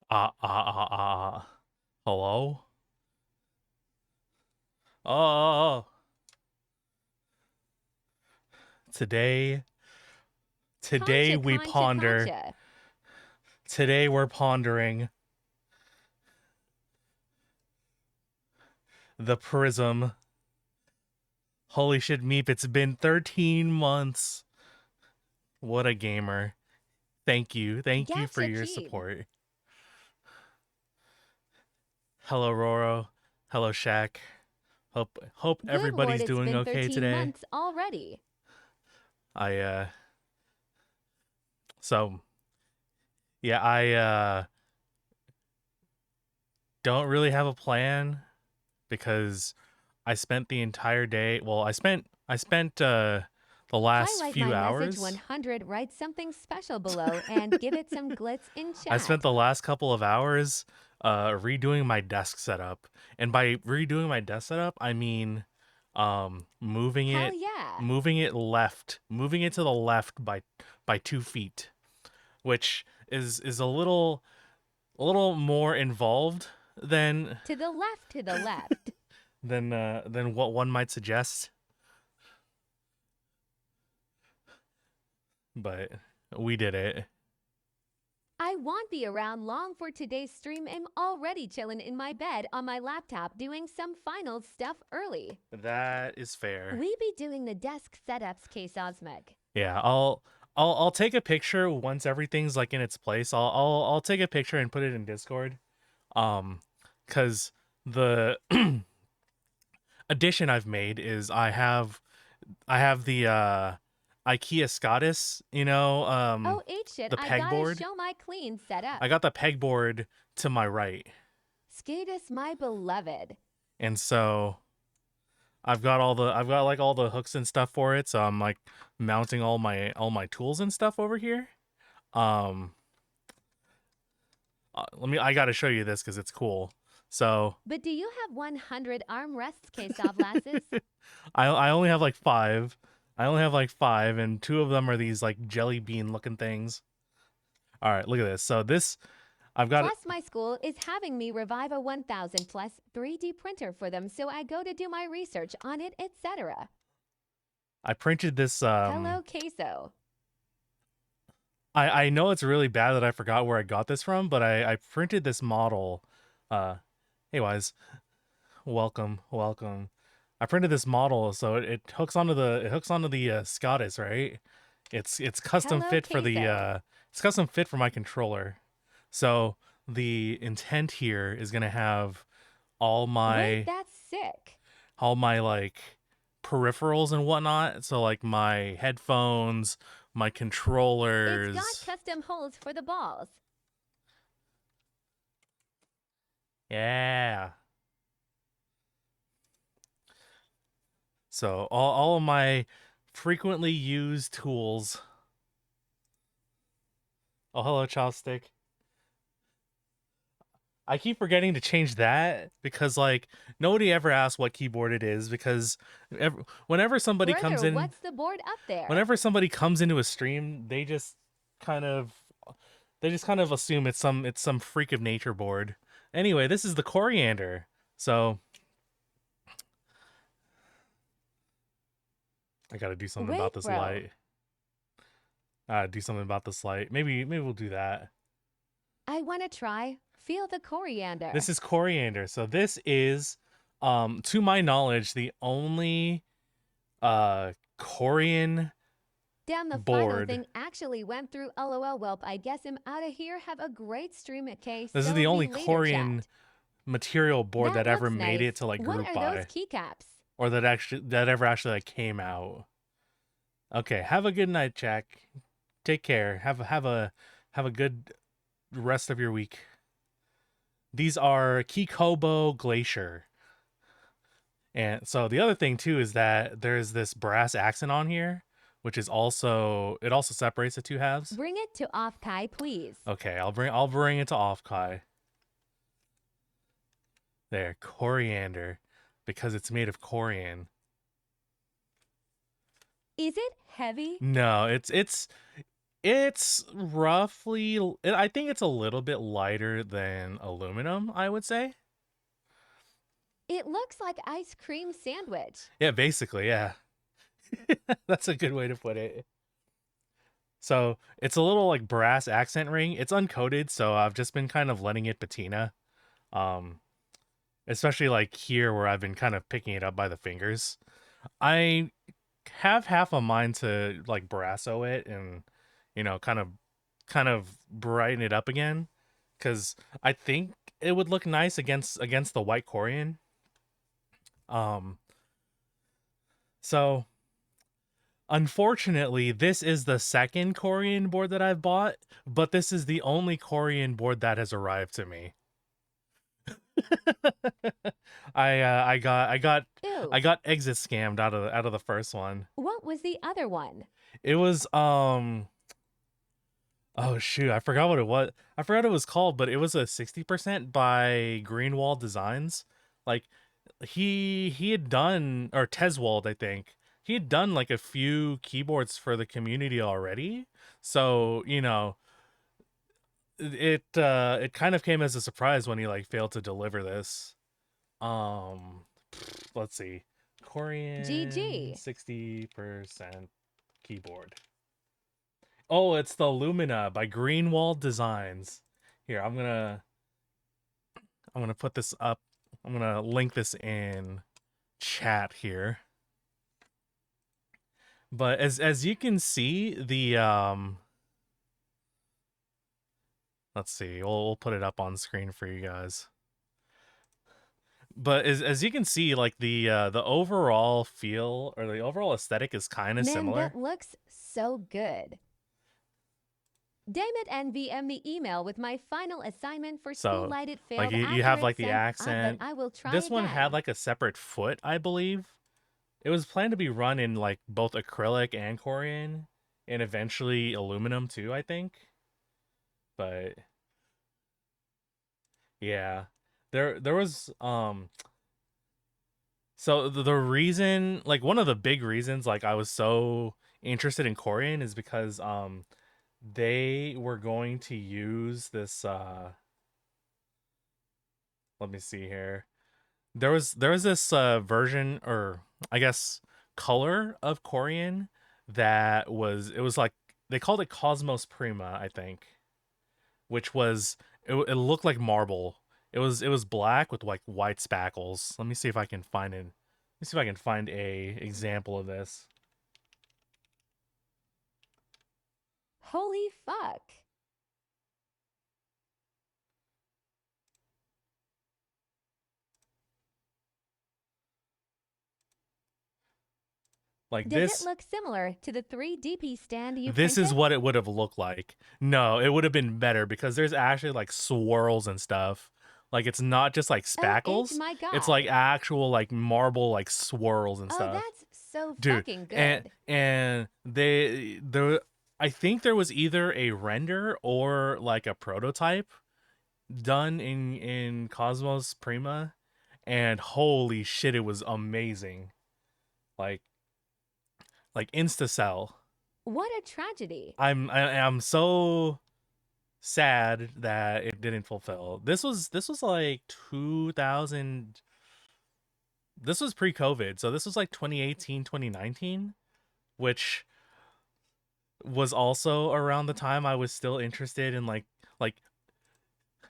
Hello? Oh, today, today Concha, we concha, ponder. concha. Today we're pondering the prism. Holy shit, Meep, it's been 13 months. What a gamer. Thank you. Thank you for Gacha your cheeb. support. Hello, Roro. Hello, Shaq. Hope Good ward, everybody's it's doing been okay 13 today. months already. I so yeah, I don't really have a plan because I spent the entire day. Well, I spent the last Highlight few my message hours. 100, write something special below, and give it some glitz in I spent chat. the last couple of hours redoing my desk setup. And by redoing my desk setup, I mean moving Hell it yeah. moving it to the left by 2 feet, which is a little more involved than To the left, to the left. than what one might suggest. But we did it. I won't be around long for today's stream. I'm already chilling in my bed on my laptop doing some final stuff early. That is fair. We be doing the desk setups, K-Sosmeg. Yeah, I'll take a picture once everything's like in its place. I'll take a picture and put it in Discord. Um, cause the addition I've made is I have the IKEA Scottis, Oh, eight shit, the I gotta pegboard. show my clean setup. I got the pegboard to my right, Skatus, my beloved. and so I've got like all the hooks and stuff for it. So I'm like mounting all my tools and stuff over here. Um, I gotta show you this because it's cool. So But do you have 100 armrests, K-Sovlasses? I only have like five. I only have like five, and two of them are these like jelly bean looking things. All right, look at this. So this I've got it. Plus, my school is having me revive a 1000 plus 3D printer for them, so I go to do my research on it, etc. I printed this. Hello, Queso. I know it's really bad that I forgot where I got this from, but I printed this model. Hey, Wise, welcome. I printed this model, so it hooks onto the Scottis, right? It's custom Hello, fit for the Queso. it's custom fit for my controller. So the intent here is gonna have all Wait, my that's sick. like peripherals and whatnot. So like my headphones, my It's got controllers. custom holes for the balls. Yeah. So all of my frequently used tools. Oh, hello, chopstick. I keep forgetting to change that because like nobody ever asks what keyboard it is because whenever somebody comes Brother, in, what's the board up there? whenever somebody comes into a stream, kind of they just kind of assume it's some freak of nature board. Anyway, this is the coriander. So I got to do something about Wait, this bro. light. Do something about this light. Maybe we'll do that. I want to try. Feel the This coriander. is coriander. So this is to my knowledge the only Korean Damn, the final board. thing actually went through. LOL, welp. I guess I'm out of here. Have a great stream at K. This is So the the only later Korean chat. material board That that ever looks made nice. it to like What group are those buy keycaps? or that ever actually like came out. Okay, have a good night, Jack. Take care. Have a good rest of your week. These are Kikobo Glacier. And so the other thing too is that there's this brass accent on here, which is also it also separates the two halves. Bring it to off Kai, please. Okay, I'll bring it to off Kai. There, coriander, because it's made of corian. Is it heavy? No, It's roughly, I think it's a little bit lighter than aluminum, I would say. It looks like ice cream sandwich. Yeah, basically, yeah. That's a good way to put it. So it's a little like brass accent ring. It's uncoated, so I've just been kind of letting it patina. Um, Especially like here where I've been kind of picking it up by the fingers. I have half a mind to like brasso it and kind of brighten it up again because I think it would look nice against the white Corian. Um, so unfortunately, this is the second Corian board that I've bought, but this is the only Corian board that has arrived to me. I Oof. got exit scammed out of the first one. What was the other one? It was oh shoot, I forgot what it was. I forgot what it was called, but it was a 60% by Greenwald Designs. Like he had done, or Teswald, I think. He had done like a few keyboards for the community already. So, it kind of came as a surprise when he like failed to deliver this. Um let's see. Corian GG. 60% keyboard. Oh, it's the Lumina by Greenwald Designs. Here, I'm gonna put this up. I'm gonna link this in chat here. But as you can see, the let's see, we'll put it up on screen for you guys. But as you can see, like the overall feel or the overall aesthetic is kind of Man, similar. that looks so good. Damn it, NVM the email with my final assignment for school So light it like failed you after have it like the sent, but accent. I will try This one had again. like a separate foot, I believe. It was planned to be run in like both acrylic and Corian, and eventually aluminum too, I think. But yeah, there was so the reason, like one of the big reasons, like I was so interested in Corian is because they were going to use this let me see here. There was this version, or I guess color of Corian that was, it was like they called it Cosmos Prima, I think, which was, it looked like marble. It was black with like white spackles. Let me see if I can find it. Let me see if I can find a example of this. Holy fuck. Like Does it this look similar to the 3DP stand you this is printed? what it would have looked like. No, it would have been better because there's actually like swirls and stuff. Like it's not just like OH spackles. my It's like god. actual like marble like swirls and Oh, stuff. that's so Dude, fucking and good. I think there was either a render or like a prototype done in Cosmos Prima, and holy shit, it was amazing. Like Instacell. What a tragedy. I'm so sad that it didn't fulfill. This was like 2000, this was pre-COVID. So this was like 2018, 2019, which was also around the time I was still interested in like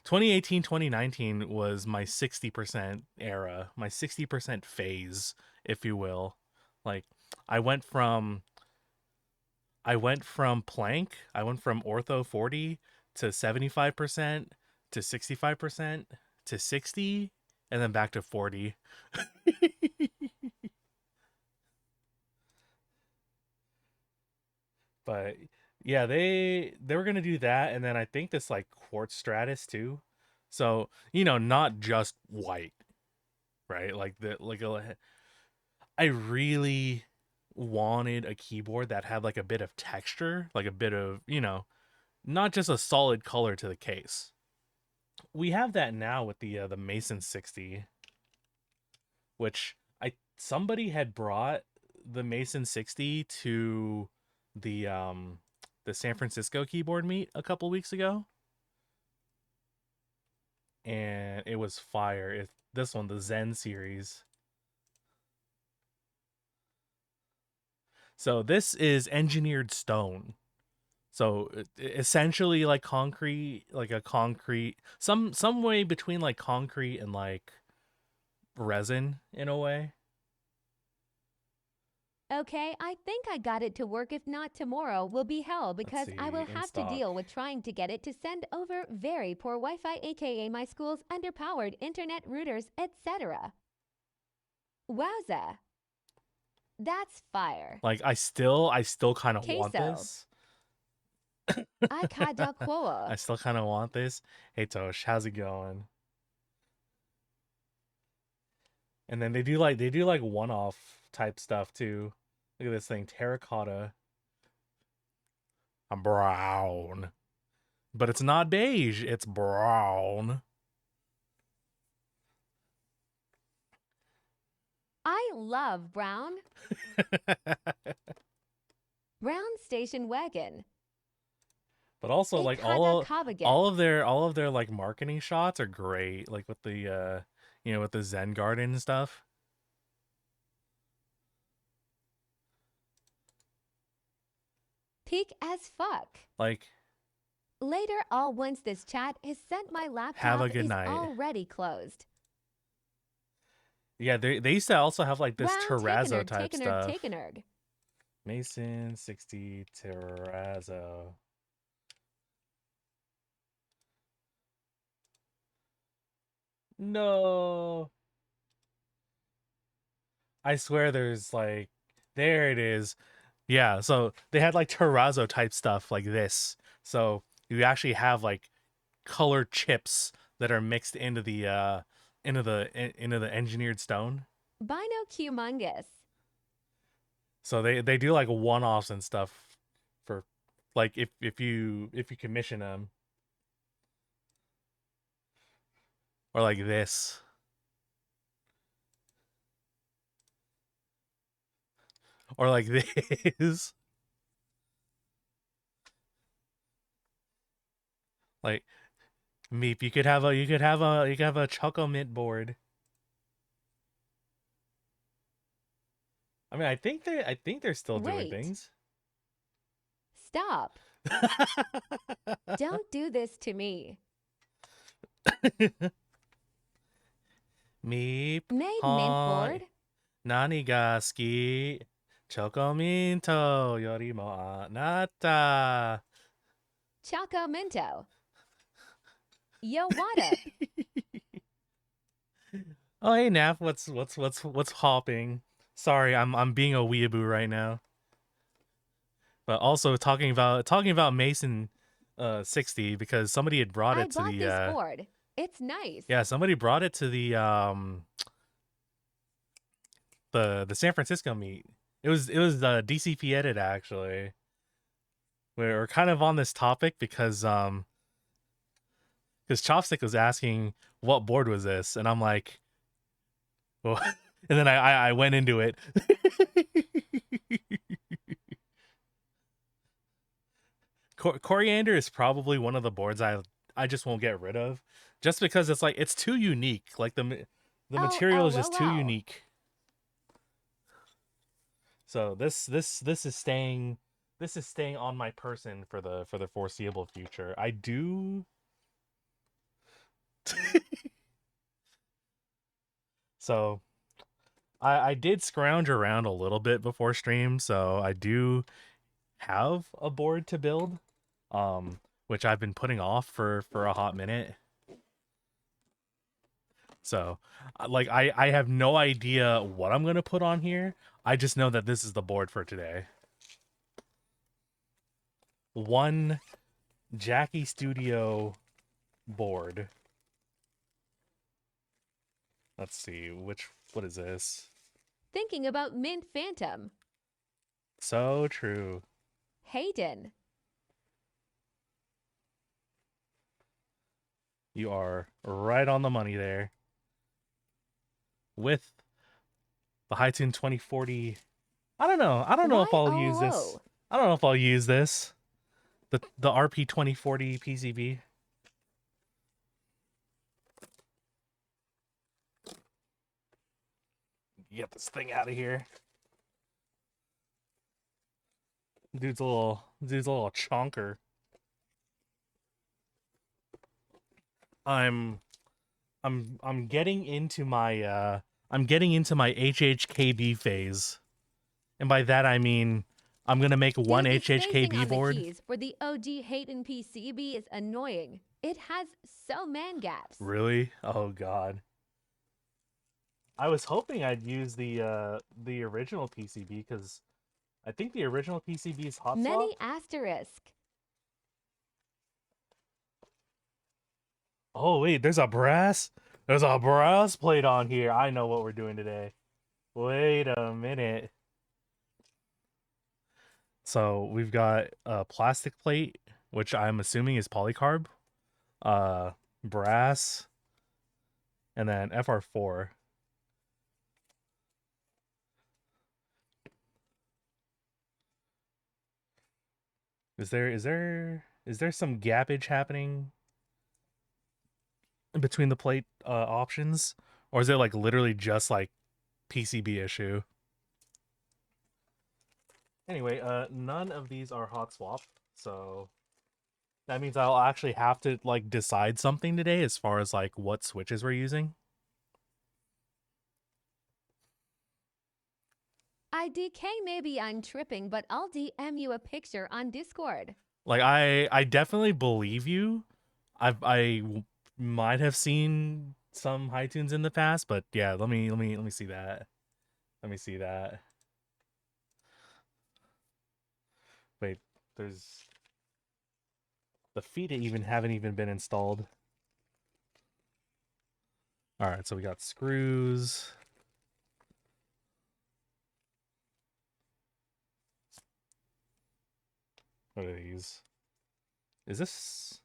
2018, 2019 was my 60% era, my 60% phase, if you will. Like I went from plank, I went from ortho 40 to 75% to 65% to 60 and then back to 40. But yeah, they were going to do that, and then I think this like quartz stratus too. So, not just white, right? I really wanted a keyboard that had like a bit of texture, like a bit of, not just a solid color to the case. We have that now with the Mason 60, which I somebody had brought the Mason 60 to the the San Francisco keyboard meet a couple weeks ago, and it was fire. This one, the Zen series. So this is engineered stone. So essentially, like concrete, like a concrete, some way between like concrete and like resin in a way. Okay, I think I got it to work. If not, tomorrow will be hell Let's because I see, will in have to stock. deal with trying to get it to send over very poor Wi Fi, aka my school's underpowered internet routers, etc. Wowza. That's fire. Like I still kind of want Queso. this. Akadaquoa. I still kind of want this. Hey Tosh, how's it going? And then they do like one-off type stuff too. Look at this thing, terracotta. I'm brown, but it's not beige. It's brown. I love brown. Brown station wagon. But also like Akadakabagan. all of their like marketing shots are great. Like with the with the Zen garden and stuff. Peak as fuck. Like Later, all once this chat is sent, my have a laptop good is night. already closed. Yeah, they used to also have like this Wound terrazzo takenerd, type takenerd, stuff. takenerd. Mason 60 terrazzo. No. I swear there's like there it is. Yeah, so they had like terrazzo type stuff like this. So you actually have like colored chips that are mixed into the engineered stone. Bino humongous. So they do like one-offs and stuff for like if you commission them or like this or like this. Like Meep, you could have a Choco Mint board. I mean, I think they're still doing Wait. things. Stop. Don't do this to me. Meep, Made mint board. hi, nani ga suki? Choco Minto yorimo anata. Choco Minto. Yo, what up? Oh hey Nap, what's hopping? Sorry, I'm being a weeaboo right now. But also talking about Mason 60 because somebody had brought I it to bought the this board. It's nice. yeah, somebody brought it to the San Francisco meet. It was DCP edit actually. We're kind of on this topic because Chopstick was asking what board was this, and I'm like, well, and then I went into it. Coriander is probably one of the boards I just won't get rid of, just because it's like it's too unique. Like the Oh, material oh, is well, just too well. unique. So this is staying on my person for the foreseeable future. I do. So I did scrounge around a little bit before stream, so I do have a board to build, which I've been putting off for a hot minute. So, like, I have no idea what I'm gonna put on here. I just know that this is the board for today. One Jackie Studio board. Let's see what is this? Thinking about Mint Phantom. So true. Hayden. You are right on the money there. With the Haitun 2040. I don't know. I don't know if I'll use this. YOO. I don't know if I'll use this. The RP 2040 PCB. Get this thing out of here. Dude's a little chonker. I'm I'm getting into my HHKB phase. And by that I mean I'm gonna make one Dude, the spacing HHKB on the board. keys for the OG Haitun PCB is annoying. It has so man gaps. Really? Oh god. I was hoping I'd use the original PCB because I think the original PCB is hot swap. Many asterisk. Oh wait, there's a brass plate on here. I know what we're doing today. Wait a minute. So we've got a plastic plate, which I'm assuming is polycarb, uh, brass, and then FR4. Is there some gappage happening in between the plate options, or is it like literally just like PCB issue? Anyway, none of these are hot swap, so that means I'll actually have to like decide something today as far as like what switches we're using. IDK, maybe I'm tripping, but I'll DM you a picture on Discord. Like I definitely believe you. Might have seen some Haituns in the past, but yeah, let me see that. Let me see that. Wait, there's the feet even haven't even been installed. All right, so we got screws. What are these? Is this?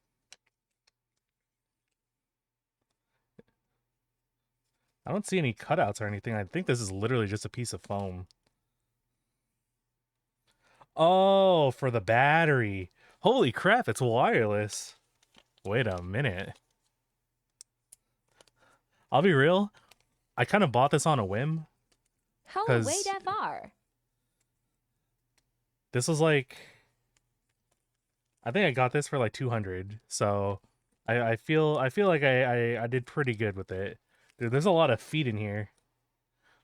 I don't see any cutouts or anything. I think this is literally just a piece of foam. Oh, for the battery. Holy crap, it's wireless. Wait a minute. I'll be real. I kind of bought this on a whim Oh, wait because FR. this was like, I think I got this for like 200. So I feel like I did pretty good with it. Dude, there's a lot of feet in here.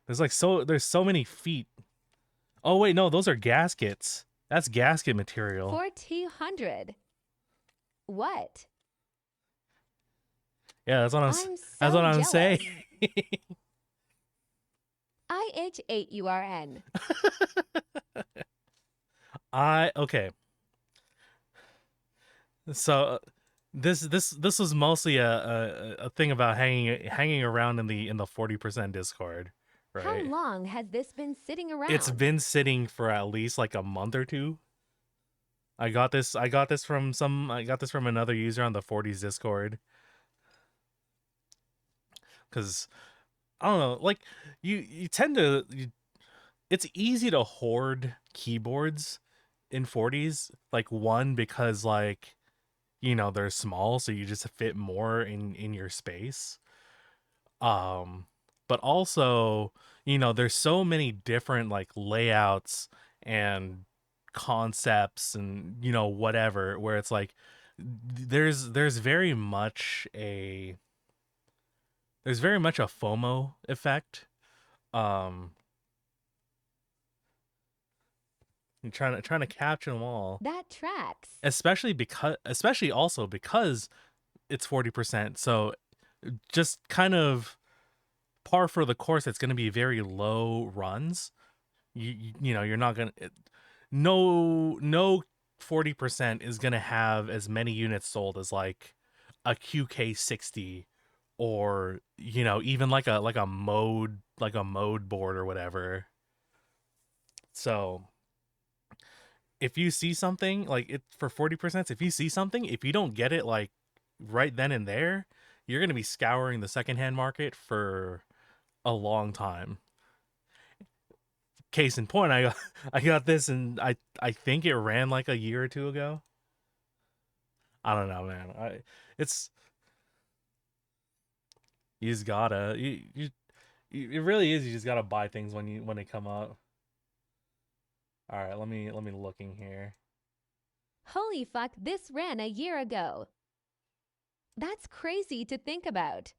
There's so many feet. Oh wait, no, those are gaskets. That's gasket material. 4200. What? Yeah, I'm that's what so I'm saying. jealous. IH8URN. I okay. So this was mostly a thing about hanging around in the 40% Discord, How right? long has this been sitting It's around? been sitting for at least like a month or two. I got this from another user on the 40s Discord cuz I don't know, like you tend to it's easy to hoard keyboards in 40s, like one because like they're small so you just fit more in your space. um but also there's so many different like layouts and concepts and whatever, where it's like there's very much a FOMO effect. um and trying to capture them all, That tracks. especially also because it's 40%, so just kind of par for the course, it's going to be very low runs. You're not going to, no 40% is going to have as many units sold as like a QK60, or even like a mode board or whatever. So if you see something like it for 40%, if you see something, if you don't get it like right then and there, you're going to be scouring the secondhand market for a long time. Case in point, I got I got this, and I think it ran like a year or two ago. I don't know, man. It's you just gotta it really is. You just gotta buy things when they come up. All right, let me looking here. Holy fuck, this ran a year ago. That's crazy to think about.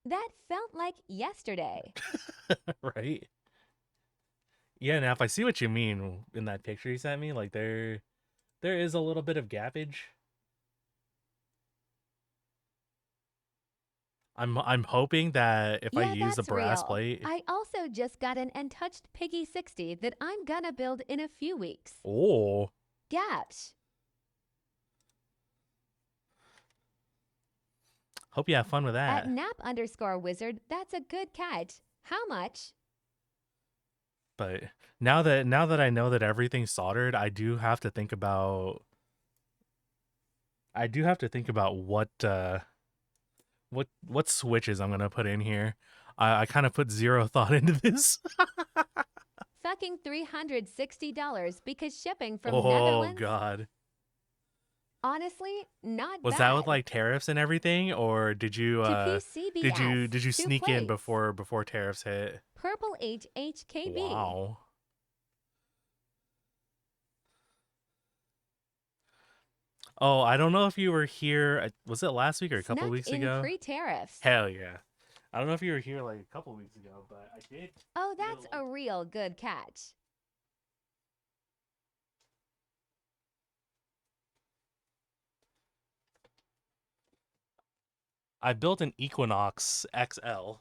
That felt like yesterday. Right? Yeah, now if I see what you mean in that picture you sent me, like there is a little bit of gappage. I'm hoping that if I Yeah, use a that's brass real. plate, I also just got an untouched Piggy 60 that I'm gonna build in a few weeks. oh, Gosh. hope you have fun with At that. nap_wizard, that's a good catch. How much? But now that I know that everything's soldered, I do have to think about what switches I'm gonna put in here. I kind of put zero thought into this. Fucking $360 because shipping from Oh Netherlands? God, Honestly, not was that with bad. like tariffs and everything, or To did PCBS, you two sneak in plates. before tariffs hit? Purple HHKB. Wow. Oh, I don't know if you were here. Was it last week or a couple Snuck weeks in ago? pre-tariffs. Hell yeah. I don't know if you were here like a couple weeks ago, but I did Oh, that's build. a real good catch. I built an Equinox XL.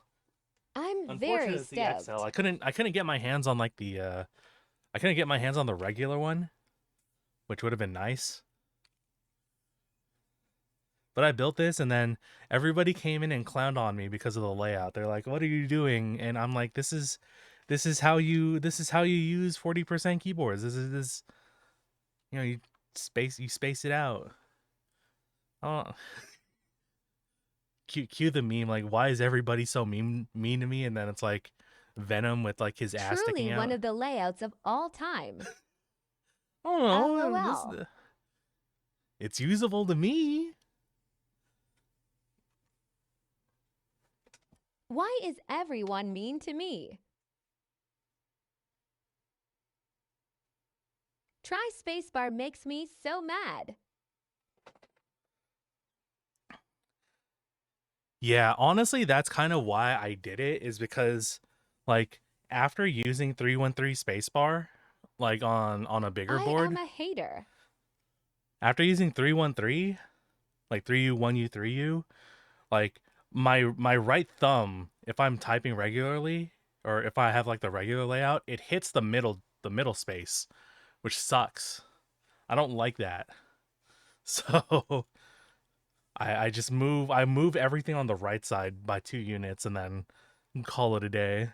I'm Unfortunately, very it's the XL. stoked. I couldn't get my hands on like I couldn't get my hands on the regular one, which would have been nice. But I built this, and then everybody came in and clowned on me because of the layout. They're like, "What are you doing?" And I'm like, this is how you use 40% keyboards. This you you space it out." Oh, cue the meme like, why is everybody so mean to me? And then it's like Venom with like his ass Truly sticking one out. of the layouts of all time. Oh no, LOL. it's usable to me. Why is everyone mean to me? Try spacebar makes me so mad. Yeah, honestly, that's kind of why I did it, is because like after using 313 spacebar like on a bigger I am board, a hater. after using 313 like 3U 1U 3U, like my right thumb, if I'm typing regularly or if I have like the regular layout, it hits the middle space, which sucks. I don't like that. So I move everything on the right side by 2 units and then call it a day.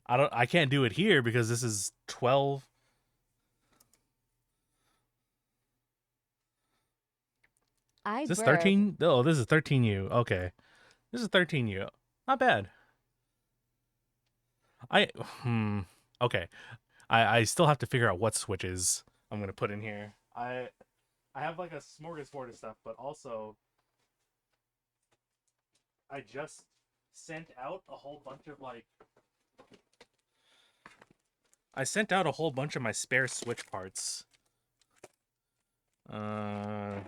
I can't do it here because this is 12. I Is this burp. 13? Oh, this is 13U. Okay. This is 13U. Not bad. I hmm okay. I still have to figure out what switches I'm going to put in here. I have like a smorgasbord of stuff, but also I just sent out a whole bunch of like I sent out a whole bunch of my spare switch parts. Uh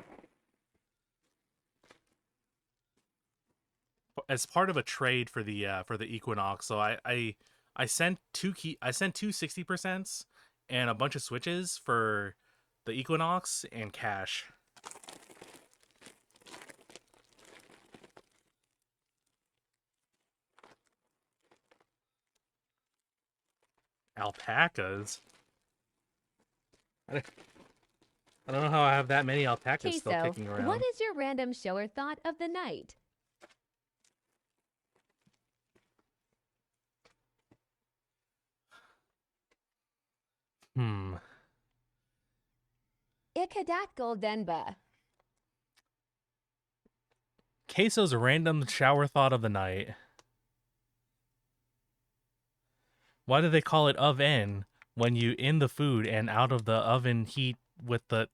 as part of a trade for the Equinox. So I sent I sent two 60% and a bunch of switches for the Equinox and cash. Alpacas. I don't know how I have that many alpacas still Queso, kicking what around. is your random shower thought of the night? Hmm. Ikadat Goldenba. Queso's random shower thought of the night. Why do they call it oven when you in the food and out of the oven heat with the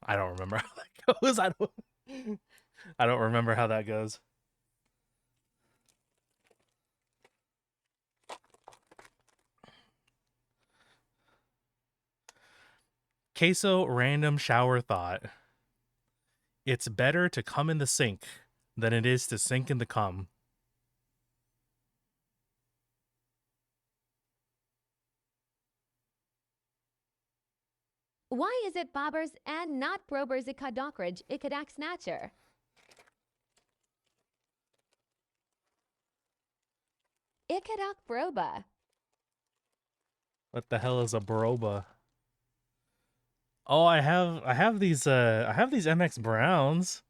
I don't remember how that goes. I don't remember how that goes. Queso random shower thought. It's better to come in the sink than it is to sink in the cum. Why is it bobbers and not brobers ikadokridge ikadak snatcher? Ikadak broba. What the hell is a baroba? Oh, I have these MX Browns.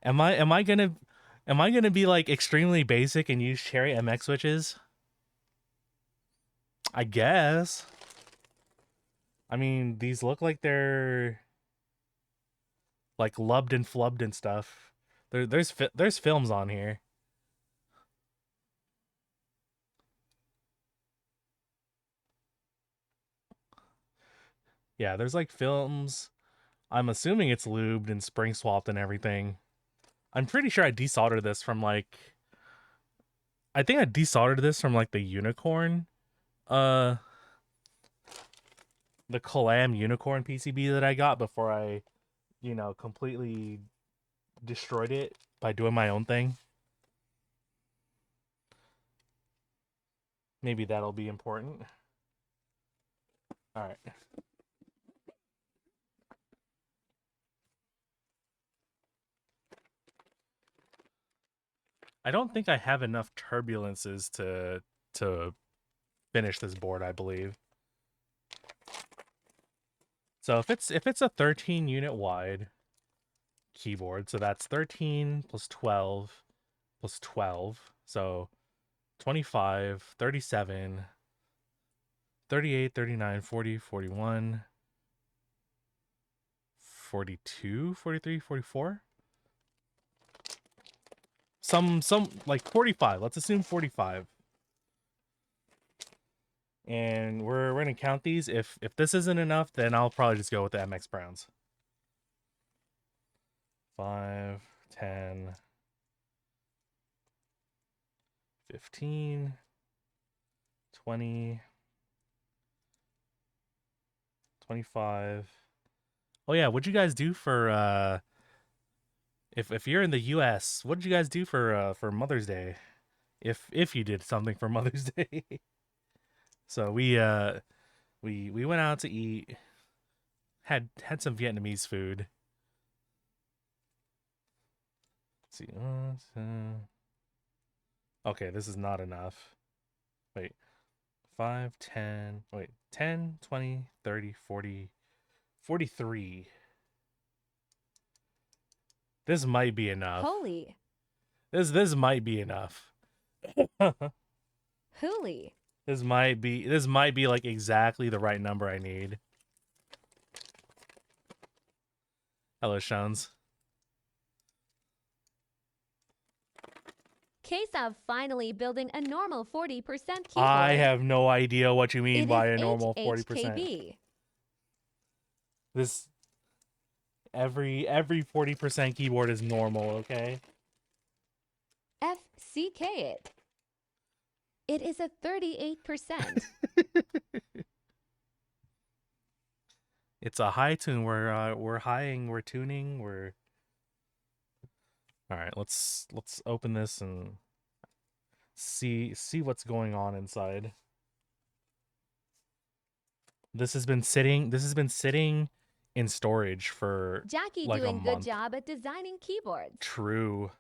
Am I gonna be like extremely basic and use cherry MX switches? I guess. I mean, these look like they're like lubbed and flubbed and stuff. There's films on here. Yeah, there's like films. I'm assuming it's lubed and spring swapped and everything. I'm pretty sure I desoldered this from like I think I desoldered this from like the unicorn uh the Calam unicorn PCB that I got before I, completely destroyed it by doing my own thing. Maybe that'll be important. All right. I don't think I have enough turbulences to finish this board, I believe. So if it's a 13 unit wide keyboard, so that's 13 plus 12 plus 12. So 25, 37, 38, 39, 40, 41, 42, 43, 44. Some like 45. Let's assume 45. And we're gonna count these. If this isn't enough, then I'll probably just go with the MX Browns. 5, 10, 15, 20, 25. Oh yeah, what'd you guys do for if you're in the US, what did you guys do for Mother's Day? If you did something for Mother's Day. So we went out to eat, had some Vietnamese food. Let's see. Okay, this is not enough. Wait. 5, 10, wait, 10, 20, 30, 40, 43. This might be enough. Holy. This might be enough. Hooly. This might be like exactly the right number I need. Hello, Shans. Case of finally building a normal 40% keyboard. I have no idea what you mean It by is a normal 40%. HHKB. This every 40% keyboard is normal, okay? FCK it. It is a 38%. It's a high tune. We're highing, we're tuning, we're all right. Let's open this and see what's going on inside. This has been sitting in storage for Jackie like a doing good month. job at designing keyboards. True.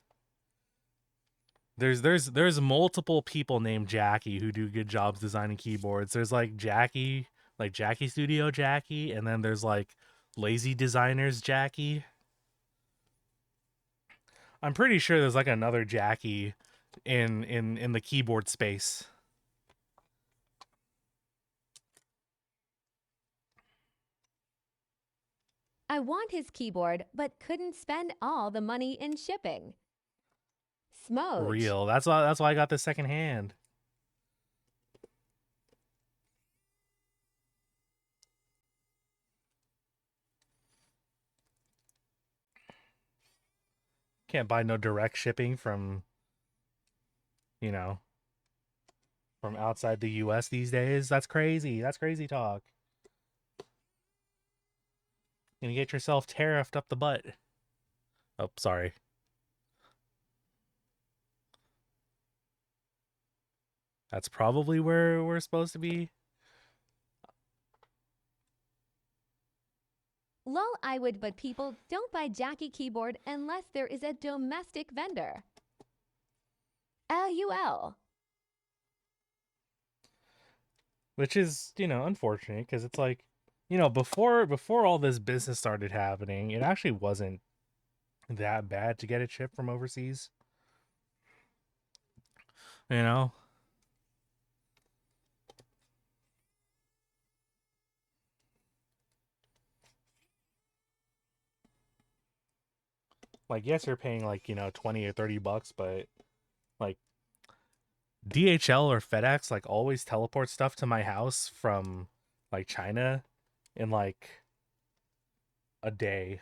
There's multiple people named Jackie who do good jobs designing keyboards. There's like Jackie Studio Jackie, and then there's like Lazy Designers Jackie. I'm pretty sure there's like another Jackie in the keyboard space. I want his keyboard, but couldn't spend all the money in shipping. Smoj. Real. That's why I got this second hand. Can't buy no direct shipping from, you know, from outside the US these days. That's crazy. That's crazy talk. Gonna get yourself tariffed up the butt. Oh, sorry. That's probably where we're supposed to be. Lol, I would, but people don't buy Jackie keyboard unless there is a domestic vendor. LUL. Which is, unfortunate because it's like, before all this business started happening, it actually wasn't that bad to get a chip from overseas. You know, like yes, you're paying like 20 or $30, but like DHL or FedEx like always teleport stuff to my house from like China in like a day.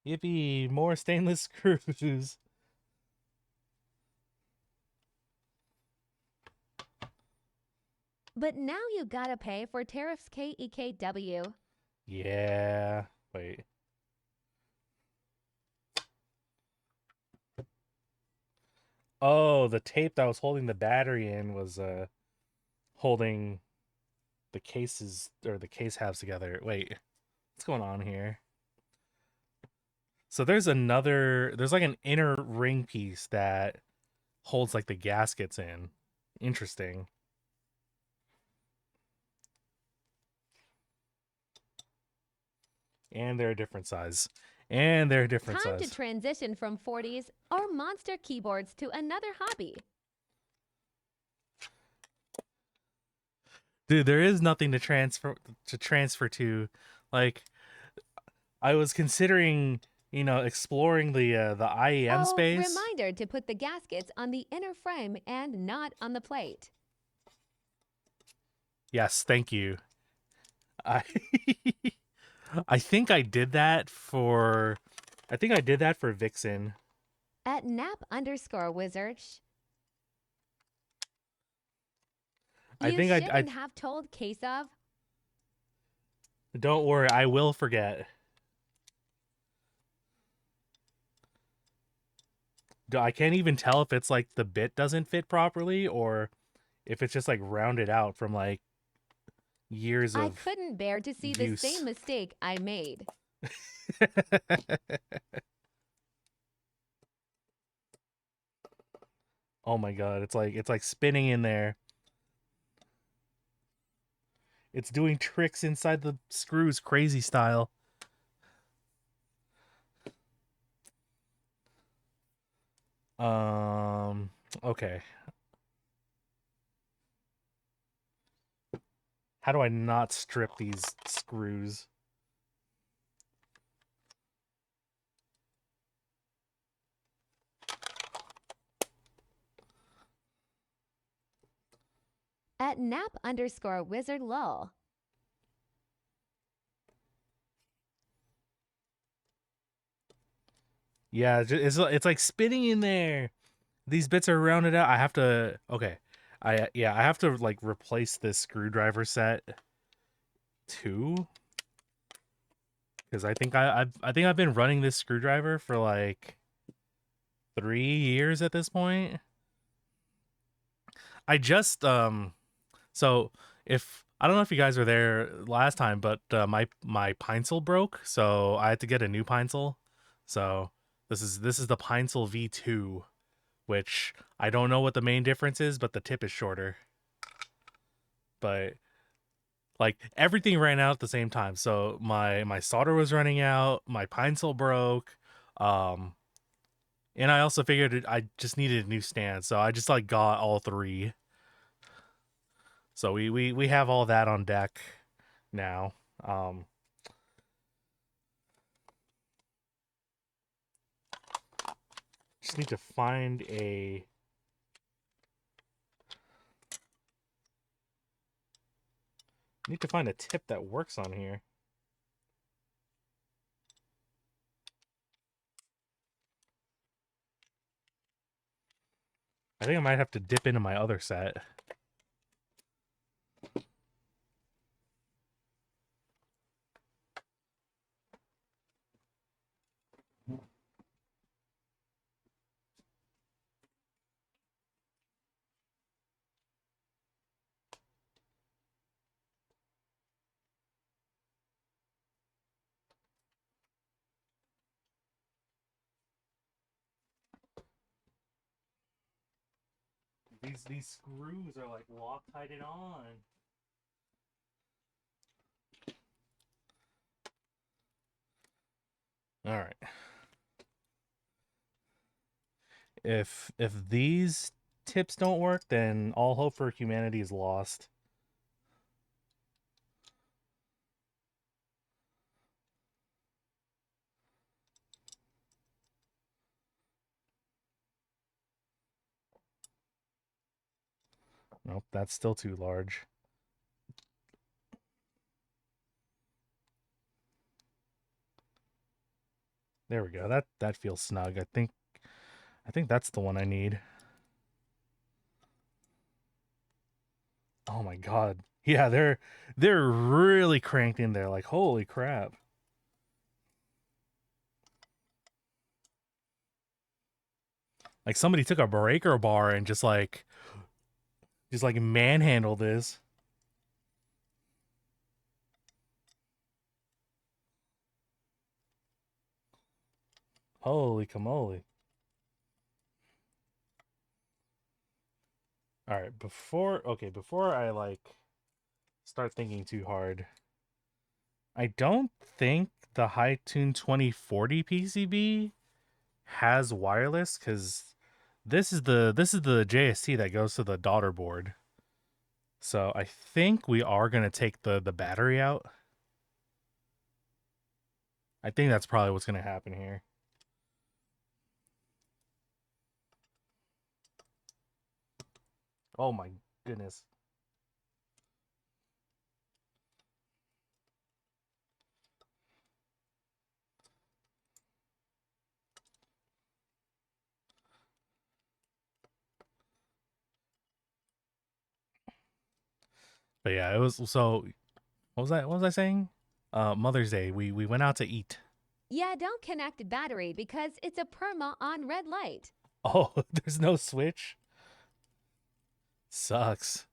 Yippee! More stainless screws. But now you gotta pay for tariffs KEKW. Yeah. Wait. Oh, the tape that was holding the battery in was holding the cases or the case halves together. Wait, what's going on here? So there's like an inner ring piece that holds like the gaskets in. Interesting. And they're a different size. And they're a different Time to size. transition from 40s or monster keyboards to another hobby. Dude, there is nothing to transfer to. Like I was considering, exploring the IEM Oh, space. reminder to put the gaskets on the inner frame and not on the plate. Yes, thank you. I I think I did that for Vixen. At nap_wizard, I you think I shouldn't have told Kasov. don't worry, I will forget. I can't even tell if it's like the bit doesn't fit properly or if it's just like rounded out from like years I of couldn't bear to see the same use. mistake I made. Oh my god, it's like spinning in there. It's doing tricks inside the screws crazy style. Um okay. How do I not strip these screws? At nap_wizard lol. Yeah, it's like spinning in there. These bits are rounded out. I have to okay. I have to like replace this screwdriver set too because I think I've been running this screwdriver for like 3 years at this point. I just so if I don't know if you guys were there last time, but my Pinesil broke, so I had to get a new Pinesil. So this is the Pinesil V2, which I don't know what the main difference is, but the tip is shorter. But like everything ran out at the same time. So my solder was running out, my Pinesil broke, um, and I also figured I just needed a new stand, so I just like got all three. So we have all that on deck now. Um, just need to find a Need to find a tip that works on here. I think I might have to dip into my other set. These screws are like Loctited on. All right. If these tips don't work, then all hope for humanity is lost. Nope, that's still too large. There we go. That feels snug. I think that's the one I need. Oh my god. Yeah, they're really cranked in there. Like holy crap. Like somebody took a breaker bar and just like manhandled this. Holy camole. All right, before I like start thinking too hard, I don't think the Haitun 2040 PCB has wireless because this is the JST that goes to the daughter board. So I think we are gonna take the battery out. I think that's probably what's gonna happen here. Oh my goodness. But yeah, it was so what was I saying? Mother's Day. We went out to eat. Yeah, don't connect the battery because it's a perma on red light. Oh, there's no switch. Sucks.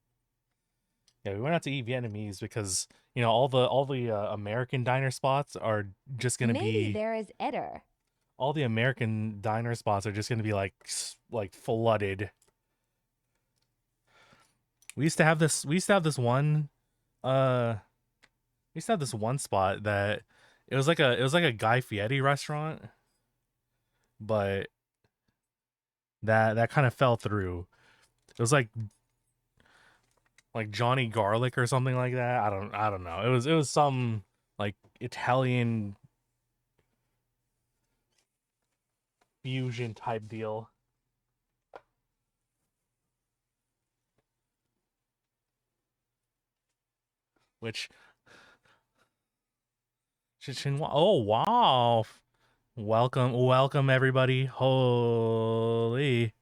Yeah, we went out to eat Vietnamese because all the American diner spots are just gonna Maybe be there is error. all the American diner spots are just gonna be like flooded. We used to have this. We used to have this one. Uh, we used to have this one spot that it was like a Guy Fieri restaurant, but that kind of fell through. It was like Johnny Garlic or something like that. I don't know. It was some like Italian fusion type deal. Which oh wow. Welcome everybody. Holy.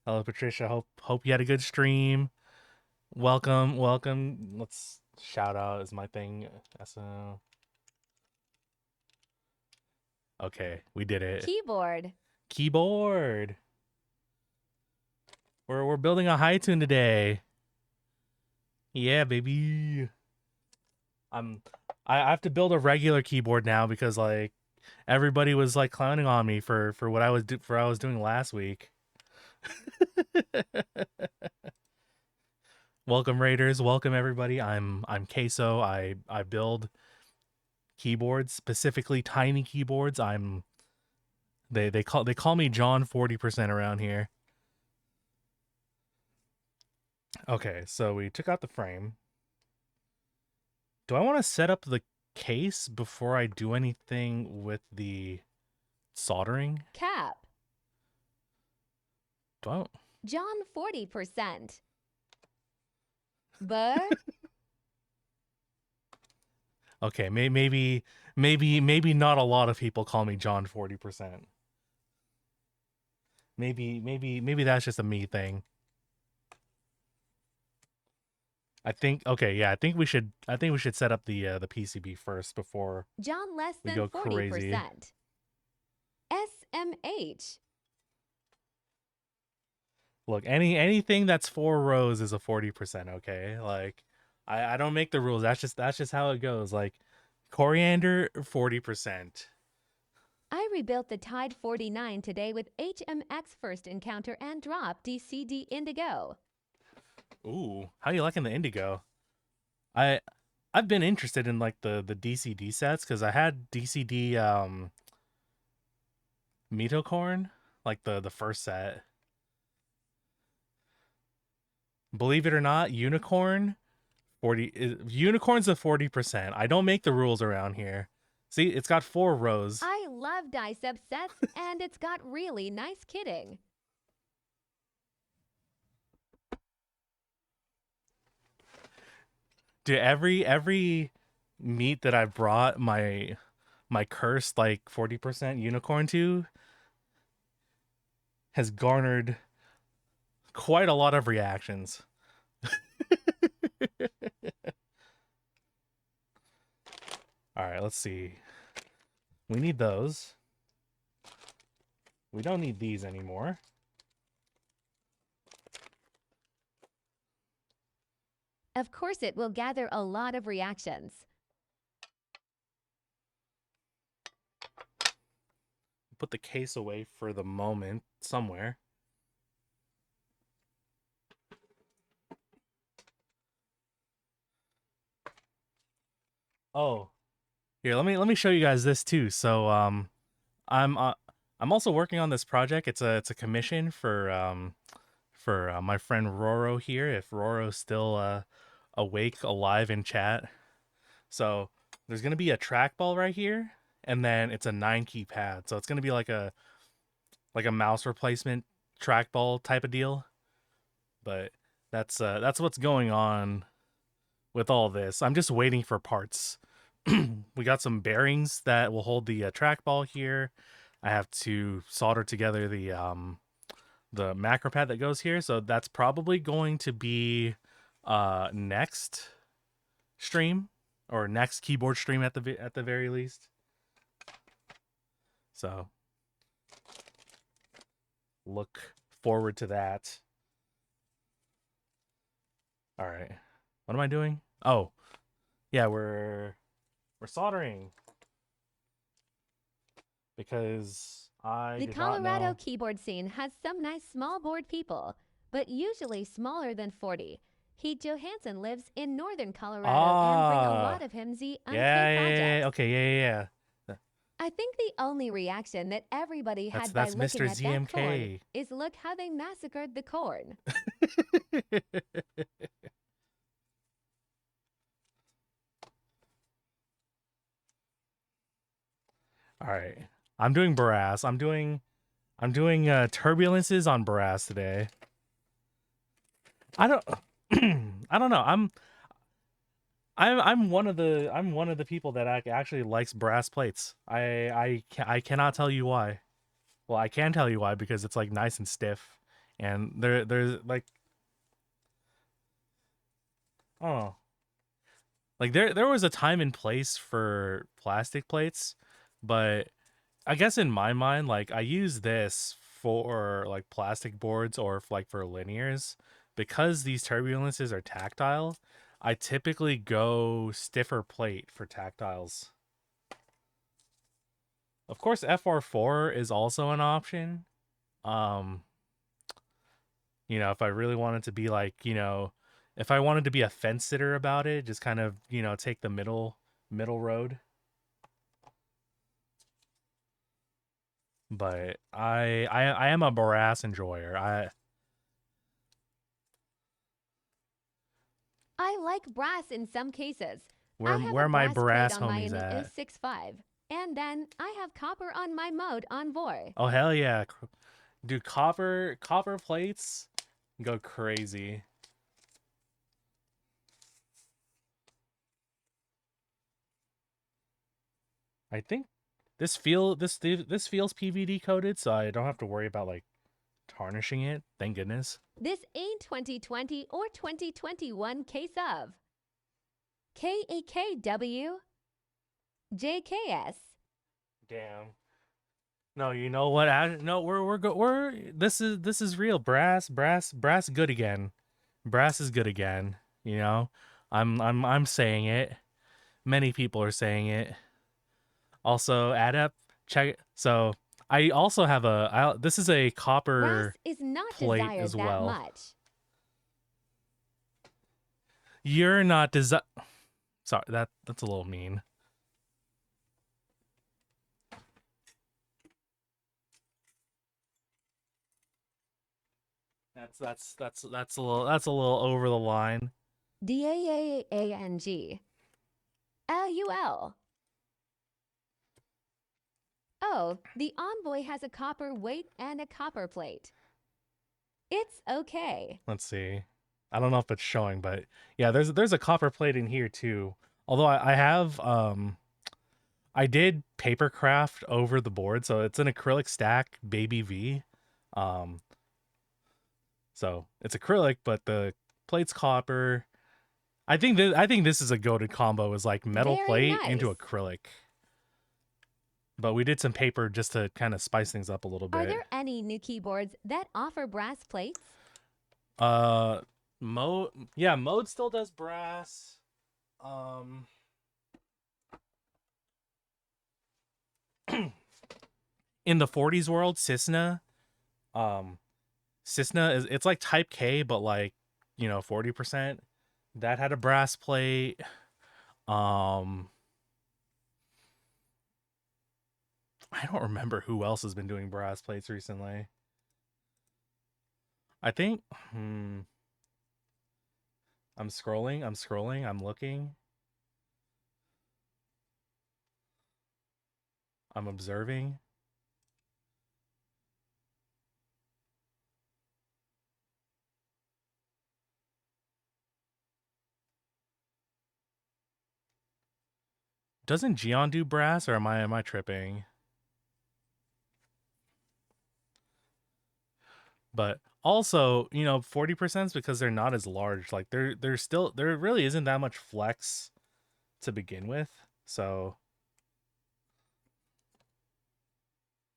Hello Patricia. Hope you had a good stream. Welcome. Let's shout out is my thing. So okay, we did it. Keyboard. Keyboard. We're building a Haitun today. Yeah, baby. I'm I have to build a regular keyboard now because like everybody was like clowning on me for what I was doing last week. Welcome Raiders, welcome everybody. I'm Queso. I build keyboards, specifically tiny keyboards. They call me John 40% around here. Okay, so we took out the frame. Do I want to set up the case before I do anything with the soldering? Cap. Do I? John 40%. Burr. Okay, maybe not a lot of people call me John 40%. Maybe that's just a me thing. I think okay, yeah, I think we should set up the PCB first before John less we than go crazy. 40%. SMH. Look, anything that's 4 rows is a 40%, okay? Like I don't make the rules. That's just how it goes. Like coriander 40%. I rebuilt the Tide 49 today with HMX first encounter and drop DCD Indigo. Ooh, how you liking the indigo? I I've been interested in like the DCD sets cuz I had DCD Mitocorn, like the first set. Believe it or not, unicorn 40 unicorn's a 40%. I don't make the rules around here. See, it's got 4 rows. I love dicep sets and it's got really nice kitting. Dude, every meat that I brought my cursed like 40% unicorn to has garnered quite a lot of reactions. All right, let's see. We need those. We don't need these anymore. Of course, it will gather a lot of reactions. Put the case away for the moment somewhere. Oh, here, let me show you guys this too. So I'm uh, I'm also working on this project. It's a commission for my friend Roro here. If Roro's still awake, alive in chat. So there's gonna be a trackball right here, and then it's a 9-key pad. So it's gonna be like a mouse replacement trackball type of deal. But that's what's going on with all this. I'm just waiting for parts. We got some bearings that will hold the trackball here. I have to solder together the macro pad that goes here, so that's probably going to be next stream or next keyboard stream at the very least. So look forward to that. All right. What am I doing? Oh, yeah, we're soldering because I The did not Colorado know. keyboard scene has some nice small board people, but usually smaller than 40. Heath Johansson lives in northern Colorado and bring a lot Ah, of him the yeah, unplay yeah, yeah. projects. Okay, yeah. I think the only reaction that everybody That's had by that's looking Mr. at that corn ZMK. is look how they massacred the corn. All right. I'm doing brass. I'm doing turbulences on brass today. I don't I don't know. I'm one of the people that actually likes brass plates. I cannot tell you why. Well, I can tell you why because it's like nice and stiff, and there's like oh like there was a time and place for plastic plates, but I guess in my mind, like I use this for like plastic boards or like for linears because these turbulences are tactile. I typically go stiffer plate for tactiles. Of course, FR4 is also an option. Um, if I really wanted to be like, if I wanted to be a fence sitter about it, just kind of, take the middle road. But I am a brass enjoyer. I like brass in some cases. Where I have where a my brass plate brass on my homies at? 065, and then I have copper on my mode Envoy. Oh hell yeah, dude! Copper plates go crazy. I think this feels PVD coated, so I don't have to worry about like tarnishing it. Thank goodness. This ain't 2020 or 2021 case of KAKW JKS. Damn. No, you know what? No, we're this is real. Brass good again. Brass is good again. You know, I'm saying it. Many people are saying it. Also, adept check it. So I also have this is a Brass copper is not plate desired as that well. much. You're not sorry, that's a little mean. That's a little over the line. DAAANG. LUL. Oh, the Envoy has a copper weight and a copper plate. It's okay. Let's see. I don't know if it's showing, but yeah, there's a copper plate in here too. Although I have I did paper craft over the board, so it's an acrylic stack baby V. Um so it's acrylic, but the plate's copper. I think this is a goated combo is like metal Very plate into nice. acrylic. But we did some paper just to kind of spice things up a little Are bit. there any new keyboards that offer brass plates? Uh Mode still does brass. Um in the 40s world, um Cisna is it's like type K but like, 40%. That had a brass plate. Um I don't remember who else has been doing brass plates recently. I think I'm scrolling, I'm looking, I'm observing. Doesn't Gion do brass or am I tripping? But also, 40% is because they're not as large. Like there really isn't that much flex to begin with. So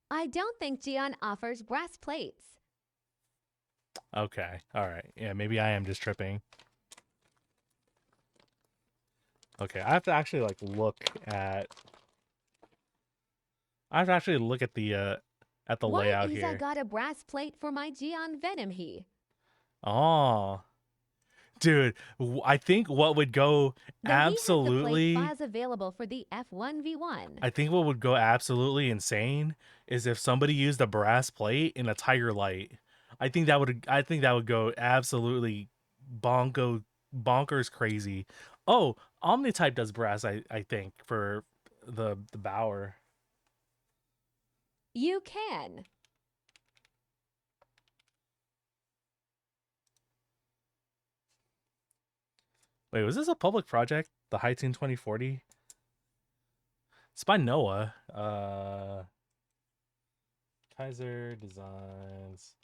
I don't think Gion offers brass plates. okay. All right. Yeah, maybe I am just tripping. Okay, I have to actually like look at I have to actually look at the Why layout is I here. got a brass plate for my Gion Venom he? Oh, dude, I think what would go Though he has the plate absolutely files available for the F1v1. I think what would go absolutely insane is if somebody used a brass plate in a Tiger Light. I think that would go absolutely bonkers crazy. Oh, Omnitype does brass, I think, for the Bower. You can. Wait, was this a public project? The Haitun 2040? It's by Noah. Kaiser Designs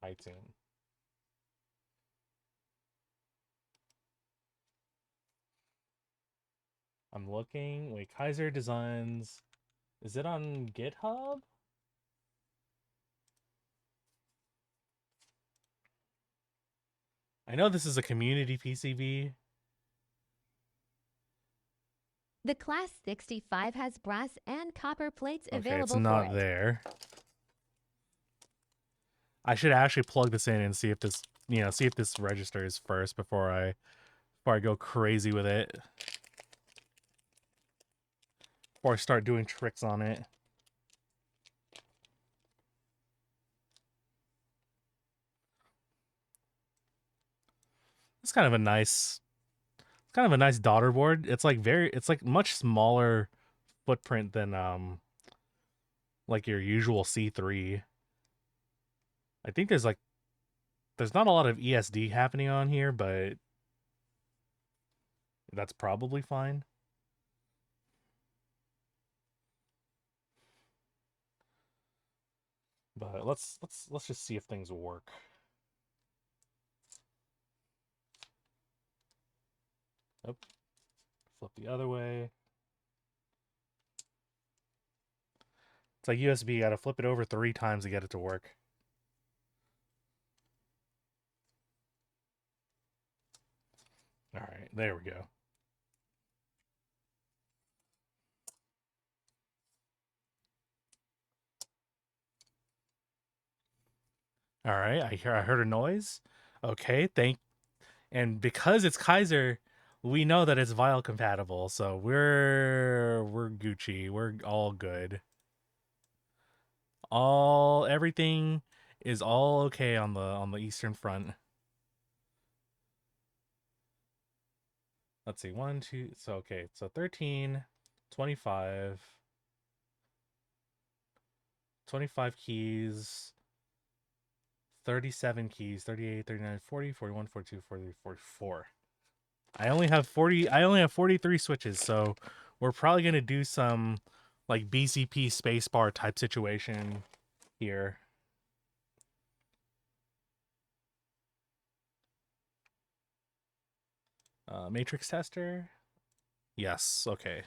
Haitun. I'm looking. Wait, Kaiser Designs. Is it on GitHub? I know this is a community PCB. The Class 65 has brass and copper plates Okay, it's available for not it. there. I should actually plug this in and see if this, see if this registers first before I go crazy with it. Before I start doing tricks on it. It's kind of a nice daughter board. It's like much smaller footprint than like your usual C3. I think there's not a lot of ESD happening on here, but that's probably fine. But let's just see if things will work. Oh, flip the other way. It's like USB, you gotta flip it over 3 times to get it to work. All right, there we go. All right, I heard a noise. Okay, and because it's Kaiser, we know that it's Vile compatible, so we're Gucci. We're all good. Everything is all okay on the Eastern Front. Let's see, one, two, so okay, so 13, 25, 25 keys, 37 keys, 38, 39, 40, 41, 42, 43, 44. I only have 43 switches, so we're probably going to do some like BCP spacebar type situation here. Matrix tester? Yes, okay.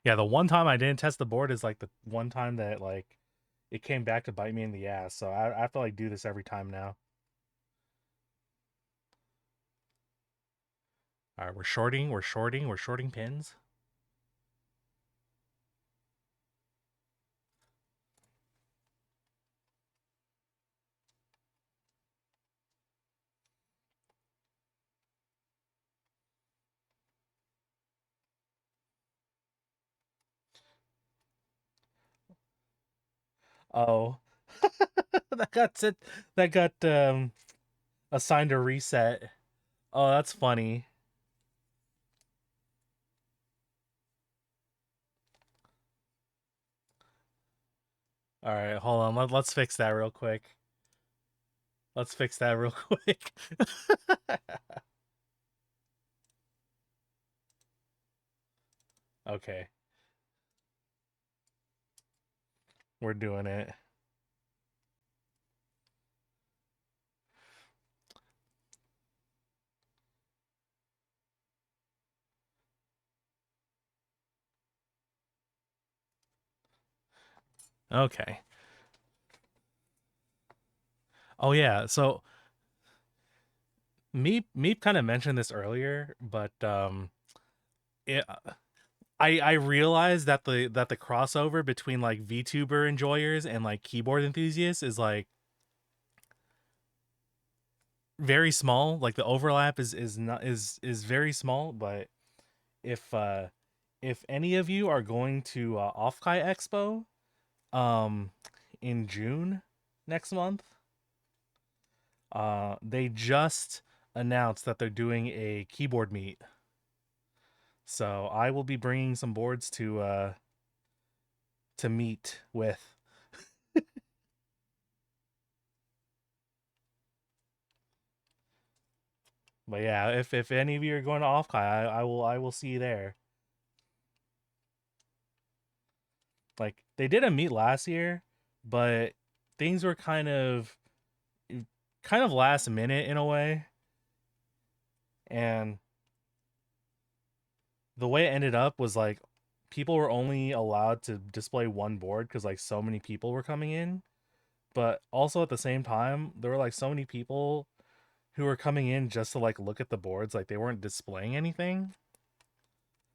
Yeah, the one time I didn't test the board is like the one time that like it came back to bite me in the ass. So I have to like do this every time now. All right, we're shorting pins. Oh, that got set. That got assigned a reset. Oh, that's funny. All right, hold on. Let's fix that real quick. Let's fix that real quick. Okay, we're doing it. Okay. Oh yeah. So Meep kind of mentioned this earlier, but it, I realized that the crossover between like VTuber enjoyers and like keyboard enthusiasts is like very small. Like the overlap is not is very small. But if uh if any of you are going to Offkai Expo um in June next month, they just announced that they're doing a keyboard meet. So I will be bringing some boards to meet with. But yeah, if any of you are going to Offkai, I will see you there. Like they did a meet last year, but things were kind of last minute in a way, and the way it ended up was like people were only allowed to display one board because like so many people were coming in, but also at the same time there were like so many people who were coming in just to like look at the boards, like they weren't displaying anything.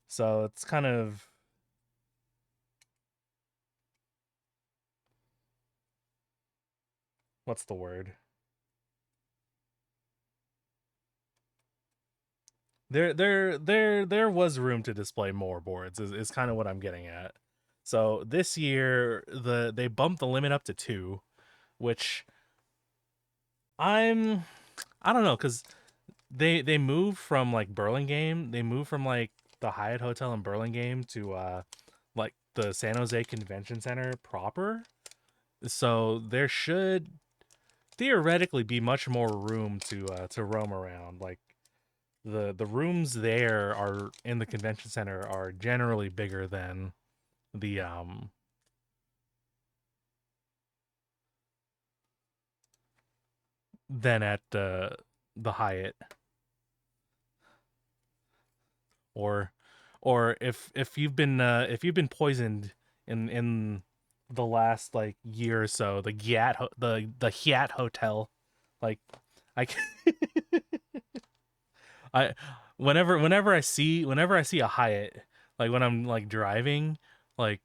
So it's kind of what's the word? There was room to display more boards is kind of what I'm getting at. So this year they bumped the limit up to 2, which I'm I don't know cuz they moved from like Burlingame, they moved from like the Hyatt Hotel in Burlingame to like the San Jose Convention Center proper. So there should theoretically be much more room to roam around. Like the rooms there are in the convention center are generally bigger the um than at the Hyatt, or if you've been poisoned in the last like year or so, the Hyatt hotel, like I I whenever I see a Hyatt, like when I'm like driving, like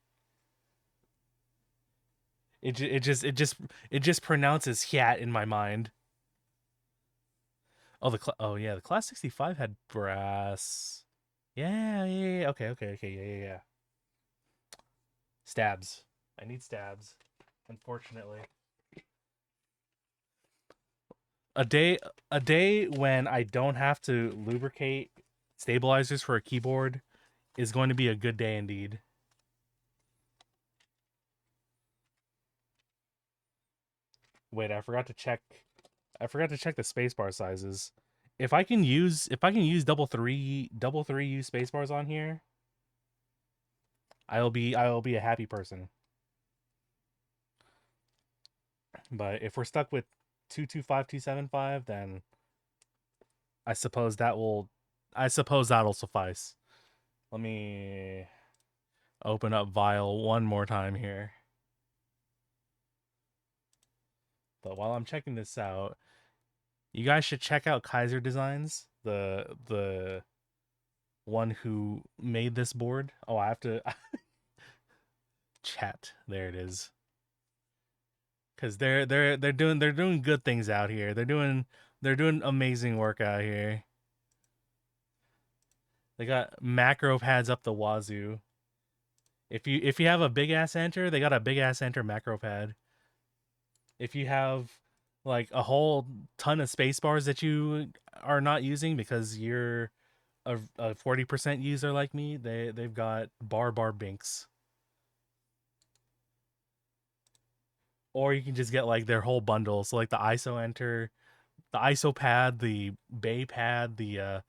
it just pronounces Hyatt in my mind. Oh oh yeah, the Class 65 had brass. Yeah. Okay. Yeah. Stabs. I need stabs. Unfortunately, a day a day when I don't have to lubricate stabilizers for a keyboard is going to be a good day indeed. Wait, I forgot to check the spacebar sizes. If I can use double three U spacebars on here, I will be a happy person. But if we're stuck with 225275, then I suppose I suppose that'll suffice. Let me open up Vial one more time here. But while I'm checking this out, you guys should check out Kaiser Designs, the one who made this board. Oh, I have to chat. There it is. Cuz they're doing good things out here. They're doing amazing work out here. They got macro pads up the wazoo. If you have a big ass enter, they got a big ass enter macro pad. If you have like a whole ton of space bars that you are not using because you're a 40% user like me, they've got bar binks. Or you can just get like their whole bundle. So like the ISO enter, the ISO pad, the Bay pad, the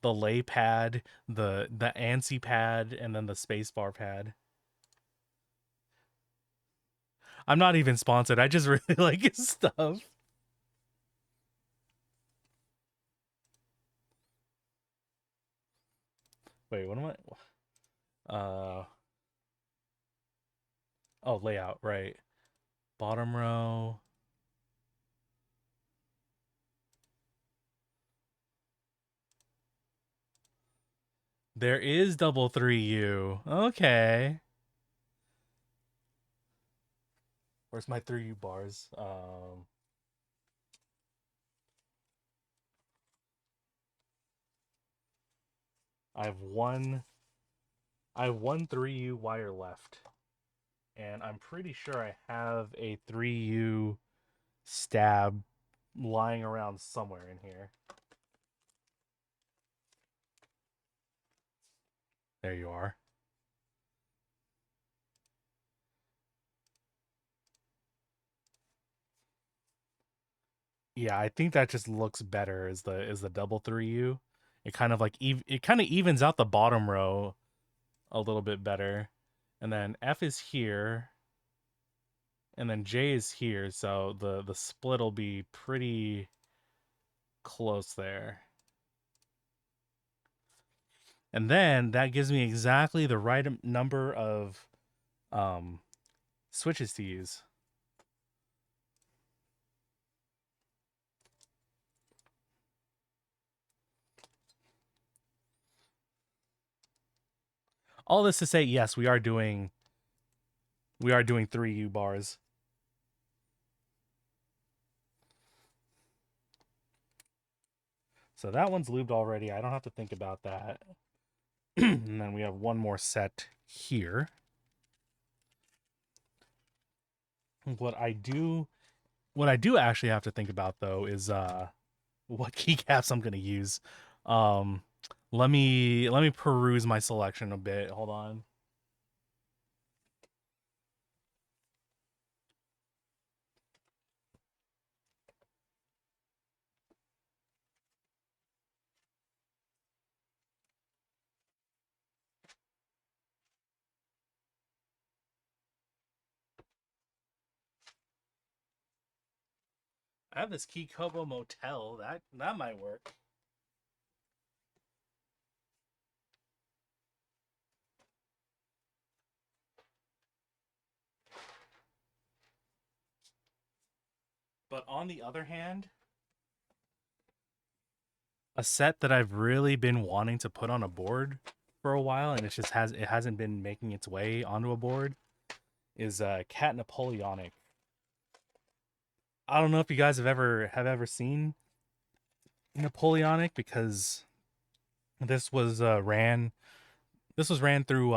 lay pad, the ANSI pad, and then the spacebar pad. I'm not even sponsored. I just really like his stuff. Wait, what am oh, layout, right. Bottom row. There is double 3U. Okay. Where's my 3U bars? I have one I have one 3U wire left. And I'm pretty sure I have a 3U stab lying around somewhere in here. There you are. Yeah, I think that just looks better as the double 3U. It kind of like it kind of evens out the bottom row a little bit better. And then F is here, and then J is here, so the split will be pretty close there. And then that gives me exactly the right number of um, switches to use. All this to say, yes, we are doing 3U bars. So that one's lubed already. I don't have to think about that. And then we have one more set here. What I do actually have to think about though is what keycaps I'm gonna use. Um let me peruse my selection a bit. Hold on. I have this Kikobo motel. That might work. But on the other hand, a set that I've really been wanting to put on a board for a while, and it hasn't been making its way onto a board, is Cat Napoleonic. I don't know if you guys have ever seen Napoleonic, because this was ran this was ran through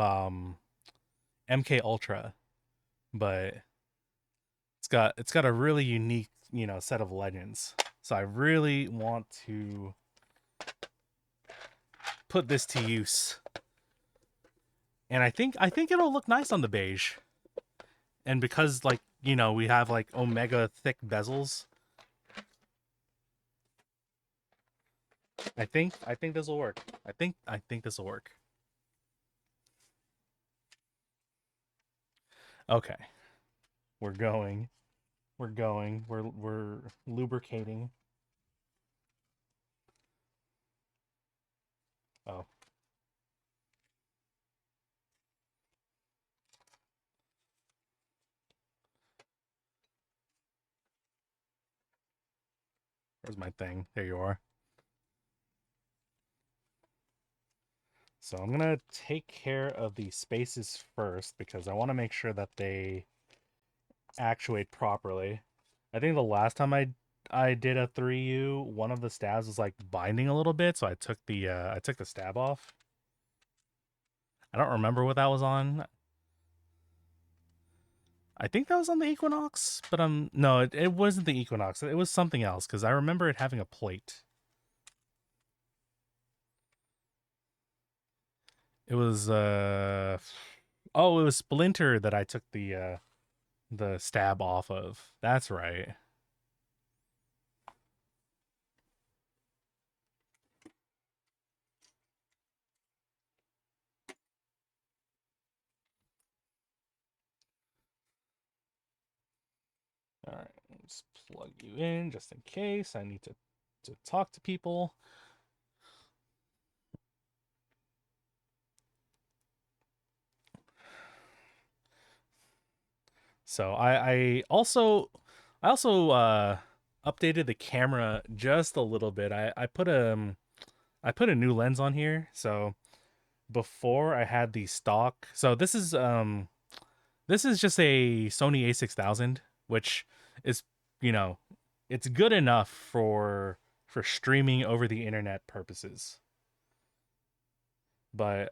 MK Ultra, but it's got a really unique, set of legends. So I really want to put this to use. And I think it'll look nice on the beige. And because, like, we have like omega thick bezels, I think this will work. I think this will work. Okay. We're going. We're going. We're lubricating. Oh, where's my thing? There you are. So I'm gonna take care of the spaces first because I want to make sure that they actuate properly. I think the last time I did a 3U, one of the stabs was like binding a little bit, so I took the stab off. I don't remember what that was on. I think that was on the Equinox, but no, it wasn't the Equinox. It was something else because I remember it having a plate. It was oh, it was Splinter that I took the stab off of. That's right. All right, let's plug you in just in case I need to talk to people. So I also updated the camera just a little bit. I put a new lens on here. So before I had the stock. So this is just a Sony A6000, which is, you know, it's good enough for streaming over the internet purposes. But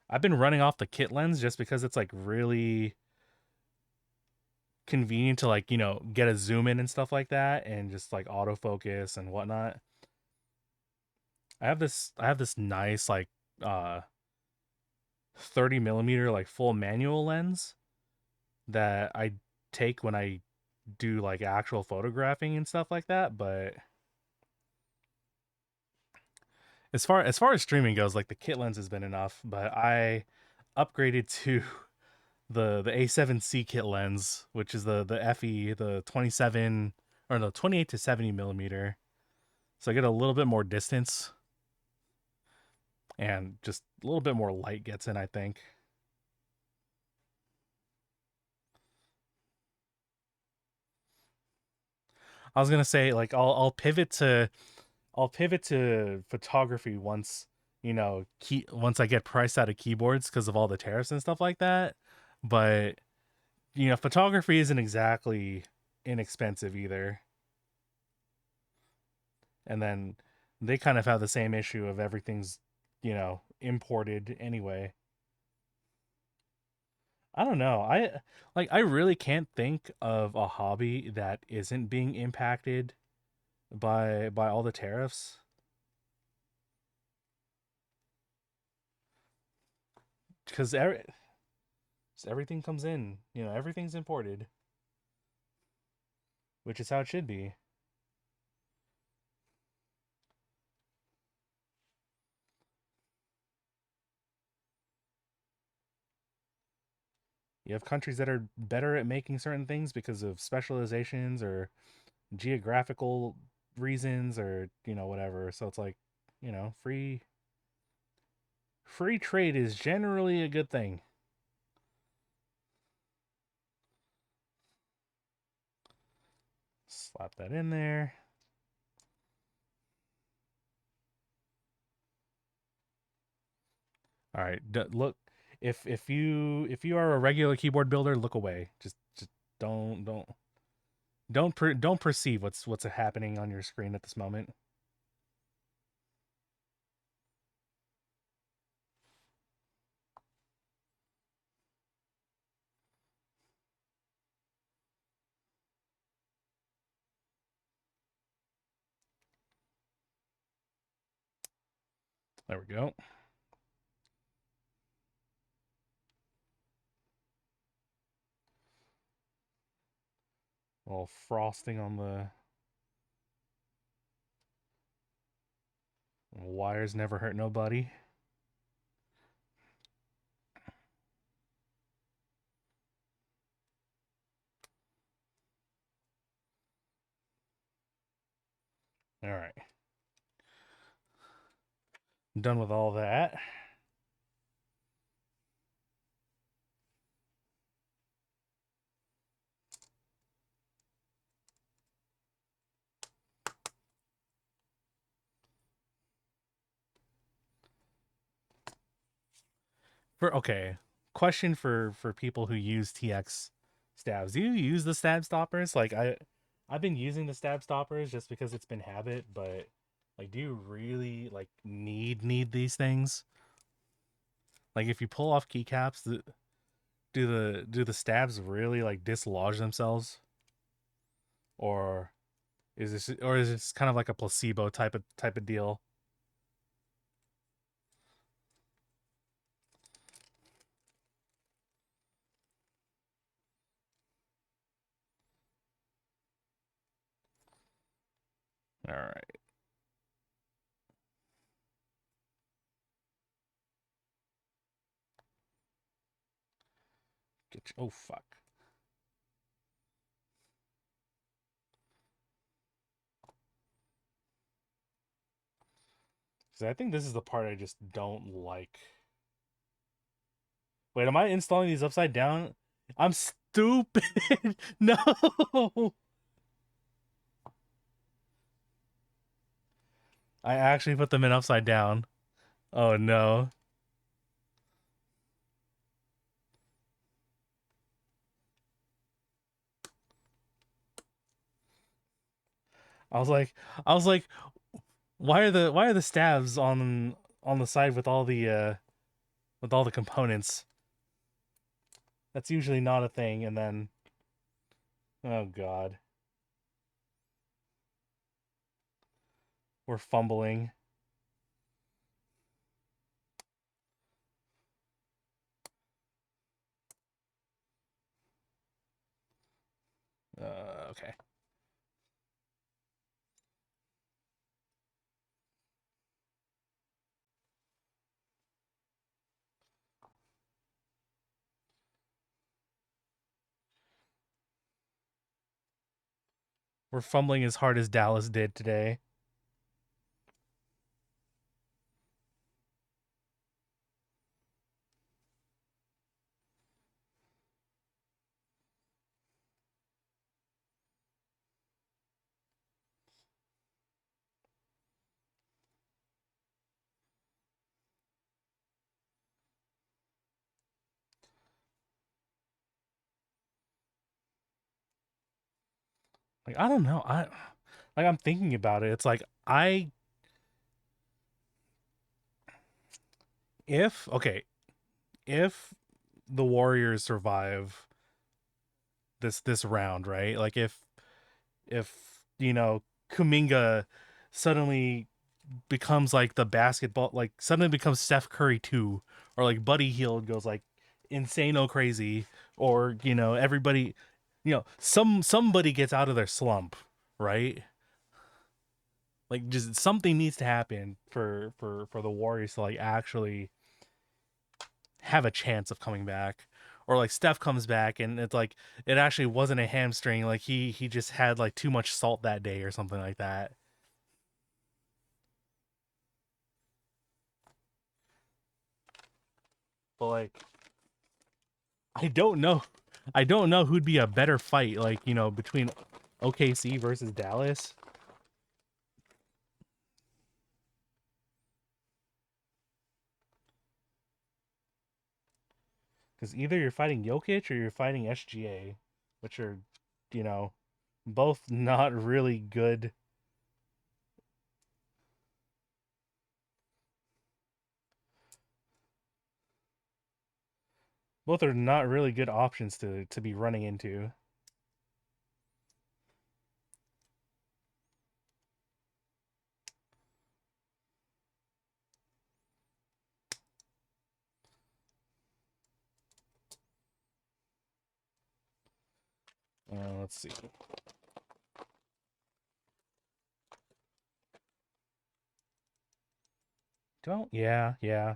I've been running off the kit lens just because it's like really convenient to, like, get a zoom in and stuff like that, and just like autofocus and whatnot. I have this nice, like, uh 30 millimeter, like, full manual lens that I take when I do like actual photographing and stuff like that. But as far as streaming goes, like, the kit lens has been enough. But I upgraded to the A7C kit lens, which is the FE, the 27, or no, 28 to 70 millimeter. So I get a little bit more distance and just a little bit more light gets in, I think. I was gonna say, like, I'll pivot to photography once, once I get priced out of keyboards because of all the tariffs and stuff like that. But photography isn't exactly inexpensive either. And then they kind of have the same issue of everything's, imported anyway. I don't know. I really can't think of a hobby that isn't being impacted by all the tariffs, because everything comes in, everything's imported, which is how it should be. You have countries that are better at making certain things because of specializations or geographical reasons or, whatever. So it's like, free trade is generally a good thing. Slap that in there. All right, look. If you are a regular keyboard builder, look away. Just don't perceive what's happening on your screen at this moment. There we go. A little frosting on the wires. Never hurt nobody. All right, I'm done with all that. Okay, question for people who use TX stabs. Do you use the stab stoppers? Like I've been using the stab stoppers just because it's been habit, but like do you really like need these things? Like if you pull off keycaps, do the stabs really like dislodge themselves, or is this kind of like a placebo type of deal? All right. Oh fuck. So I think this is the part I just don't like. Wait, am I installing these upside down? I'm stupid. No. I actually put them in upside down. Oh no. I was like I was like why are the stabs on the side with all the components? That's usually not a thing, and then oh god. We're fumbling. Okay. We're fumbling as hard as Dallas did today. Like I don't know. I'm thinking about it. It's like I if okay, if the Warriors survive this round, right? Like if Kuminga suddenly becomes like the basketball, like suddenly becomes Steph Curry 2, or like Buddy Hield goes like insano crazy, or everybody, somebody gets out of their slump, right? Like just something needs to happen for the Warriors to like actually have a chance of coming back, or like Steph comes back and it's like it actually wasn't a hamstring, like he just had like too much salt that day or something like that. But like I don't know who'd be a better fight, like, between OKC versus Dallas. Because either you're fighting Jokic or you're fighting SGA, which are, you know, both not really good. Both are not really good options to be running into. Let's see. Don't. Yeah, yeah.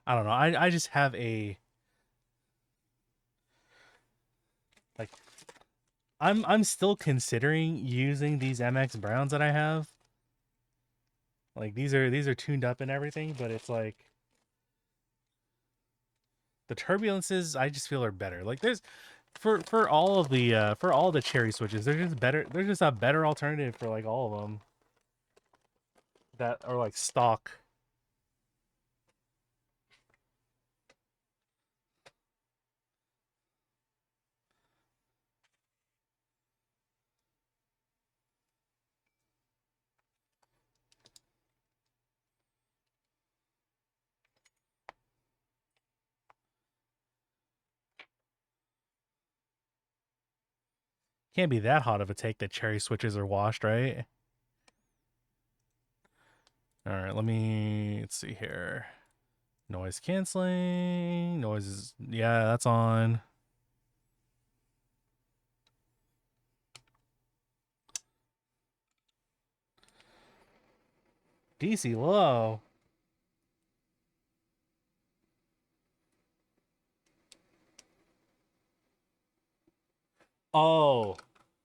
I don't know. I just have a like. I'm still considering using these MX Browns that I have. Like these are tuned up and everything, but it's like the turbulences I just feel are better. Like there's for all the cherry switches, they're just better. They're just a better alternative for like all of them that are like stock. Can't be that hot of a take that cherry switches are washed, right? All right, let's see here. Noise canceling. Noises. Yeah, that's on. DC low. Oh,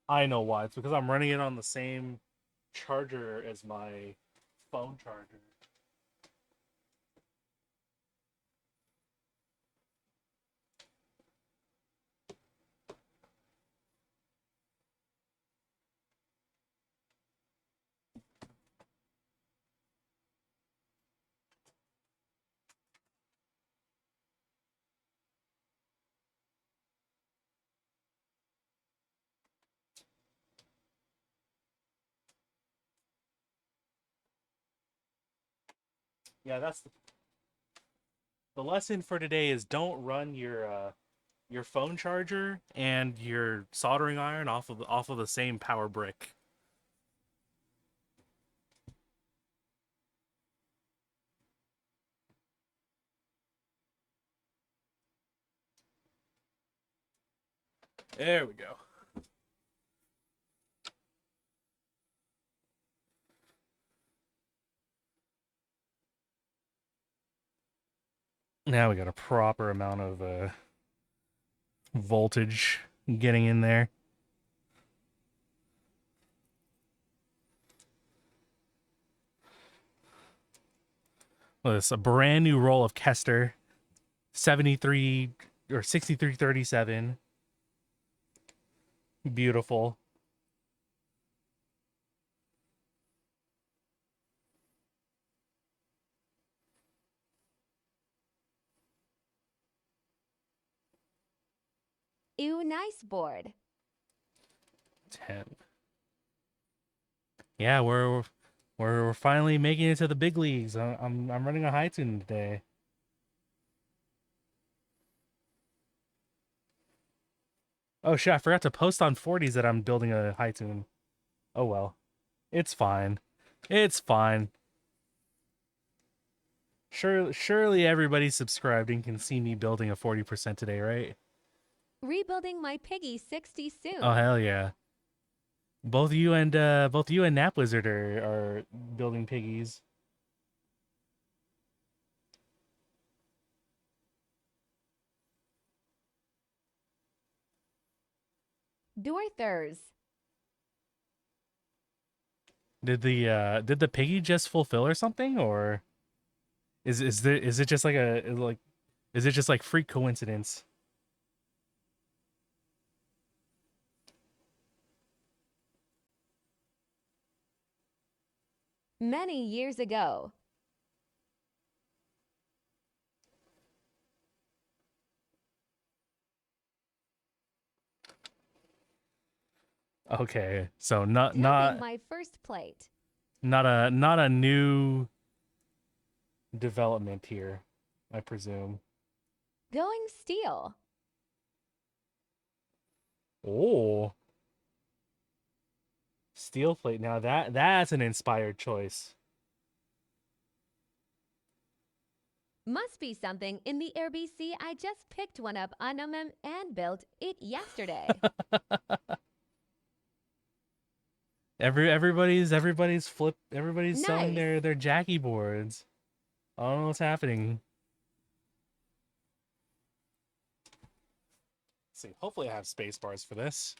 I know why. It's because I'm running it on the same charger as my phone charger. Yeah, that's the lesson for today is don't run your phone charger and your soldering iron off of the same power brick. There we go. Now we got a proper amount of voltage getting in there. Well, it's a brand new roll of Kester, 73 or 6337. Beautiful. Ew, nice board. 10. Yeah, we're finally making it to the big leagues. I'm running a Haitun today. Oh shit, I forgot to post on 40s that I'm building a Haitun. Oh well. It's fine. It's fine. Surely everybody subscribed and can see me building a 40% today, right? Rebuilding my piggy 60 Oh soon. hell yeah. Both you and Nap Wizard are building piggies. Dorthers. Did the piggy just fulfill or something, or is it just like a like is it just like freak coincidence? Many years ago. Okay, so not Tapping not my first plate. not a new development here, I presume. Going steel. Oh, steel plate. Now that's an inspired choice. Must be something in the RBC. I just picked one up on and built it yesterday. Everybody's selling Nice. their Jackie boards. I don't know what's happening. Let's see, hopefully I have space bars for this.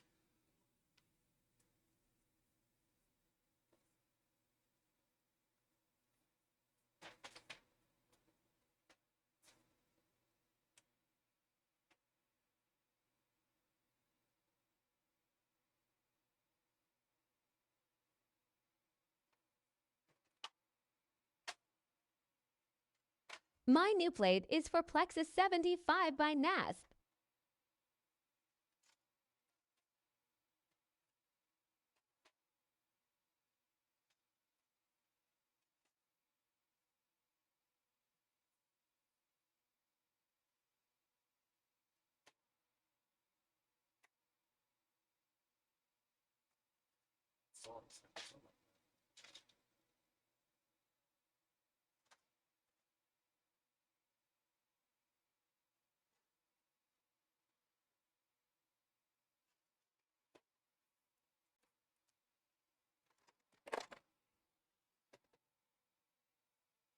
My new plate is for Plexus 75 by NASP.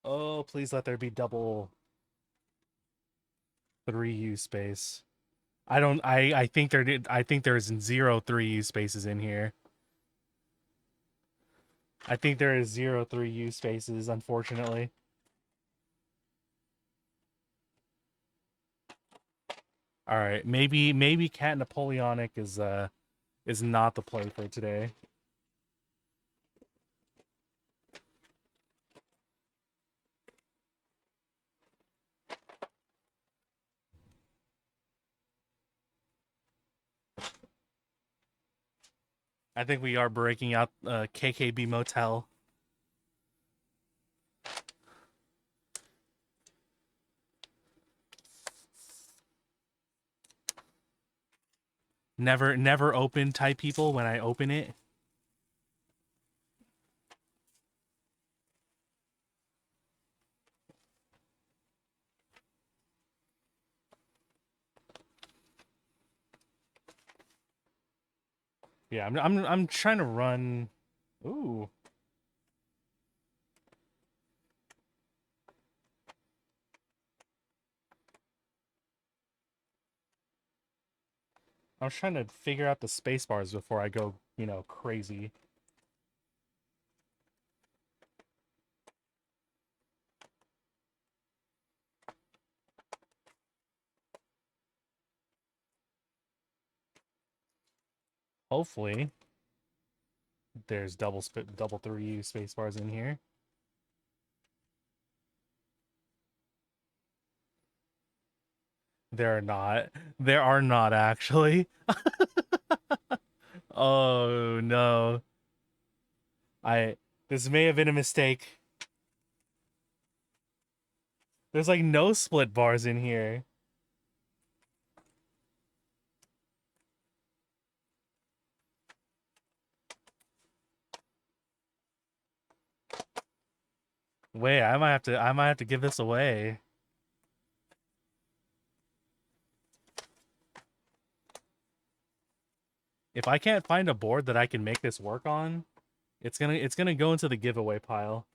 Oh, please let there be double 3U space. I don't. I think there did. I think there's zero 3U spaces in here. I think there is zero 3U spaces, unfortunately. All right, maybe Cat Napoleonic is not the play for today. I think we are breaking out KKB Motel. Never open type people when I open it. Yeah, I'm trying to run. Ooh, I was trying to figure out the space bars before I go, crazy. Hopefully, there's double 3U space bars in here. There are not. There are not actually. Oh no. I This may have been a mistake. There's like no split bars in here. Wait, I might have to give this away. If I can't find a board that I can make this work on, it's gonna go into the giveaway pile.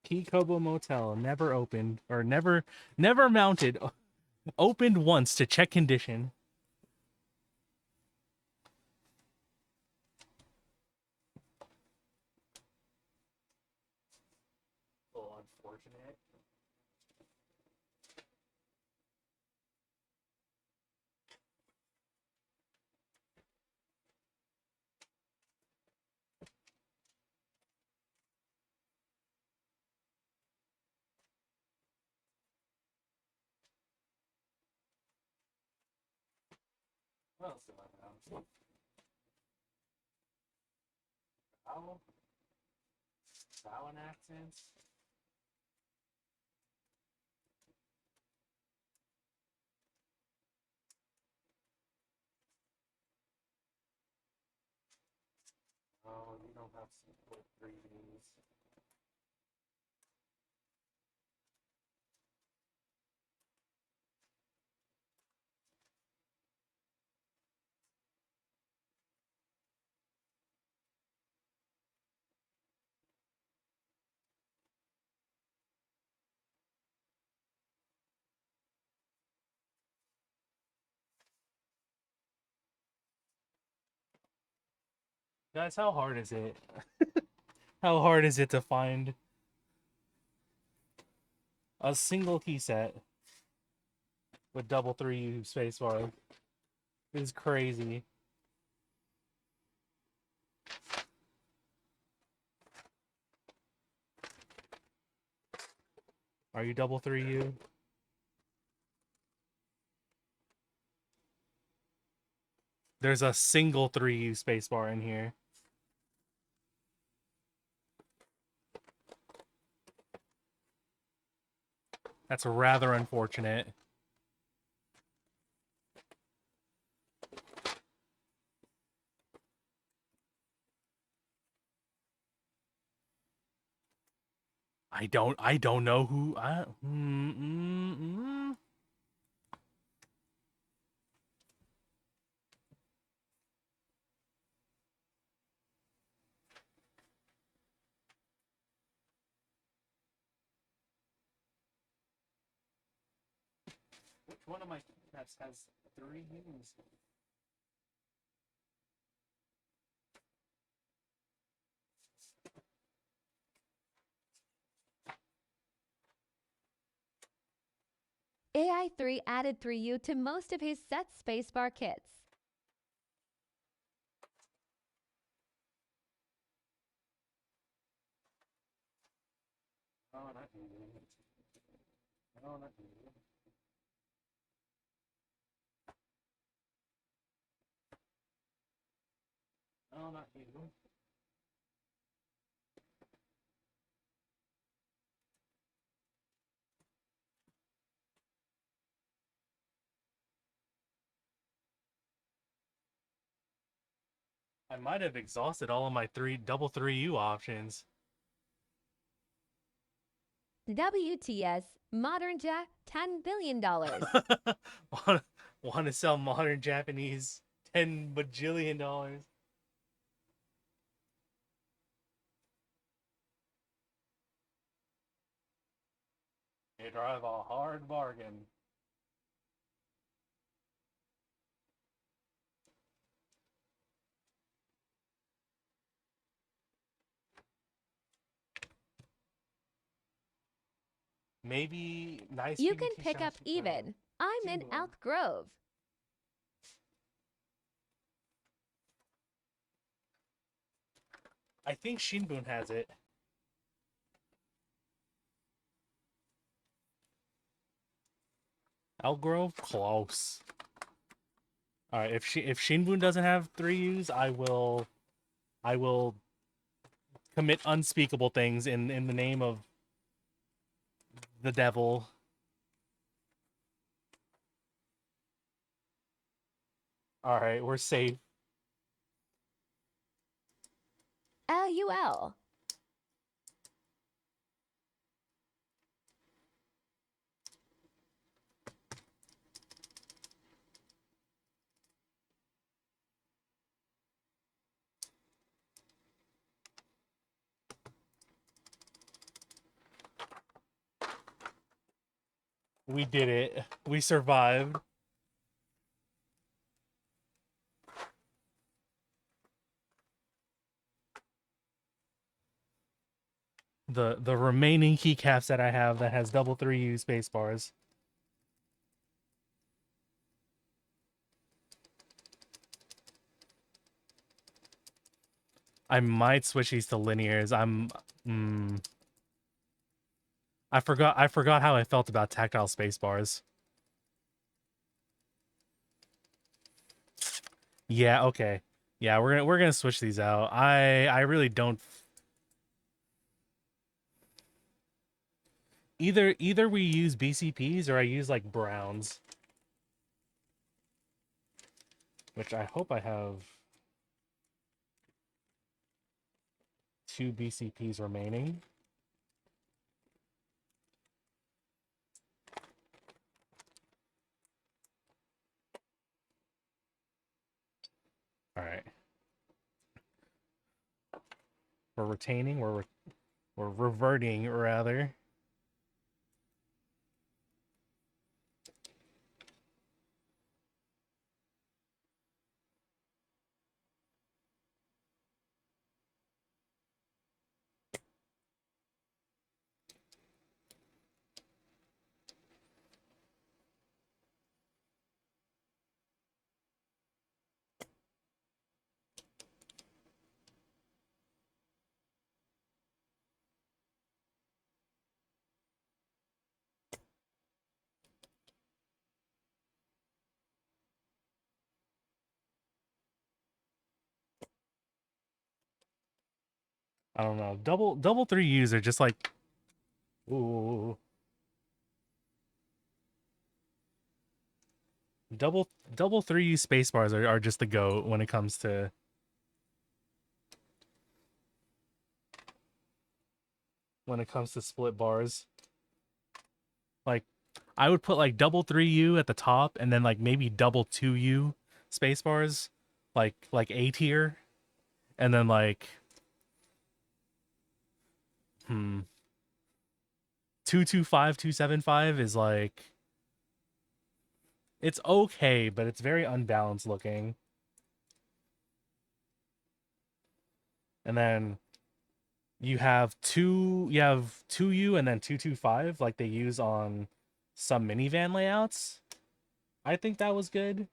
Key Kobo Motel never opened or never mounted. Opened once to check condition. Oh, unfortunate. What else do I have? Vowel? Vowel and accents? Oh, you don't have support readings. Guys, how hard is it? How hard is it to find a single key set with double 3 spacebar? It is crazy. Are you double 3U? There's a single 3U spacebar in here. That's rather unfortunate. I don't know who Which one of my pets has 3Us? AI3 added 3U to most of his set spacebar kits. Oh, not you. No, not you. No, not you. I might have exhausted all of my double 3U options. WTS, Modern Jack, $10 billion. Want to sell modern Japanese $10 bajillion? You drive a hard bargain. Maybe nice You can PBT pick up shops for even. I'm in Jingle. Elk Grove. I think Shinbun has it. Elk Grove, close. All right, if Shinbun doesn't have 3Us, I will commit unspeakable things in the name of the devil. All right, we're safe. LUL. We did it. We survived. The remaining keycaps that I have that has double 3U space bars. I might switch these to linears. I forgot how I felt about tactile space bars. Yeah, okay. Yeah, we're gonna switch these out. I really don't. Either we use BCPs or I use like browns, which I hope I have two BCPs remaining. All right, we're retaining. We're reverting rather. I don't know. Double 3Us are just like, ooh. Double 3U space bars are just the goat when it comes to split bars. Like I would put like double 3U at the top and then like maybe double 2U space bars, like A tier, and then like 225 275 is like it's okay, but it's very unbalanced looking. And then you have 2U and then 225 like they use on some minivan layouts. I think that was good.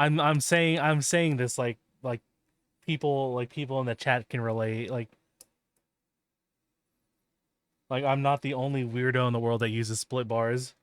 I'm saying this like people in the chat can relate. Like I'm not the only weirdo in the world that uses split bars.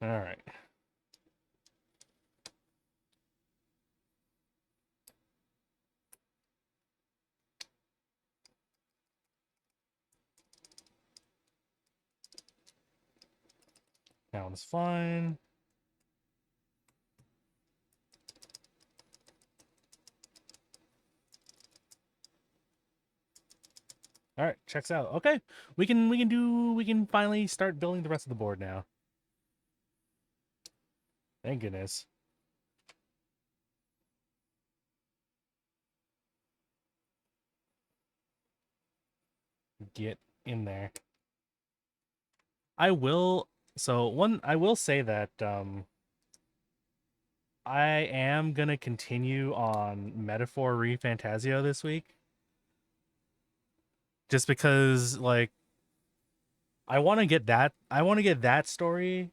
All right. That one's fine. All right, checks out. Okay. We can finally start building the rest of the board now. Thank goodness. Get in there. I will So one, I will say that I am gonna continue on Metaphor Re Fantasio this week, just because like I want to get that story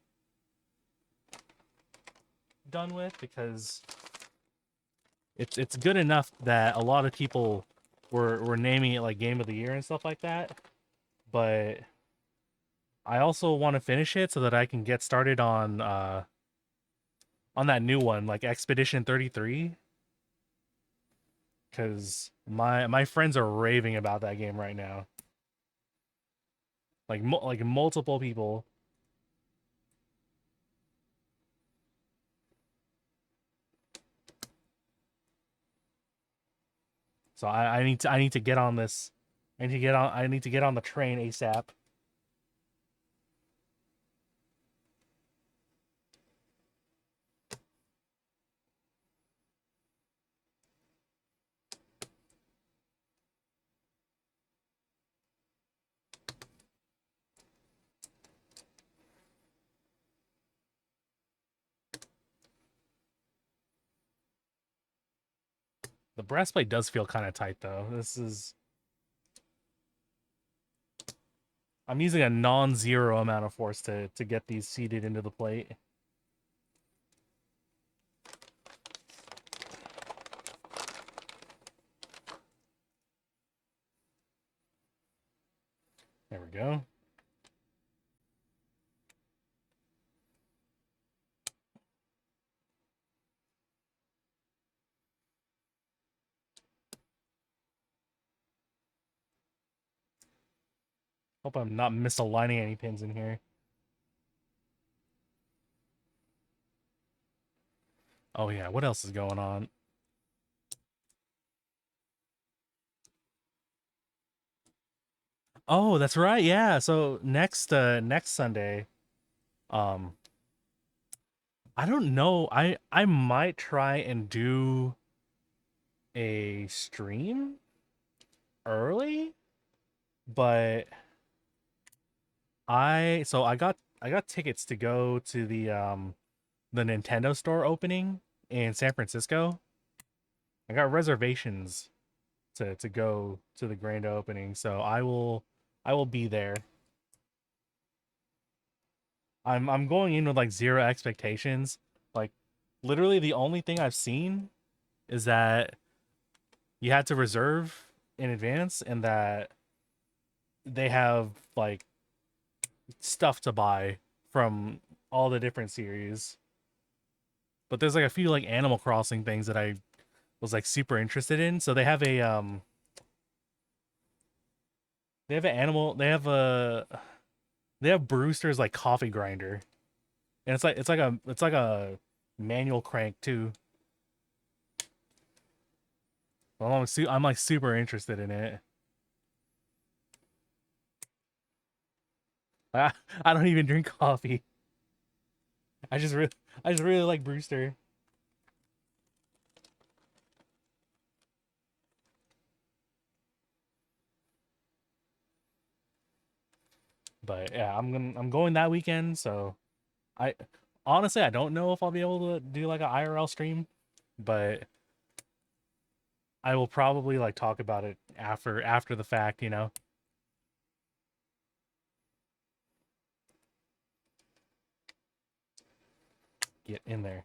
done with because it's good enough that a lot of people were naming it like game of the year and stuff like that. But I also want to finish it so that I can get started on that new one like Expedition 33 because my friends are raving about that game right now. Like multiple people. So I need to get on this. I need to get on the train ASAP. The breastplate does feel kind of tight though. This is I'm using a non-zero amount of force to get these seated into the plate. There we go. Hope I'm not misaligning any pins in here. Oh yeah, what else is going on? Oh, that's right. Yeah. So next Sunday, um I don't know. I might try and do a stream early, but I got tickets to go to the Nintendo store opening in San Francisco. I got reservations to go to the grand opening, so I will be there. I'm going in with like zero expectations. Like literally the only thing I've seen is that you had to reserve in advance and that they have like stuff to buy from all the different series. But there's like a few like Animal Crossing things that I was like super interested in. So they have an animal they have Brewster's like coffee grinder. And it's like a manual crank too. Well, I'm like super interested in it. I, I don't even drink coffee. I just really I just really like Brewster. But yeah, I'm going that weekend, so I honestly I don't know if I'll be able to do like an IRL stream, but I will probably like talk about it after the fact, you know. Get in there.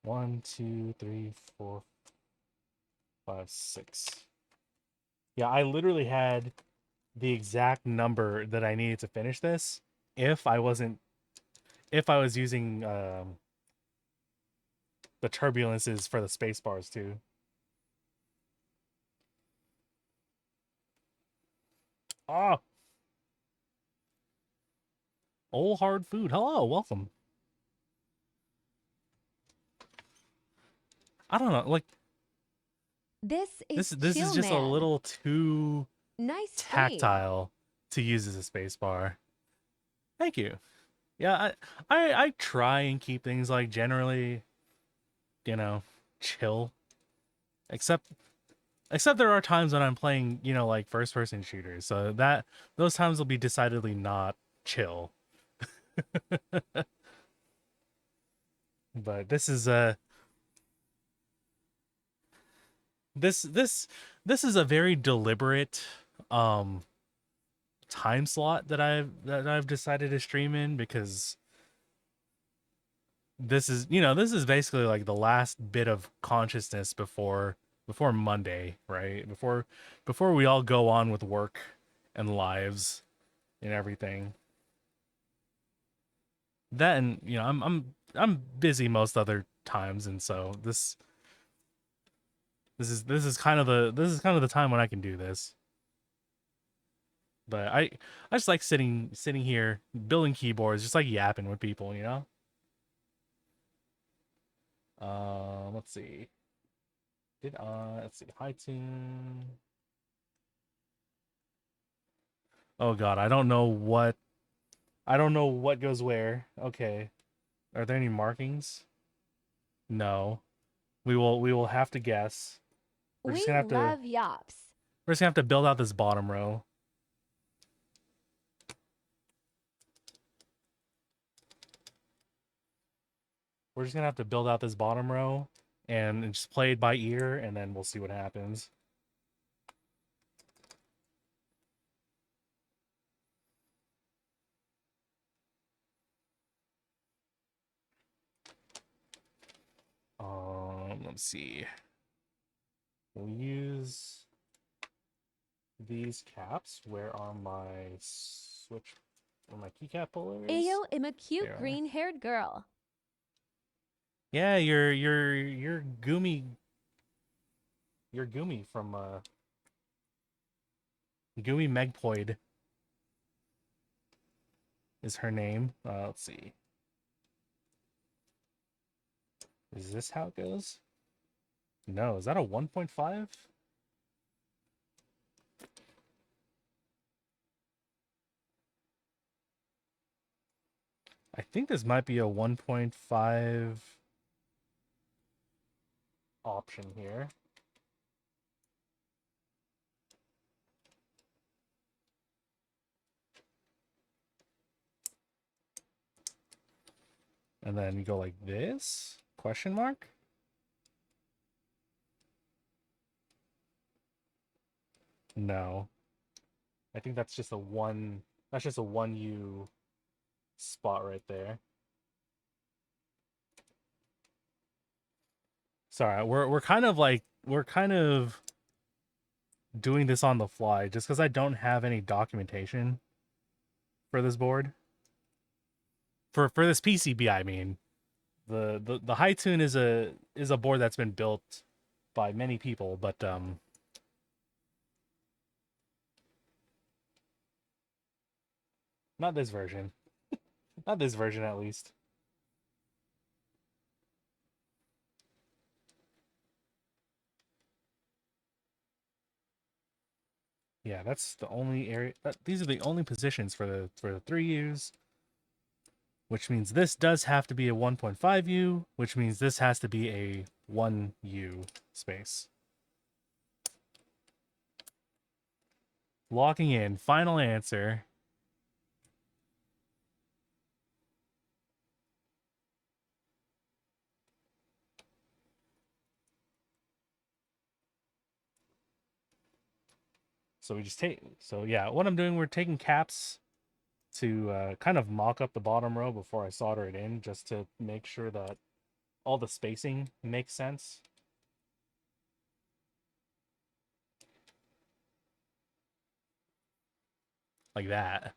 One, two, three, four, five, six. Yeah, I literally had the exact number that I needed to finish this if I wasn't if I was using the turbulences for the space bars too. Oh, old hard food. Hello, welcome. I don't know, like This is this is Chill just a Man. little too Nice stream. tactile to use as a space bar. Thank you. Yeah, I try and keep things like generally, you know, chill. Except except there are times when I'm playing, like first person shooters. So that those times will be decidedly not chill. But this this this is a very deliberate um time slot that I've decided to stream in because this is basically like the last bit of consciousness before Monday, right? Before we all go on with work and lives and everything. That and I'm busy most other times, and so this is kind of the time when I can do this. But I just like sitting here building keyboards, just like yapping with people. Let's see. Let's see, Haitun. Oh God, I don't know what goes where. Okay, are there any markings? No. We will have to guess. We're just We gonna have to love yaps. we're just gonna have to build out this bottom row. We're just gonna have to build out this bottom row and just play it by ear, and then we'll see what happens. Let's see. We'll use these caps. Where are my switch? Where my keycap pullers? Ayo am a They cute are. green-haired girl. Yeah, you're Goomy. You're Goomy from Goomy Megpoid is her name. Let's see. Is this how it goes? No, is that a 1.5? I think this might be a 1.5 option here. And then you go like this? Question mark? No. I think that's just a 1U spot right there. Sorry, we're kind of doing this on the fly just because I don't have any documentation for this board. For this PCB, I mean. The Haitun is a board that's been built by many people, but not this version. Not this version at least. Yeah, that's the only area. These are the only positions for the 3Us, which means this does have to be a 1.5U, which means this has to be a 1U space. Locking in. Final answer. So we just take. So yeah, what I'm doing, we're taking caps to kind of mock up the bottom row before I solder it in, just to make sure that all the spacing makes sense. Like that.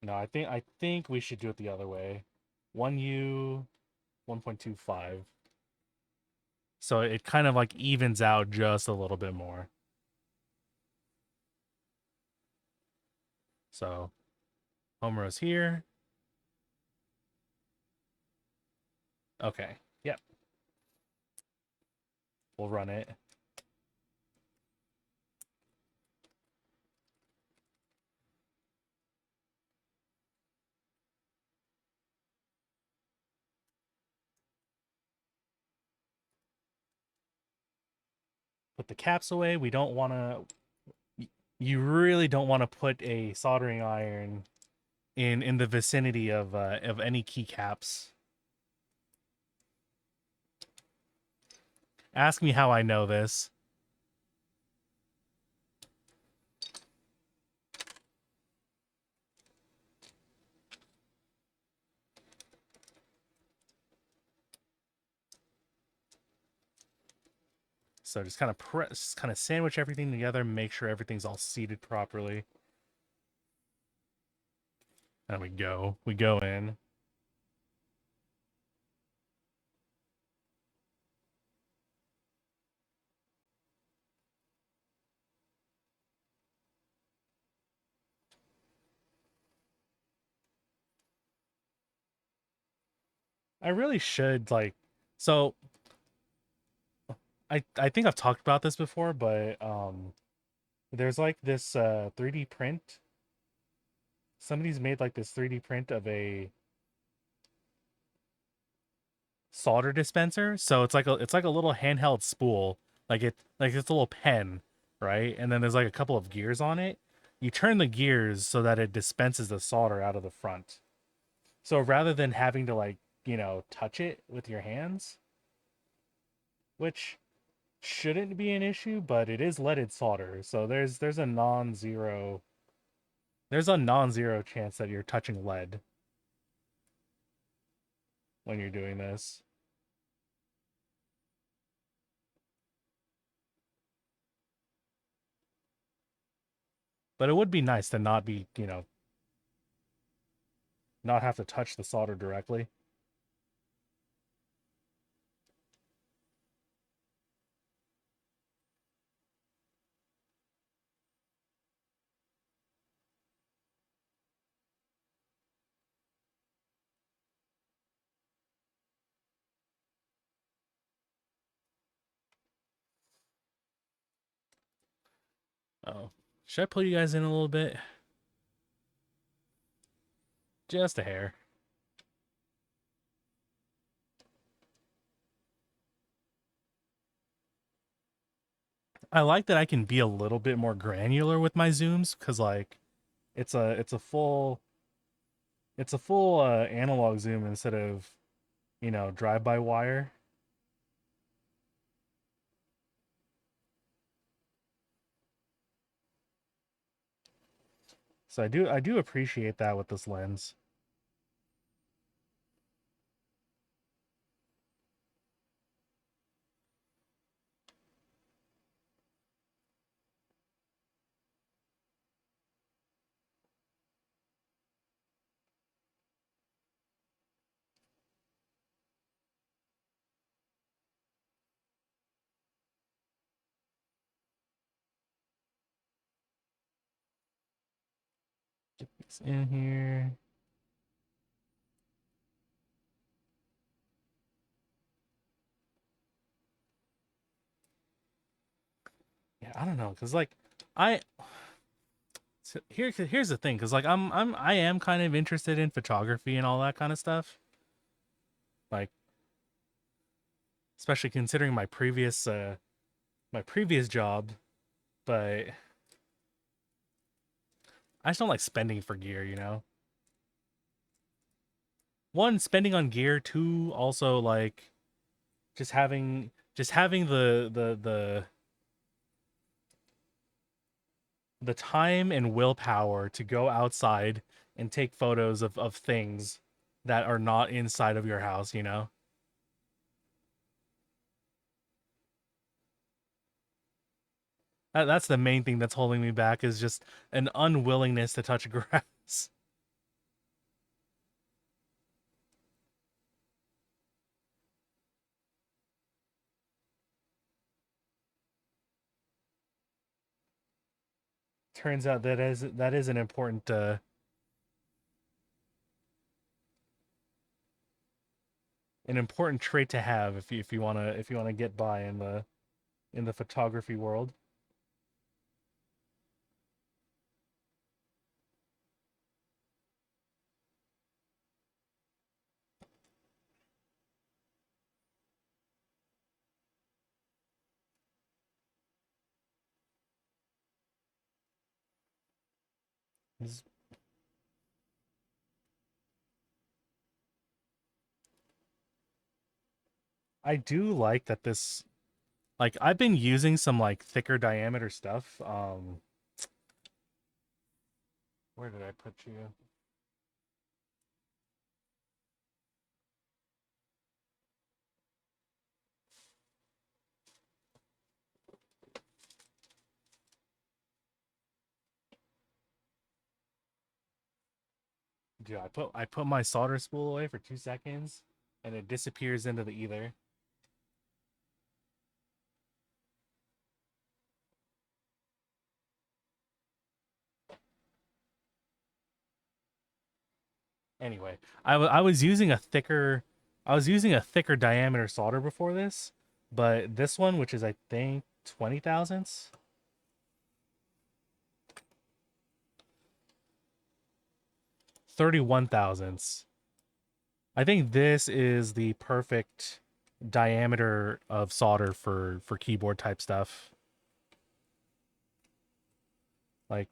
No, I think we should do it the other way. 1U, 1.25. So it kind of like evens out just a little bit more. So home row's here. Okay. Yep. We'll run it. Put the caps away. We don't want to. You really don't want to put a soldering iron in the vicinity of any keycaps. Ask me how I know this. So just kind of press, kind of sandwich everything together, make sure everything's all seated properly. And we go. We go in. I really should like so I think I've talked about this before, but there's like this 3D print. Somebody's made like this 3D print of a solder dispenser. So it's like a little handheld spool. Like it's a little pen, right? And then there's like a couple of gears on it. You turn the gears so that it dispenses the solder out of the front. So rather than having to like, touch it with your hands, which shouldn't be an issue, but it is leaded solder. So there's a non-zero chance that you're touching lead when you're doing this. But it would be nice to not be, not have to touch the solder directly. Oh, should I pull you guys in a little bit? Just a hair. I like that I can be a little bit more granular with my zooms because like it's a it's a full it's a full analog zoom instead of drive by wire. So I do appreciate that with this lens. Get this in here. Yeah, I don't know, cause like I here's the thing, cause like I am kind of interested in photography and all that kind of stuff. Like especially considering my previous job, but I just don't like spending for gear. One, spending on gear. Two, also like just having the time and willpower to go outside and take photos of things that are not inside of your house. That's the main thing that's holding me back is just an unwillingness to touch grass. Turns out that is an important trait to have if you want to get by in the in the photography world. I do like that this, like, I've been using some like thicker diameter stuff. Where did I put you? Dude, I put my solder spool away for 2 seconds, and it disappears into the ether. Anyway, I was using a thicker, I was using a thicker diameter solder before this, but this one, which is I think 20 thousandths, 31 thousandths. I think this is the perfect diameter of solder for keyboard type stuff. Like,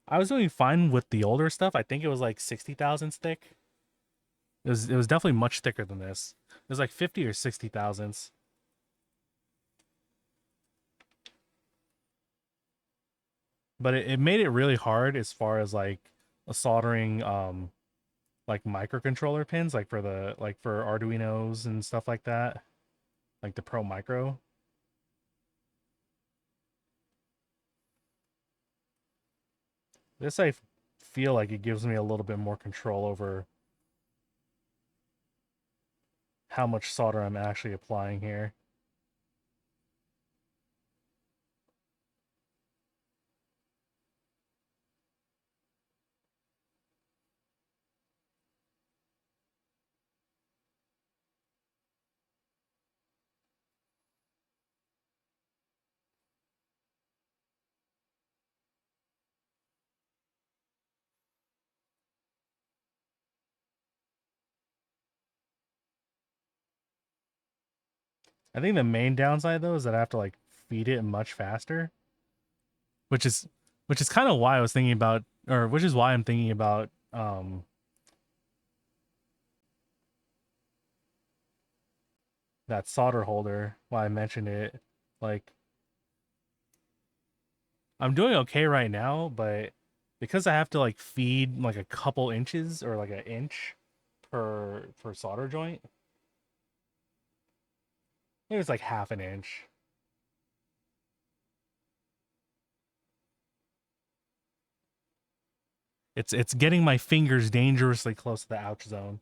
I was doing fine with the older stuff. I think it was like 60 thousandths thick. It was definitely much thicker than this. It was like 50 or 60 thousandths. But it made it really hard as far as like soldering like microcontroller pins, like for Arduinos and stuff like that, like the Pro Micro. This feel like it gives me a little bit more control over how much solder I'm actually applying here. I think the main downside though is that I have to like feed it much faster, which is which is kind of why I was thinking about, or which is why I'm thinking about that solder holder. Why I mentioned it. Like, I'm doing okay right now, but because I have to like feed like a couple inches or like an inch per solder joint, maybe it's like half an inch. It's getting my fingers dangerously close to the ouch zone.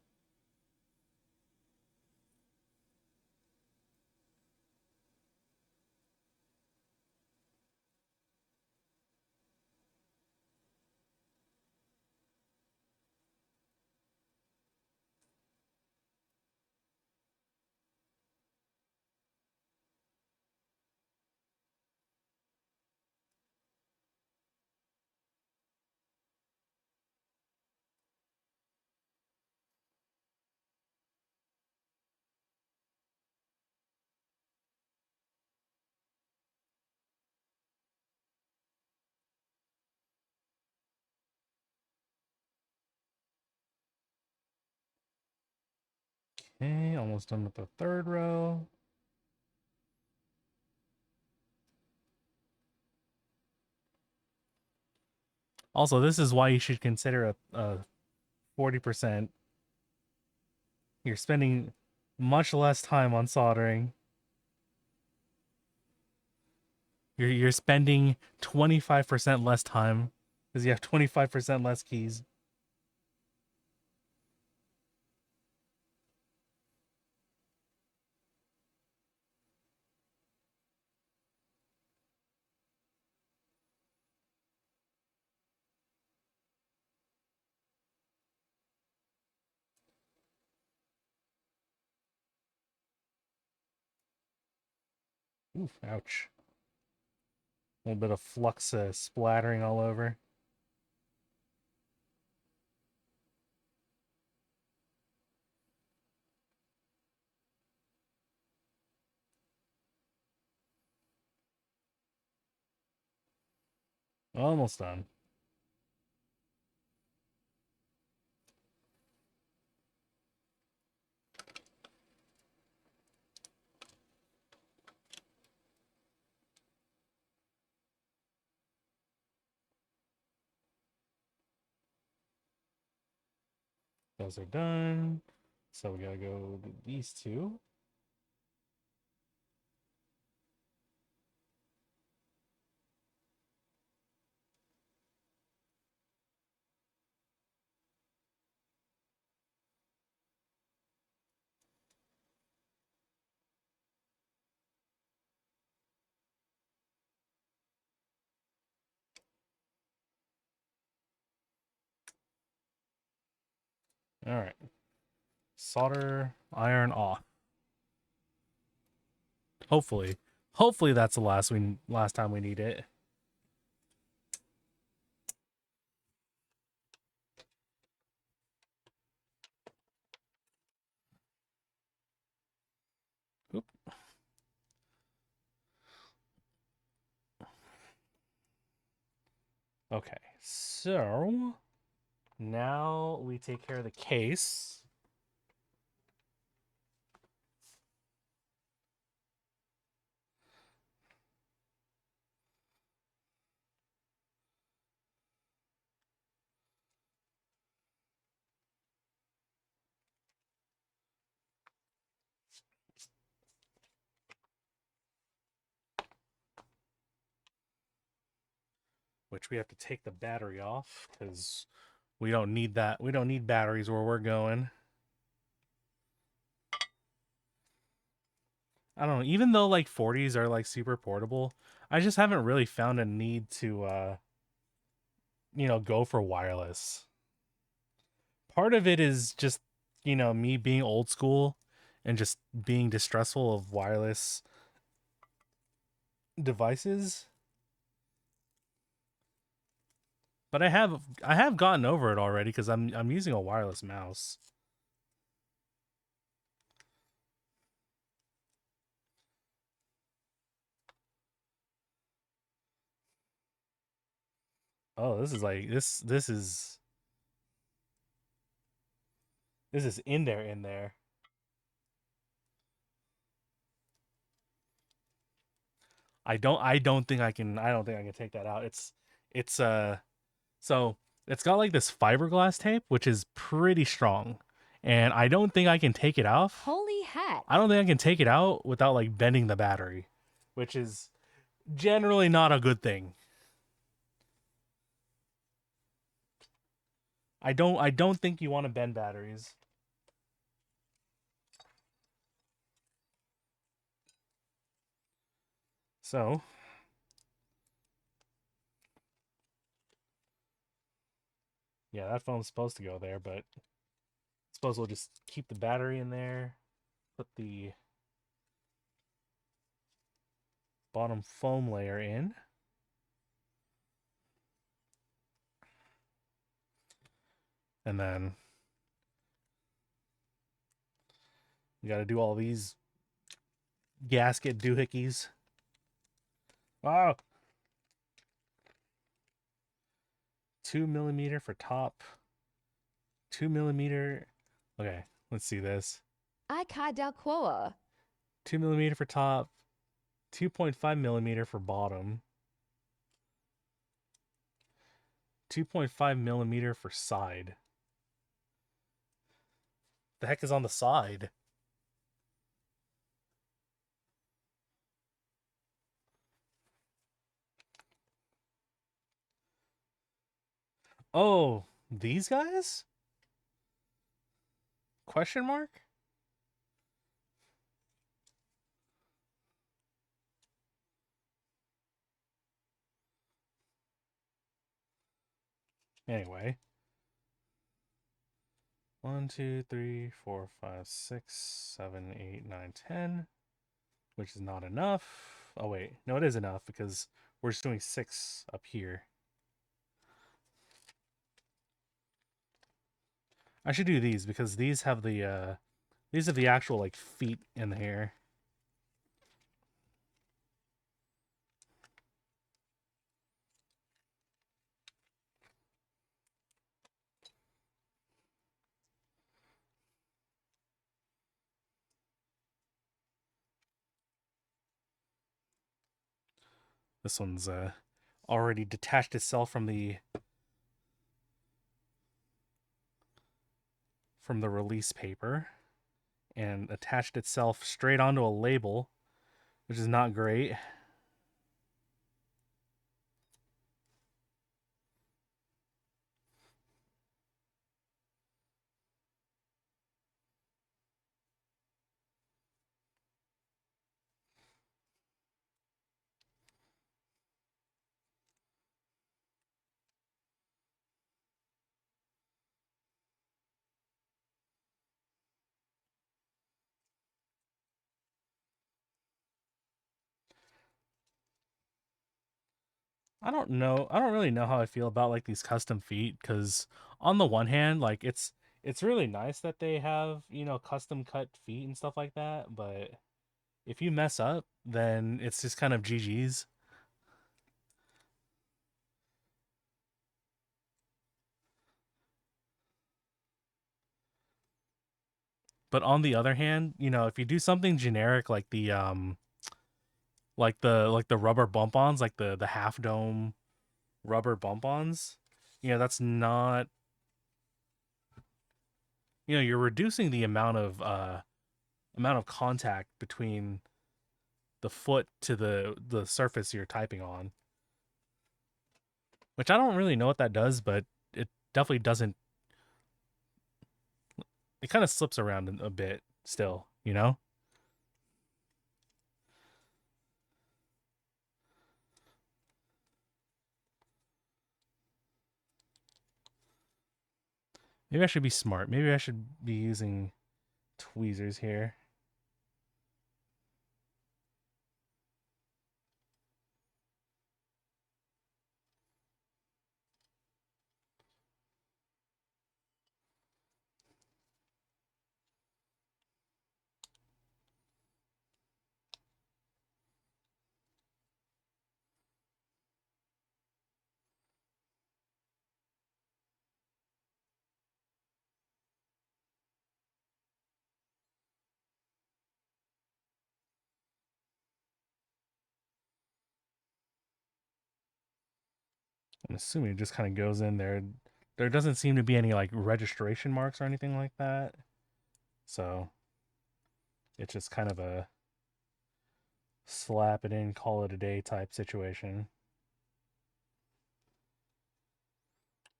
Okay, almost done with the third row. Also, this is why you should consider a 40%. You're spending much less time on soldering. You're spending 25% less time because you have 25% less keys. Oof, ouch. A little bit of flux splattering all over. Almost done. Those are done. So we gotta go to these two. All right. Solder iron off. Hopefully. Hopefully that's the last time we need it. Oop. Okay. So now we take care of the case. Which we have to take the battery off because we don't need that. We don't need batteries where we're going. I don't know. Even though like 40s are like super portable, I just haven't really found a need to go for wireless. Part of it is just, me being old school and just being distrustful of wireless devices. But I have gotten over it already because I'm using a wireless mouse. Oh, this is like this is in there. I don't think I can take that out. It's so it's got like this fiberglass tape which is pretty strong. And I don't think I can take it off. Holy heck. I don't think I can take it out without like bending the battery, which is generally not a good thing. I don't think you want to bend batteries. So, yeah, that phone's supposed to go there, but I suppose we'll just keep the battery in there, put the bottom foam layer in. And then we got to do all these gasket doohickeys. Wow. 2 millimeter for top. 2 millimeter. Okay, let's see this. I cada quoa. 2 millimeter for top. 2.5 millimeter for bottom. 2.5 millimeter for side. The heck is on the side? Oh, these guys? Question mark? Anyway. 1, 2, 3, 4, 5, 6, 7, 8, 9, 10. Which is not enough. Oh wait, no, it is enough because we're just doing 6 up here. I should do these because these are the actual like feet in here. This one's already detached itself from the release paper and attached itself straight onto a label, which is not great. I don't know. I don't really know how I feel about like these custom feet because on the one hand, like it's really nice that they have, custom cut feet and stuff like that, but if you mess up, then it's just kind of GG's. But on the other hand, if you do something generic like the rubber bump-ons, like the half dome rubber bump-ons, that's not, you're reducing the amount of contact between the foot to the surface you're typing on, which I don't really know what that does, but it definitely doesn't. It kind of slips around a bit still. Maybe I should be smart. Maybe I should be using tweezers here. I'm assuming it just kind of goes in there. There doesn't seem to be any like registration marks or anything like that. So it's just kind of a slap it in, call it a day type situation.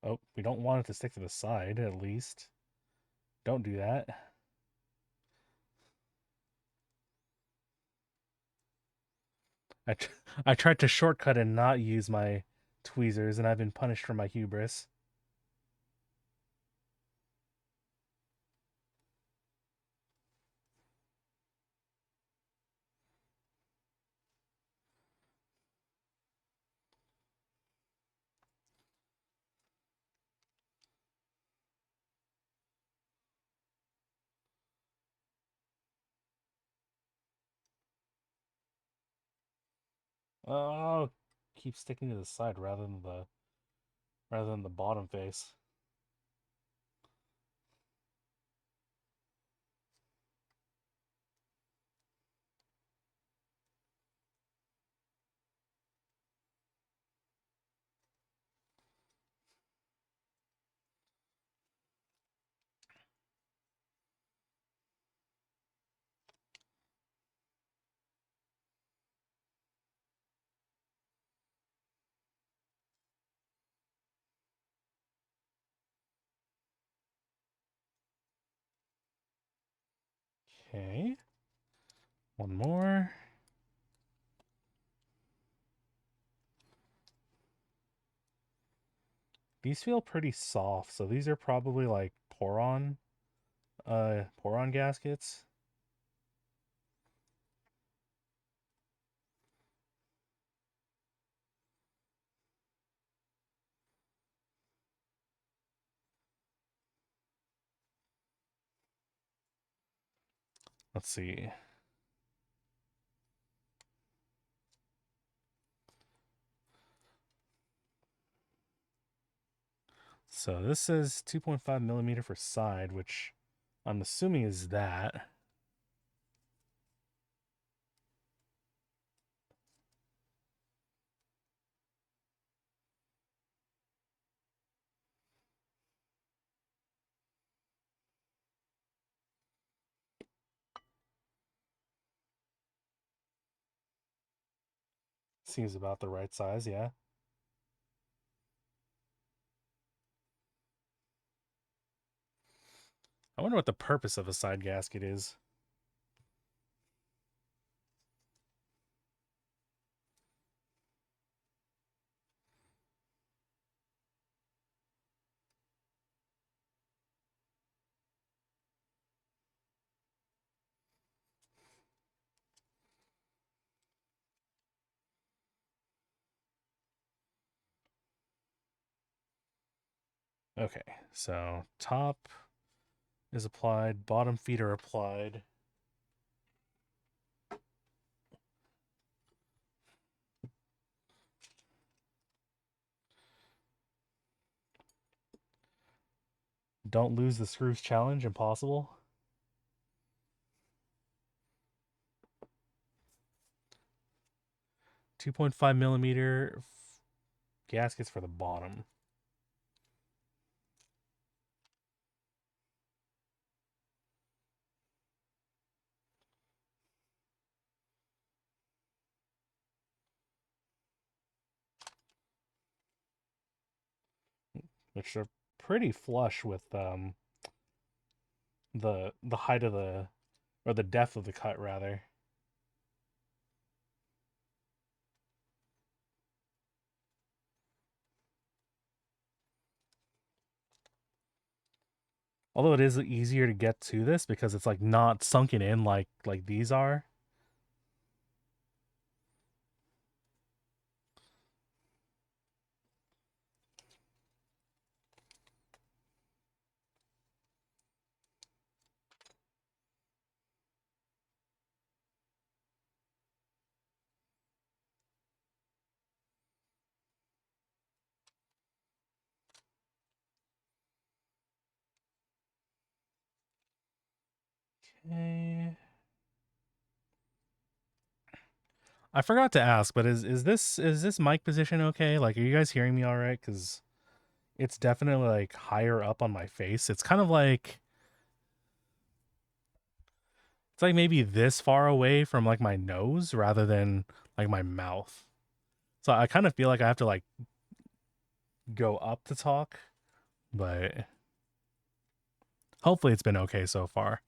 Oh, we don't want it to stick to the side, at least. Don't do that. I, tr- I tried to shortcut and not use my tweezers, and I've been punished for my hubris. Oh, keep sticking to the side rather than the bottom face. Okay, one more. These feel pretty soft, so these are probably like poron gaskets. Let's see. So this says 2.5 millimeter for side, which I'm assuming is that. Seems about the right size, yeah. I wonder what the purpose of a side gasket is. Okay, so top is applied, bottom feet are applied. Don't lose the screws challenge, impossible. .5 millimeter gaskets for the bottom. Which are pretty flush with the height of the, or the depth of the cut rather. Although it is easier to get to this because it's like not sunken in like these are. Okay. I forgot to ask, but is this mic position okay? Like, are you guys hearing me all right? Because it's definitely like higher up on my face. It's like maybe this far away from like my nose rather than like my mouth. So I kind of feel like I have to like go up to talk, but hopefully it's been okay so far.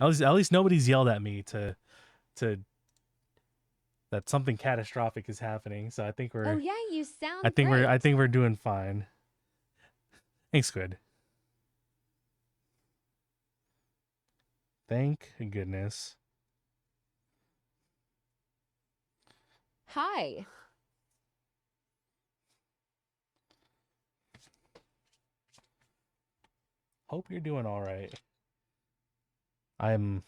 At least nobody's yelled at me to that something catastrophic is happening. So I think Oh, we're yeah, you I sound think we're I great. think we're doing fine. Thanks, Squid. Thank goodness. Hi. Hope you're doing all right. I'm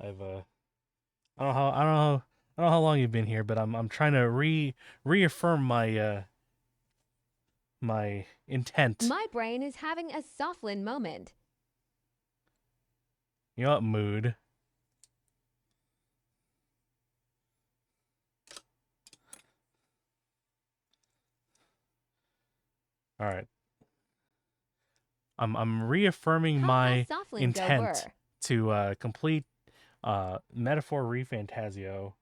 I've I don't know how long you've been here, but I'm trying to reaffirm my intent. My brain is having a Soflin moment. You know what, mood. All right. I'm reaffirming Haha, my Soflin go intent burr. to complete Metaphor Refantasio.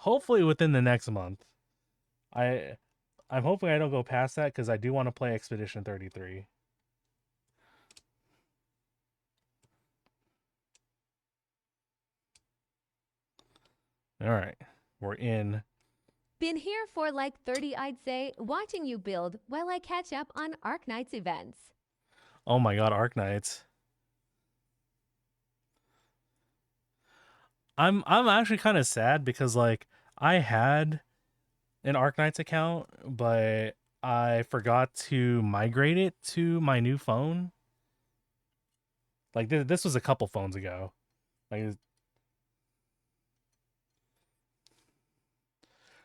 Hopefully within the next month. I I'm hoping I don't go past that because I do want to play Expedition 33. All right, we're in. Been here for like 30, I'd say, watching you build while I catch up on Arknight's events. Oh my God, Arknights. I'm actually kind of sad because like I had an Arknights account, but I forgot to migrate it to my new phone. Like this was a couple phones ago. Like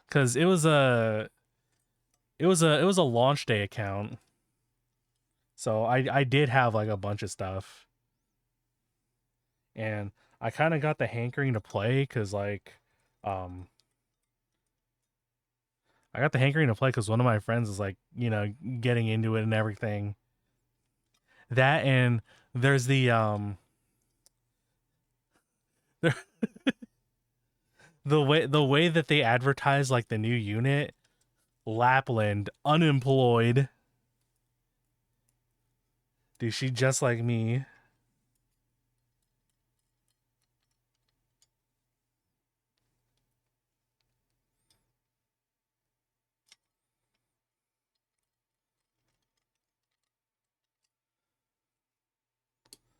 because it was a launch day account, so I did have like a bunch of stuff, and I kind of got the hankering to play because um I got the hankering to play because one of my friends is like getting into it and everything. That and there's there, the way that they advertise like the new unit, Lapland unemployed. Dude, she just like me.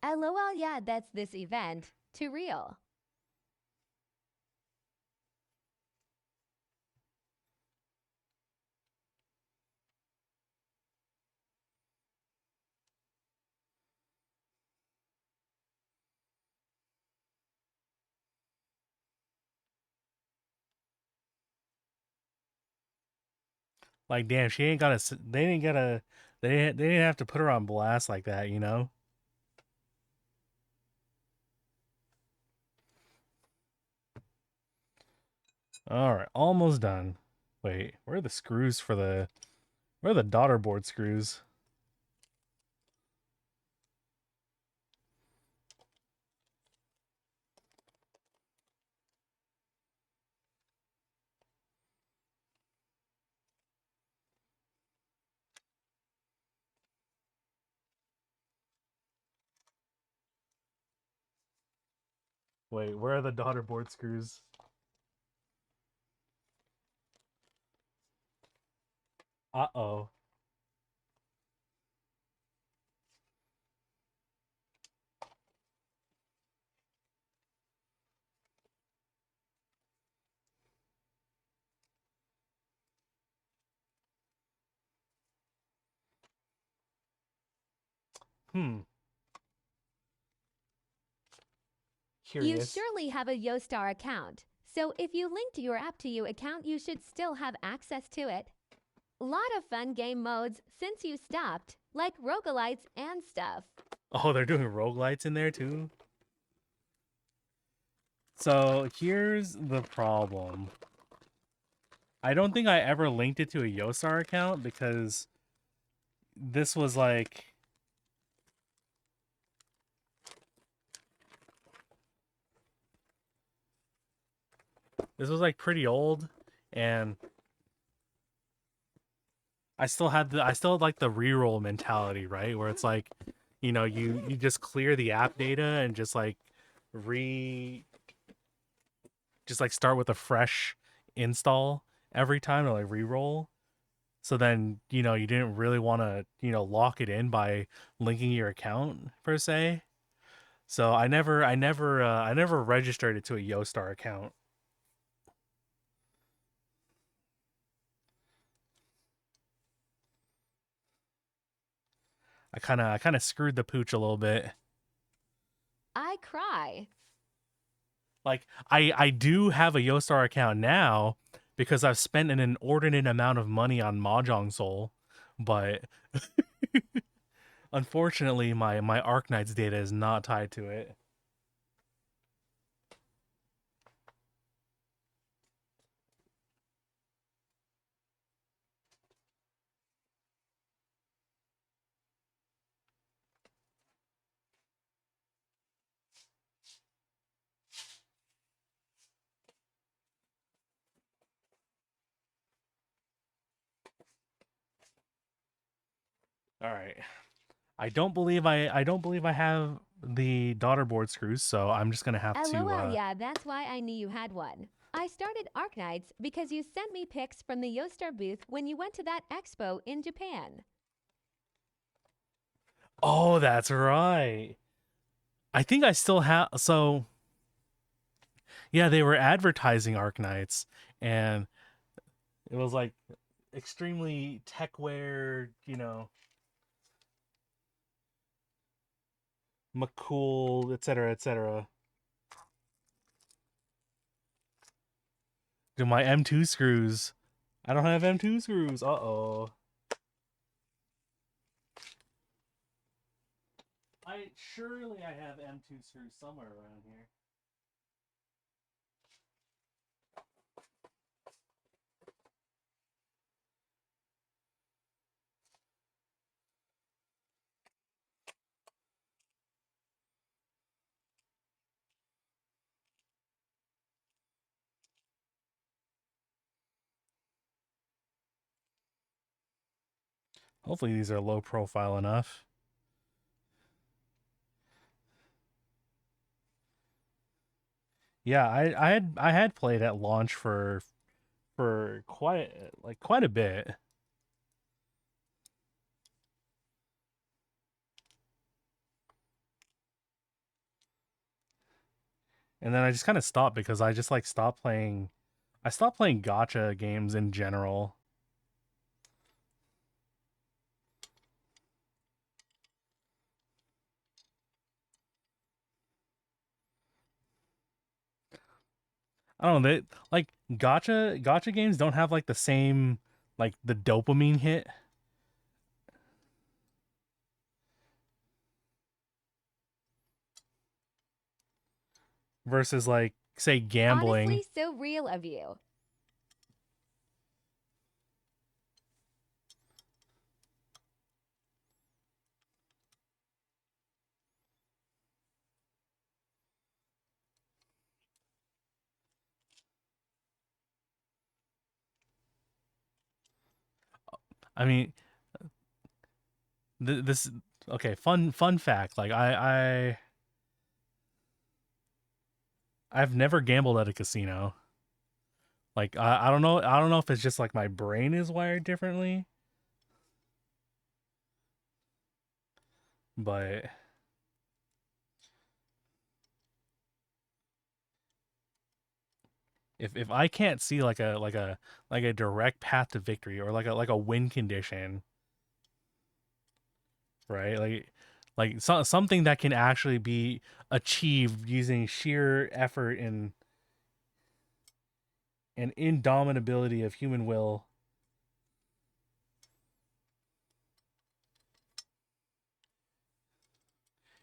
LOL, yeah, that's this event. Too real. Like, damn, she ain't got to. They didn't get a. They didn't have to put her on blast like that, you know. All right, almost done. Wait, where are the screws for the? Where are the daughter board screws? Wait, where are the daughter board screws? Uh-oh. Hmm. You Curious. surely have a Yostar account. So if you linked your app to your account, you should still have access to it. Lot of fun game modes since you stopped, like roguelites and stuff. Oh, they're doing roguelites in there too? So here's the problem. I don't think I ever linked it to a Yosar account because this was like pretty old, and I still had like the reroll mentality, right? Where it's like, you just clear the app data and just like re just like start with a fresh install every time to like reroll. So then, you didn't really want to, lock it in by linking your account per se. So I never registered it to a Yostar account. I kind of screwed the pooch a little bit. I cry. Like I do have a Yostar account now because I've spent an inordinate amount of money on Mahjong Soul, but unfortunately my Arknights data is not tied to it. All right. I don't believe I have the daughter board screws, so I'm just gonna have to LOL, yeah, that's why I knew you had one. I started Arknights because you sent me pics from the Yostar booth when you went to that expo in Japan. Oh, that's right. I think I still have so yeah, they were advertising Arknights, and it was like extremely techwear, McCool, etc., etc. Do my M2 screws? I don't have M2 screws. Uh-oh. I have M2 screws somewhere around here. Hopefully these are low profile enough. Yeah, I had played at launch for quite a bit. And then I just kind of stopped because I just like stopped playing. I stopped playing gotcha games in general. I don't know, they like gotcha games don't have like the same like the dopamine hit versus like say gambling. Honestly, so real of you. I mean, this okay, fun fact. Like I've never gambled at a casino. Like I don't know if it's just like my brain is wired differently, but if I can't see like a direct path to victory or like a win condition, right? Something that can actually be achieved using sheer effort and indomitability of human will.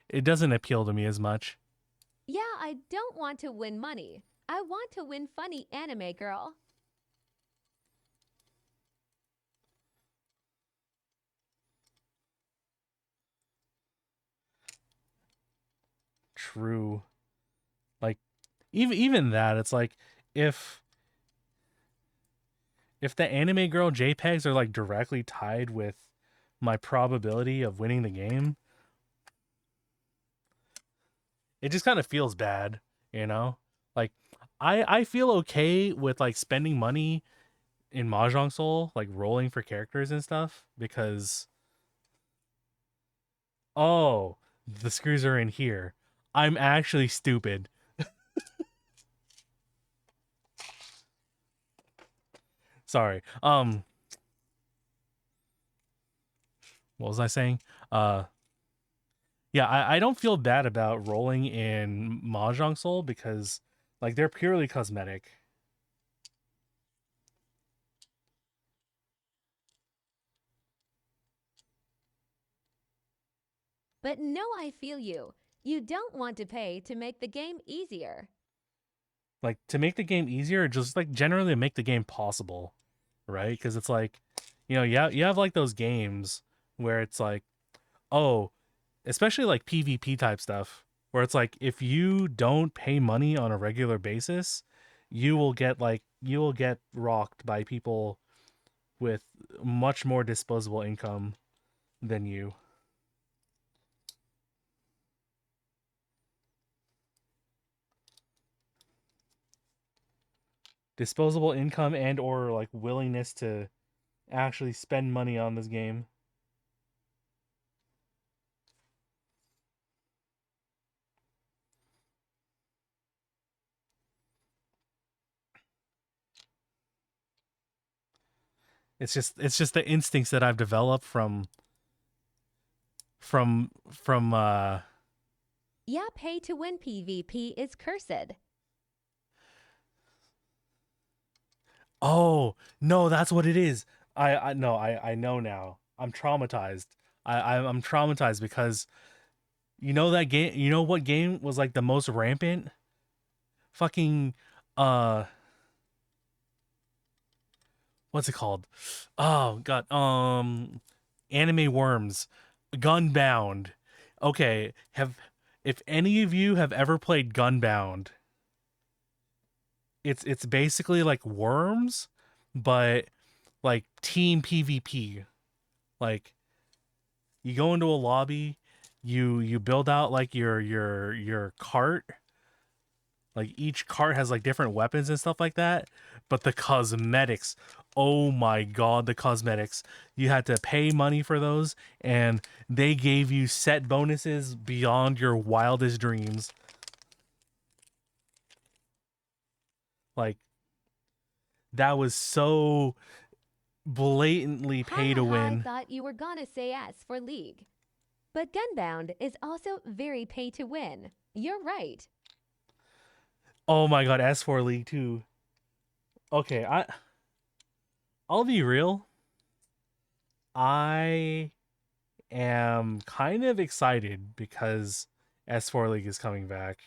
It doesn't appeal to me as much. Yeah, I don't want to win money. I want to win funny anime girl. True. Like even that, it's like if if the anime girl JPEGs are like directly tied with my probability of winning the game, it just kind of feels bad, you know? Like I feel okay with like spending money in Mahjong Soul, like rolling for characters and stuff, because oh, the screws are in here. I'm actually stupid. Sorry. What was I saying? Uh yeah, I don't feel bad about rolling in Mahjong Soul because like they're purely cosmetic. But no, I feel you. You don't want to pay to make the game easier. Like to make the game easier, just like generally make the game possible, right? Because it's like, you have like those games where it's like, oh, especially like PvP type stuff, where it's like if you don't pay money on a regular basis, you will get rocked by people with much more disposable income than you. Disposable income and or like willingness to actually spend money on this game. It's just the instincts that I've developed from Yeah, pay to win PvP is cursed. Oh, no, that's what it is. I no, I know now. I'm traumatized. I'm traumatized because you know that game, you know what game was like the most rampant? Fucking uh what's it called? Oh god, anime worms. Gunbound. Okay, have if any of you have ever played Gunbound, it's basically like worms, but like team PvP. Like you go into a lobby, you build out like your cart. Like each cart has like different weapons and stuff like that. But the cosmetics, oh my god, the cosmetics. You had to pay money for those, and they gave you set bonuses beyond your wildest dreams. Like that was so blatantly Ha pay ha to ha, I win. thought you were gonna say S for League. But Gunbound is also very pay to win. You're right. Oh my god, S4 League 2. Okay, I'll be real. I am kind of excited because S4 League is coming back.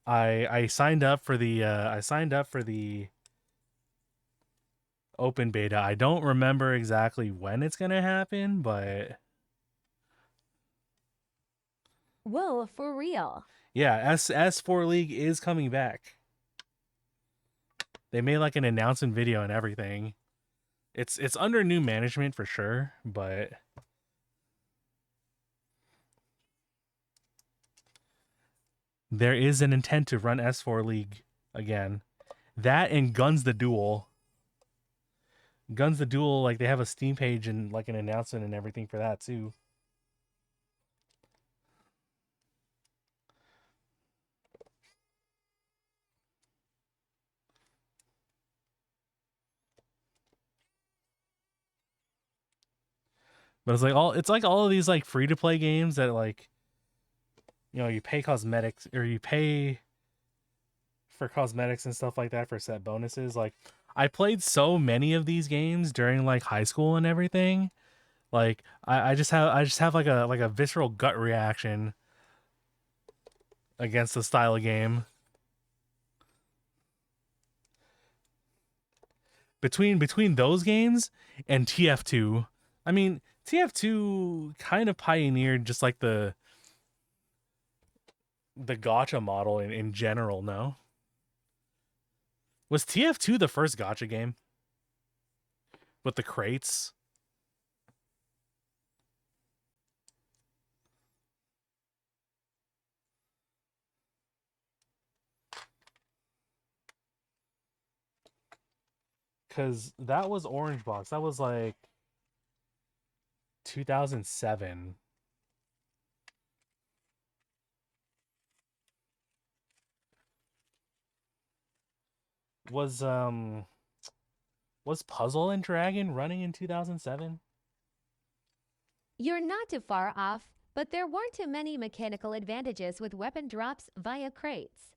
I signed up for the open beta. I don't remember exactly when it's gonna happen, but Whoa, for real. yeah, S4 League is coming back. They made like an announcement video and everything. It's under new management for sure, but there is an intent to run S4 League again. That and Guns the Duel. Guns the Duel, like they have a Steam page and like an announcement and everything for that too. But it's like all of these like free to play games that like you pay cosmetics or you pay for cosmetics and stuff like that for set bonuses. Like I played so many of these games during like high school and everything. Like I just have like a visceral gut reaction against the style of game. Between those games and TF2. I mean, TF2 kind of pioneered just like the gotcha model in general, no? Was TF2 the first gotcha game with the crates? Cuz that was Orange Box. That was like 2007. Was was Puzzle and Dragon running in 2007? You're not too far off, but there weren't too many mechanical advantages with weapon drops via crates.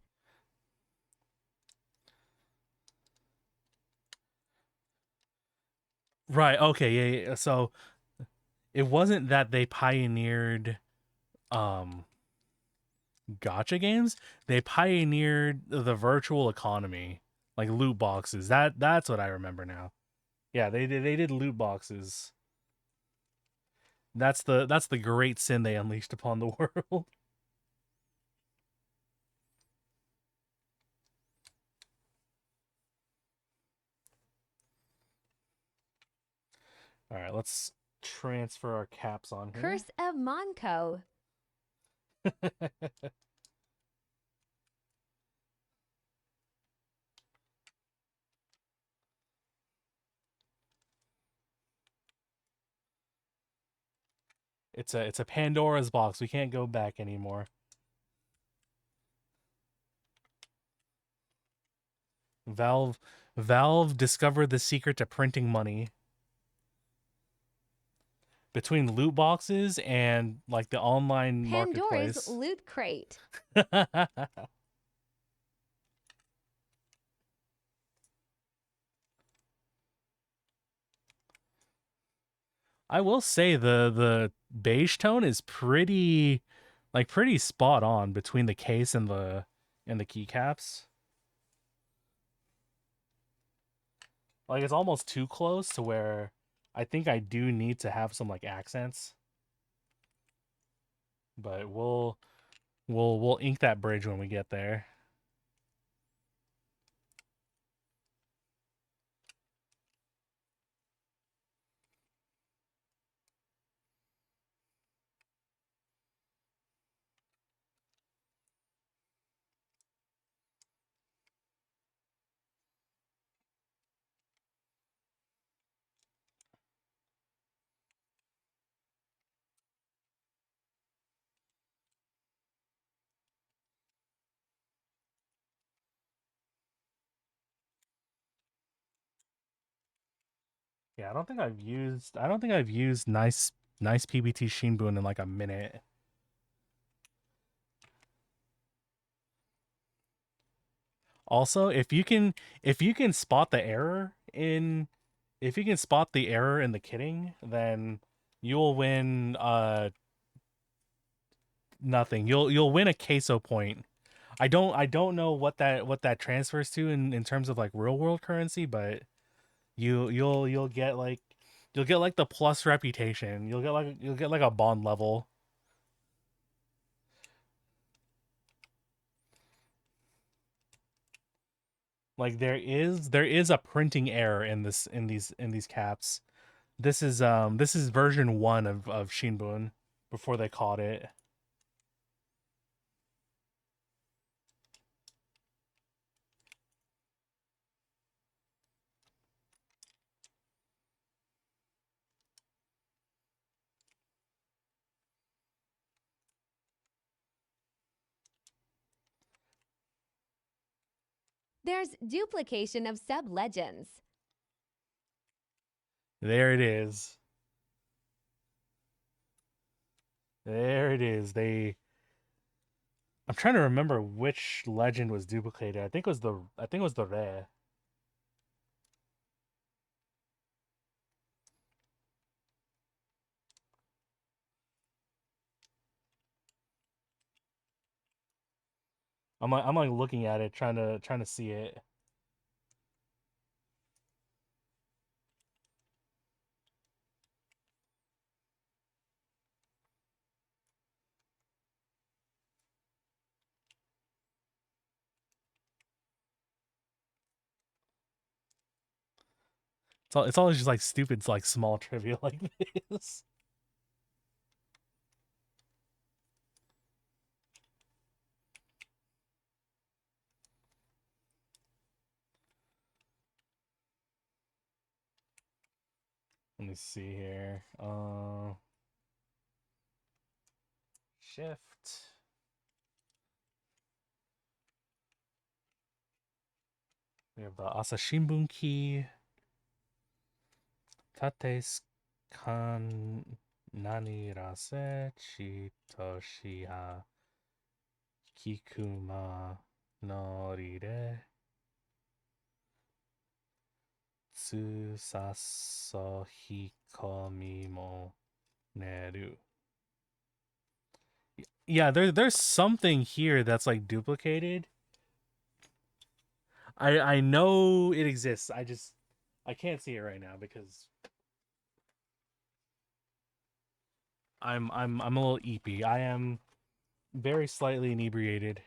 Right. Okay. Yeah. So it wasn't that they pioneered um gotcha games. They pioneered the virtual economy, like loot boxes. That's what I remember now. Yeah, they did loot boxes. That's the great sin they unleashed upon the world. All right, let's transfer our caps on here. Curse of Monco. It's a Pandora's box. We can't go back anymore. Valve Valve discovered the secret to printing money. between loot boxes and like the online Pandora's marketplace. Loot Crate. I will say the beige tone is pretty like pretty spot on between the case and the keycaps. Like it's almost too close to where I think I do need to have some like accents, but we'll ink that bridge when we get there. Yeah, I don't think I've used nice PBT Shinbun in like a minute. Also, if you can spot the error in if you can spot the error in the kitting, then you'll win nothing. You'll win a queso point. I don't know what that transfers to in terms of like real world currency, but you'll get like the plus reputation. You'll get like a bond level. Like there is a printing error in in these caps. This is version 1 of Shinbun before they caught it. There's duplication of sub legends. There it is. There it is. I'm trying to remember which legend was duplicated. I think it was the Re. I'm like looking at it trying to see it. It's always just like stupid like small trivia like this. Let me see here. Shift. We have the Asashinbun key. Tates kan nani rase chitoshiha kikuma no rire tsusaso hikomi mo neru. Yeah, there's something here that's like duplicated. I know it exists. I can't see it right now because I'm a little eepy. I am very slightly inebriated.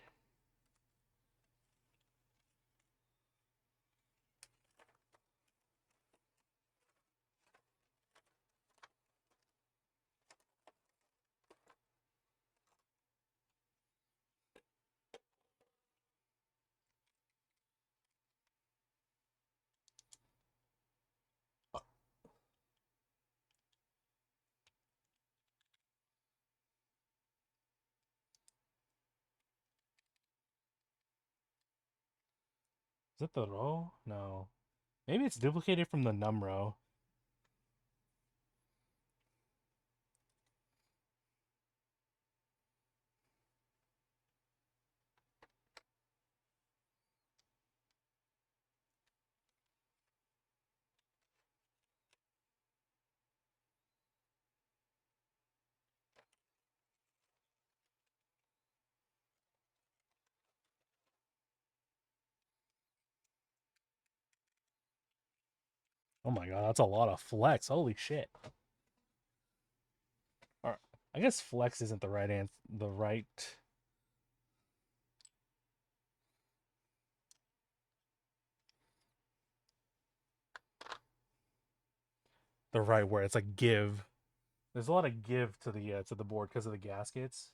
Is it the row? No. Maybe it's duplicated from the num row. Oh my god, that's a lot of flex. Holy shit. All right. I guess flex isn't the right answer. The right word. It's like give. There's a lot of give to the board because of the gaskets.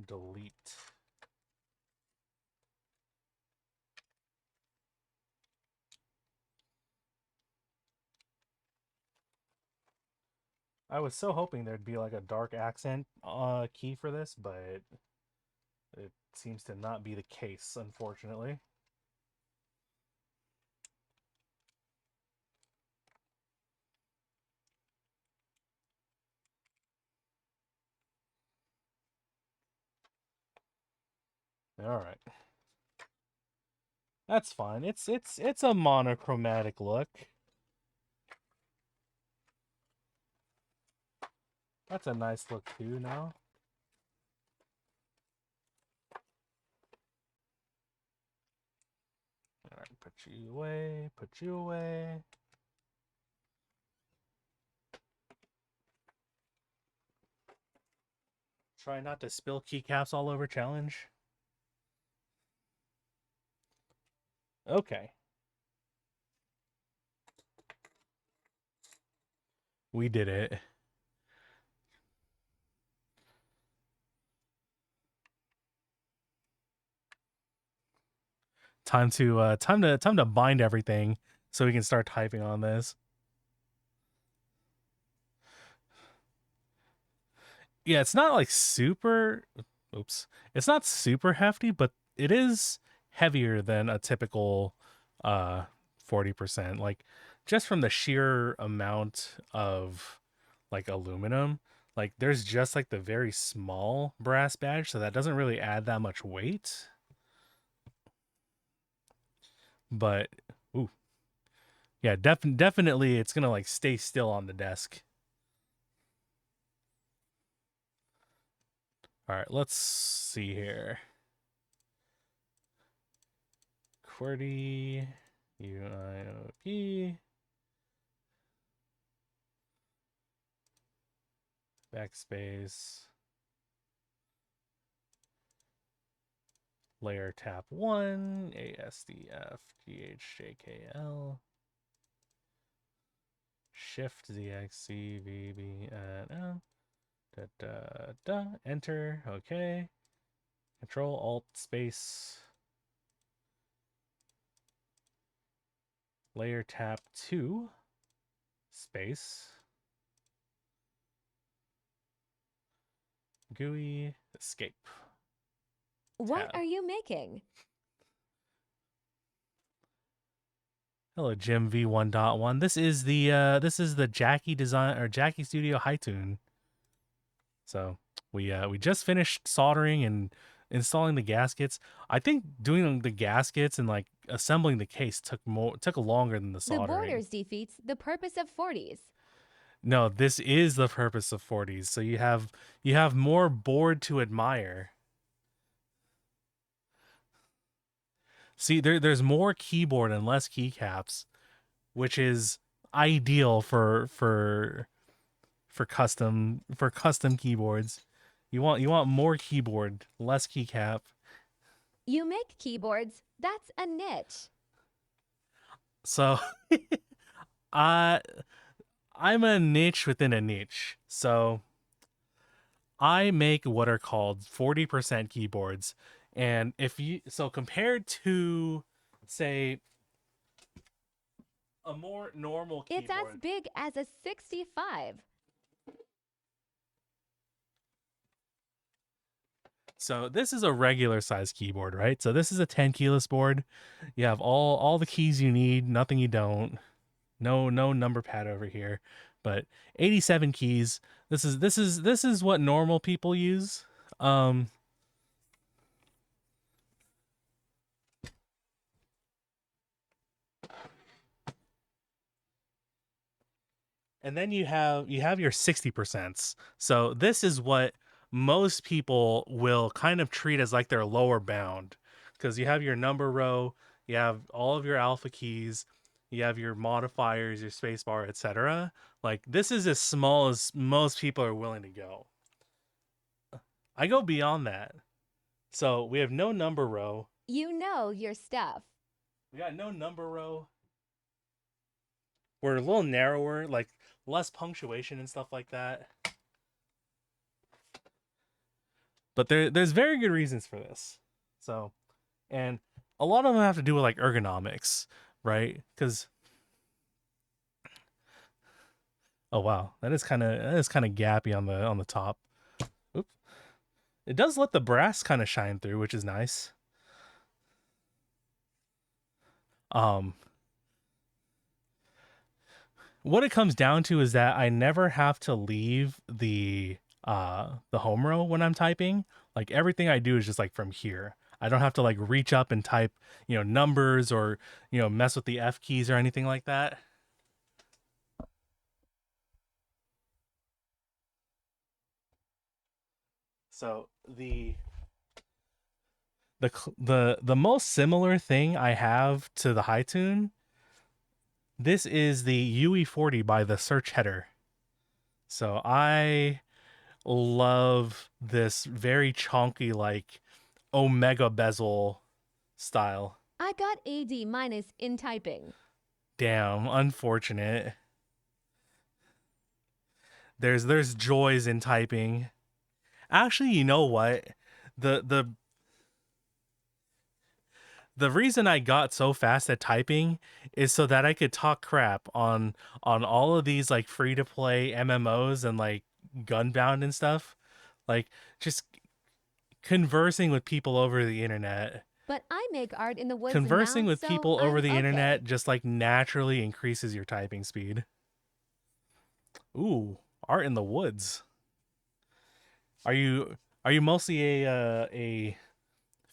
Delete. I was so hoping there'd be like a dark accent key for this, but it seems to not be the case, unfortunately. All right. That's fine. It's a monochromatic look. That's a nice look too now. All right, put you away, put you away. Try not to spill keycaps all over challenge. Okay. We did it. Time to bind everything so we can start typing on this. Yeah, it's not like super oops. It's not super hefty, but it is heavier than a typical 40%. Like just from the sheer amount of like aluminum, like there's just like the very small brass badge, so that doesn't really add that much weight. But ooh, yeah, definitely it's gonna like stay still on the desk. All right, let's see here. QWERTY UIOP backspace layer tap 1 ASDF GHJKL shift ZXC VB and M da da da enter. Okay, control alt space layer tap 2 space GUI escape What tab. are you making? Hello, Jim V1.1. This is the Jackie design or Jackie Studio Haitun. So we just finished soldering and installing the gaskets. I think doing the gaskets and like assembling the case took longer than the The soldering. borders defeats the purpose of 40s. No, this is the purpose of 40s. So you have more board to admire. See, there's more keyboard and less keycaps, which is ideal for custom keyboards. You want more keyboard, less keycap. You make keyboards. That's a niche. So I I'm a niche within a niche. So I make what are called 40% keyboards. And if you so compared to say a more normal It's as keyboard. big as a 65. So this is a regular size keyboard, right? So this is a 10 keyless board. You have all the keys you need, nothing you don't. No number pad over here. But 87 keys. This is what normal people use. Um and then you have your 60%. So this is what most people will kind of treat as like their lower bound, because you have your number row, you have all of your alpha keys, you have your modifiers, your spacebar, etc. Like this is as small as most people are willing to go. I go beyond that. So we have no number row. You know your stuff. We got no number row. We're a little narrower, like less punctuation and stuff like that. But there's very good reasons for this. So, and a lot of them have to do with like ergonomics, right? Because oh wow, that is kind of gappy on the top. Oops. It does let the brass kind of shine through, which is nice. Um, what it comes down to is that I never have to leave the home row when I'm typing. Like everything I do is just like from here. I don't have to like reach up and type, numbers or, mess with the F keys or anything like that. So the most similar thing I have to the Haitun, this is the UE40 by the Search Header. So I love this very chunky like omega bezel style. I got AD minus in typing. Damn, unfortunate. There's joys in typing. Actually, you know what? The the the reason I got so fast at typing is so that I could talk crap on all of these like free to play MMOs and like Gunbound and stuff. Like just conversing with people over the internet. But I make art in the woods Conversing now, with so people over I'm the okay. internet just like naturally increases your typing speed. Ooh, art in the woods. Are you are you mostly a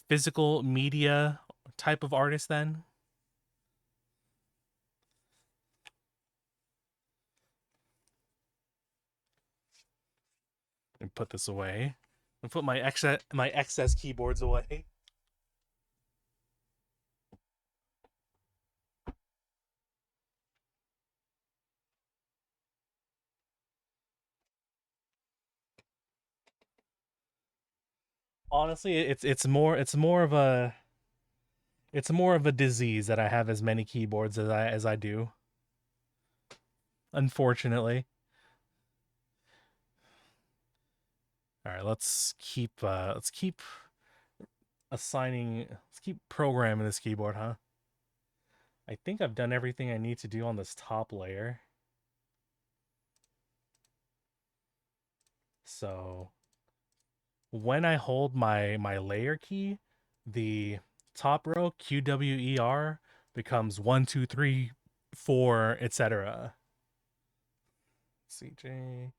physical media type of artist then? And put this away. And put my excess keyboards away. Honestly, it's more of a disease that I have as many keyboards as I do. Unfortunately. All right, let's keep assigning let's keep programming this keyboard, huh? I think I've done everything I need to do on this top layer. So when I hold my layer key, the top row QWER becomes 1, 2, 3, 4, etc. CJKL,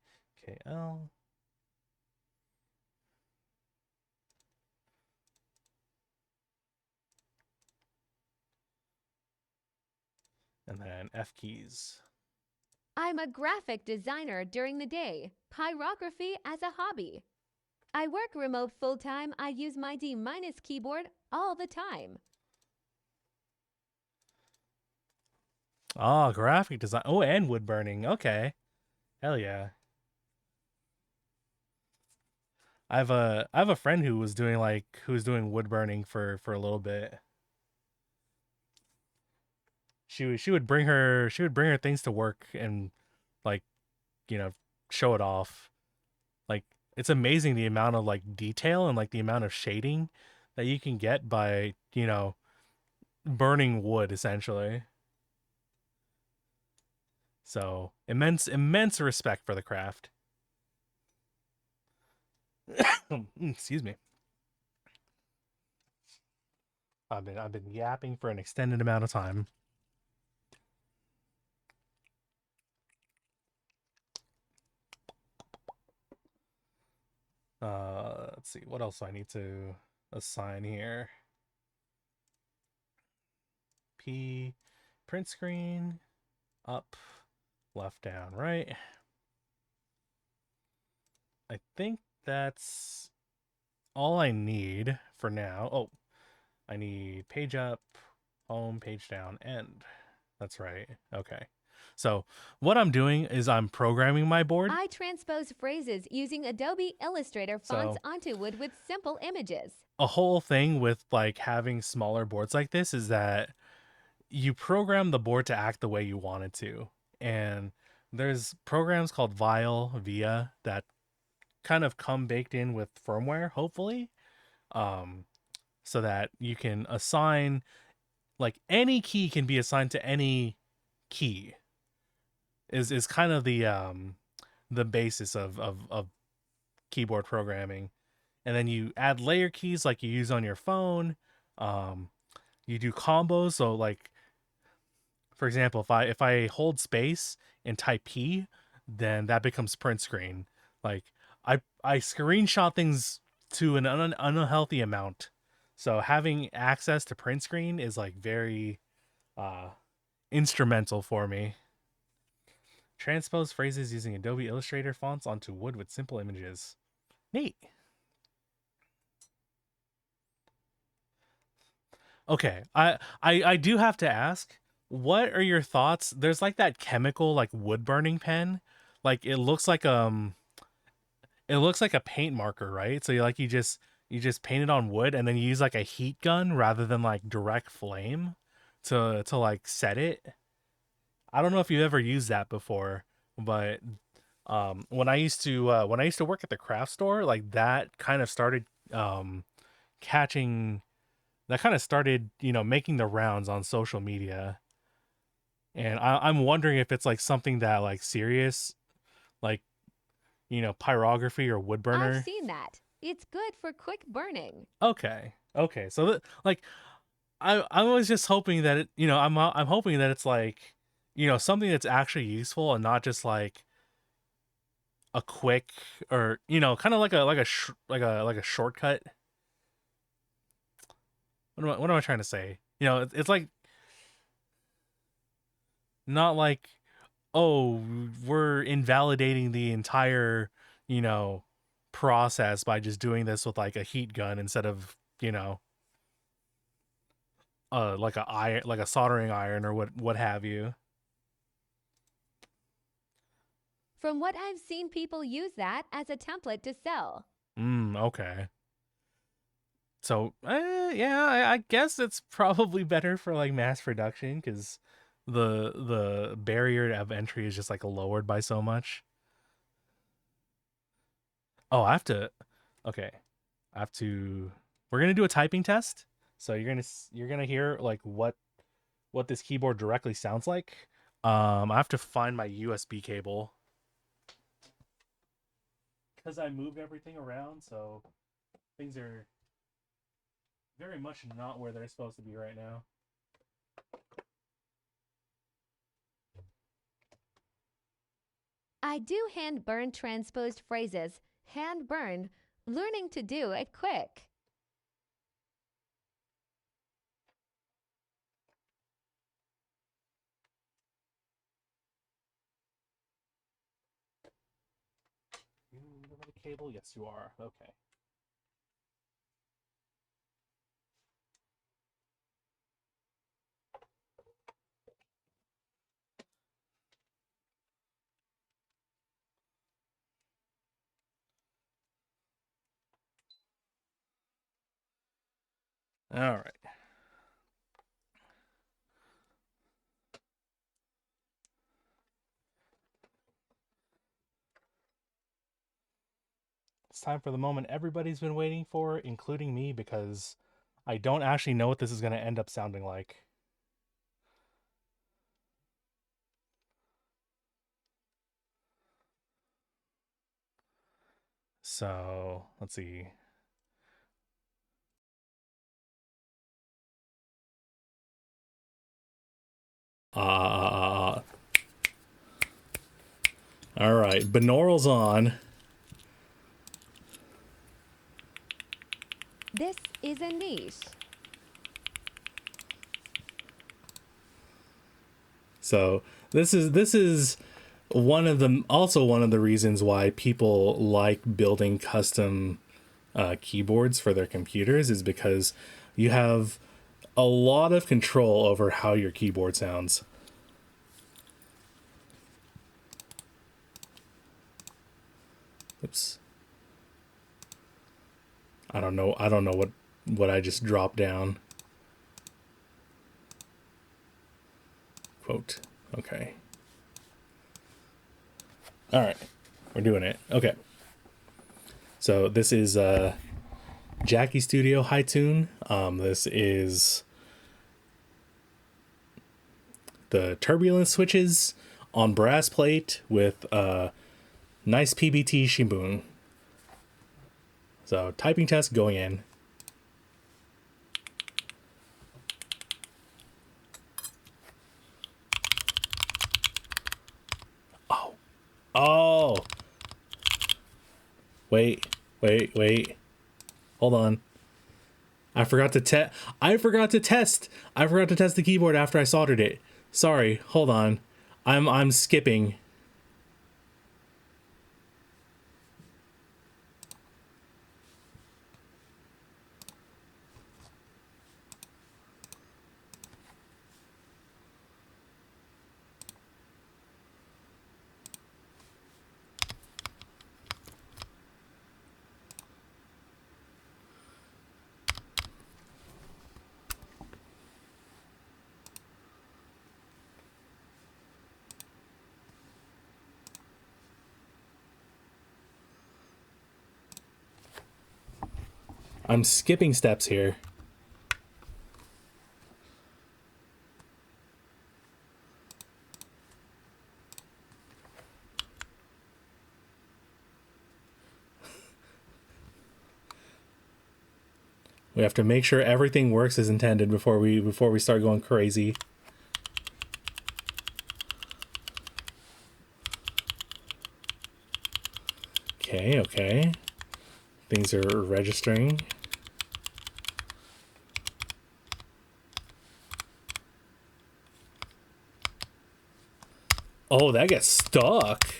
and then F keys. I'm a graphic designer during the day, pyrography as a hobby. I work remote full time. I use my D minus keyboard all the time. Oh, graphic design. Oh, and wood burning. Okay. Hell yeah. I have a friend who was doing wood burning for a little bit. She would bring her things to work and like, you know, show it off. Like it's amazing the amount of like detail and like the amount of shading that you can get by, burning wood essentially. So, immense respect for the craft. Excuse me. I've been yapping for an extended amount of time. Let's see. What else do I need to assign here? P, print screen, up, left, down, right. I think that's all I need for now. Oh, I need page up, home, page down, end. That's right. Okay. So what I'm doing is I'm programming my board. I transpose phrases using Adobe Illustrator fonts So onto wood with simple images. a whole thing with like having smaller boards like this is that you program the board to act the way you want it to. And there's programs called Via that kind of come baked in with firmware, hopefully. Um, so that you can assign like any key can be assigned to any key is kind of the basis of keyboard programming. And then you add layer keys like you use on your phone. Um, you do combos, so like for example, if I hold space and type P, then that becomes print screen. Like I screenshot things to an unhealthy amount. So having access to print screen is like very uh instrumental for me. Transpose phrases using Adobe Illustrator fonts onto wood with simple images. Neat. Okay, I do have to ask, what are your thoughts? There's like that chemical like wood burning pen, like it looks like a paint marker, right? So you just paint it on wood and then you use like a heat gun rather than like direct flame to like set it. I don't know if you've ever used that before, but when I used to work at the craft store, like that kind of started catching that kind of started, making the rounds on social media. And I'm wondering if it's like something that like serious, like, pyrography or wood I've burner. seen that. It's good for quick burning. Okay. Okay. So like I was just hoping that I'm hoping that it's like, something that's actually useful and not just like a quick or, kind of like a shortcut. What am I trying to say? It's like not like, oh, we're invalidating the entire, you know, process by just doing this with like a heat gun instead of, like a iron, like a soldering iron or what have you. From what I've seen, people use that as a template to sell. Okay. So, yeah, I guess it's probably better for like mass production because the barrier of entry is just like lowered by so much. Oh, I have to. Okay, I have to. We're gonna do a typing test. So you're gonna hear like what this keyboard directly sounds like. I have to find my USB cable because I moved everything around, so things are very much not where they're supposed to be right now. I do hand burn transposed phrases. Hand burn, learning to do it quick. You have a cable? Yes, you are. Okay. All right. It's time for the moment everybody's been waiting for, including me, because I don't actually know what this is going to end up sounding like. So let's see. All right, binaural's on. This is a niche. So this is one of the reasons why people like building custom keyboards for their computers, is because you have a lot of control over how your keyboard sounds. Oops. I don't know what I just dropped down. Quote. Okay. All right. We're doing it. Okay. So this is Jackie Studio Haitun. This is the turbulence switches on brass plate with nice PBT shimbun. So typing test going in. Oh. Wait. Hold on. I forgot to test the keyboard after I soldered it. Sorry. Hold on. I'm skipping. I'm skipping steps here. We have to make sure everything works as intended before we start going crazy. Okay. Things are registering. Oh, that gets stuck.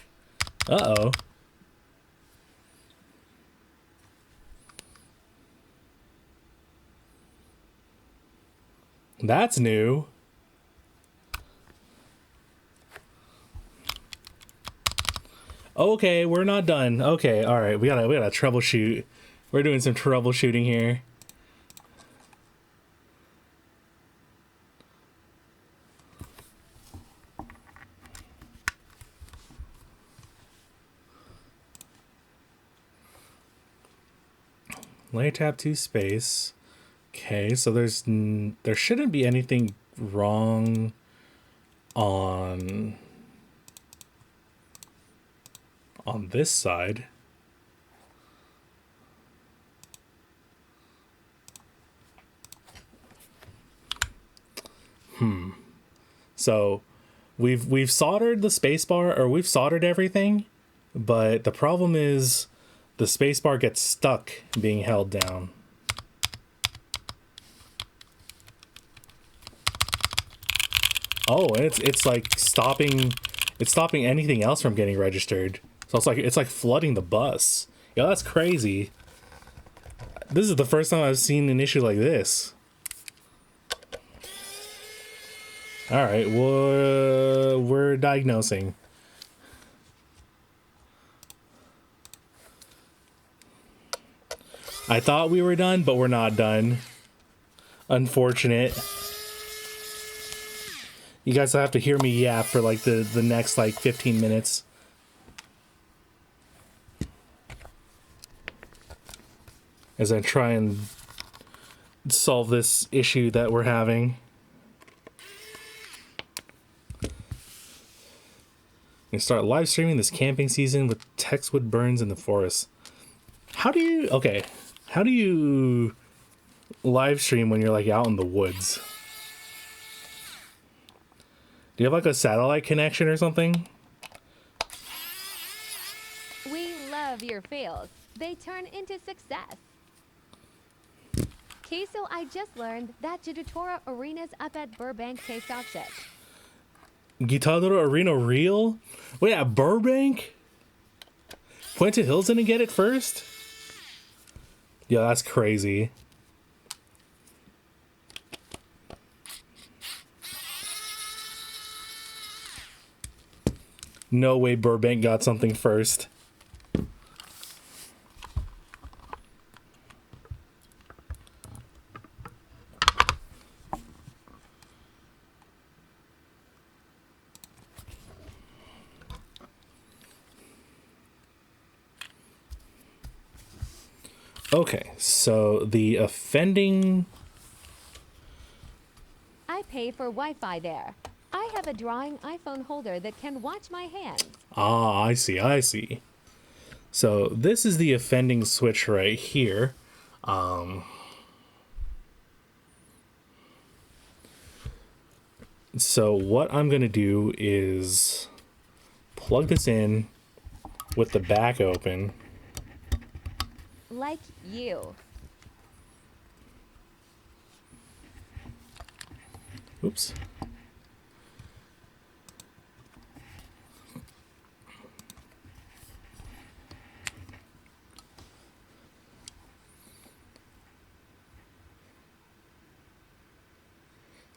Uh-oh. That's new. Okay, we're not done. Okay, all right. We gotta troubleshoot. We're doing some troubleshooting here. Layer tab 2 space. Okay, so there shouldn't be anything wrong on this side. So we've soldered the spacebar, or we've soldered everything, but the problem is the spacebar gets stuck being held down. Oh, and it's like stopping anything else from getting registered. So it's like flooding the bus. Yeah, that's crazy. This is the first time I've seen an issue like this. All right, we're diagnosing. I thought we were done, but we're not done. Unfortunate. You guys have to hear me yap for like the next like 15 minutes. As I try and solve this issue that we're having. We start live streaming this camping season with Texwood burns in the forest. How do you live stream when you're like out in the woods? Do you have like a satellite connection or something? We love your fails. They turn into success. Okay, so I just learned that Jidatora Arena's up at Burbank Taste Off Shit. Guitadora Arena real? Wait, at Burbank? Puente Hills didn't get it first? Yeah, that's crazy. No way Burbank got something first. Okay, so the offending... I pay for Wi-Fi there. I have a drawing iPhone holder that can watch my hands. Ah, I see, I see. So this is the offending switch right here. So what I'm going to do is plug this in with the back open. Like you. Oops.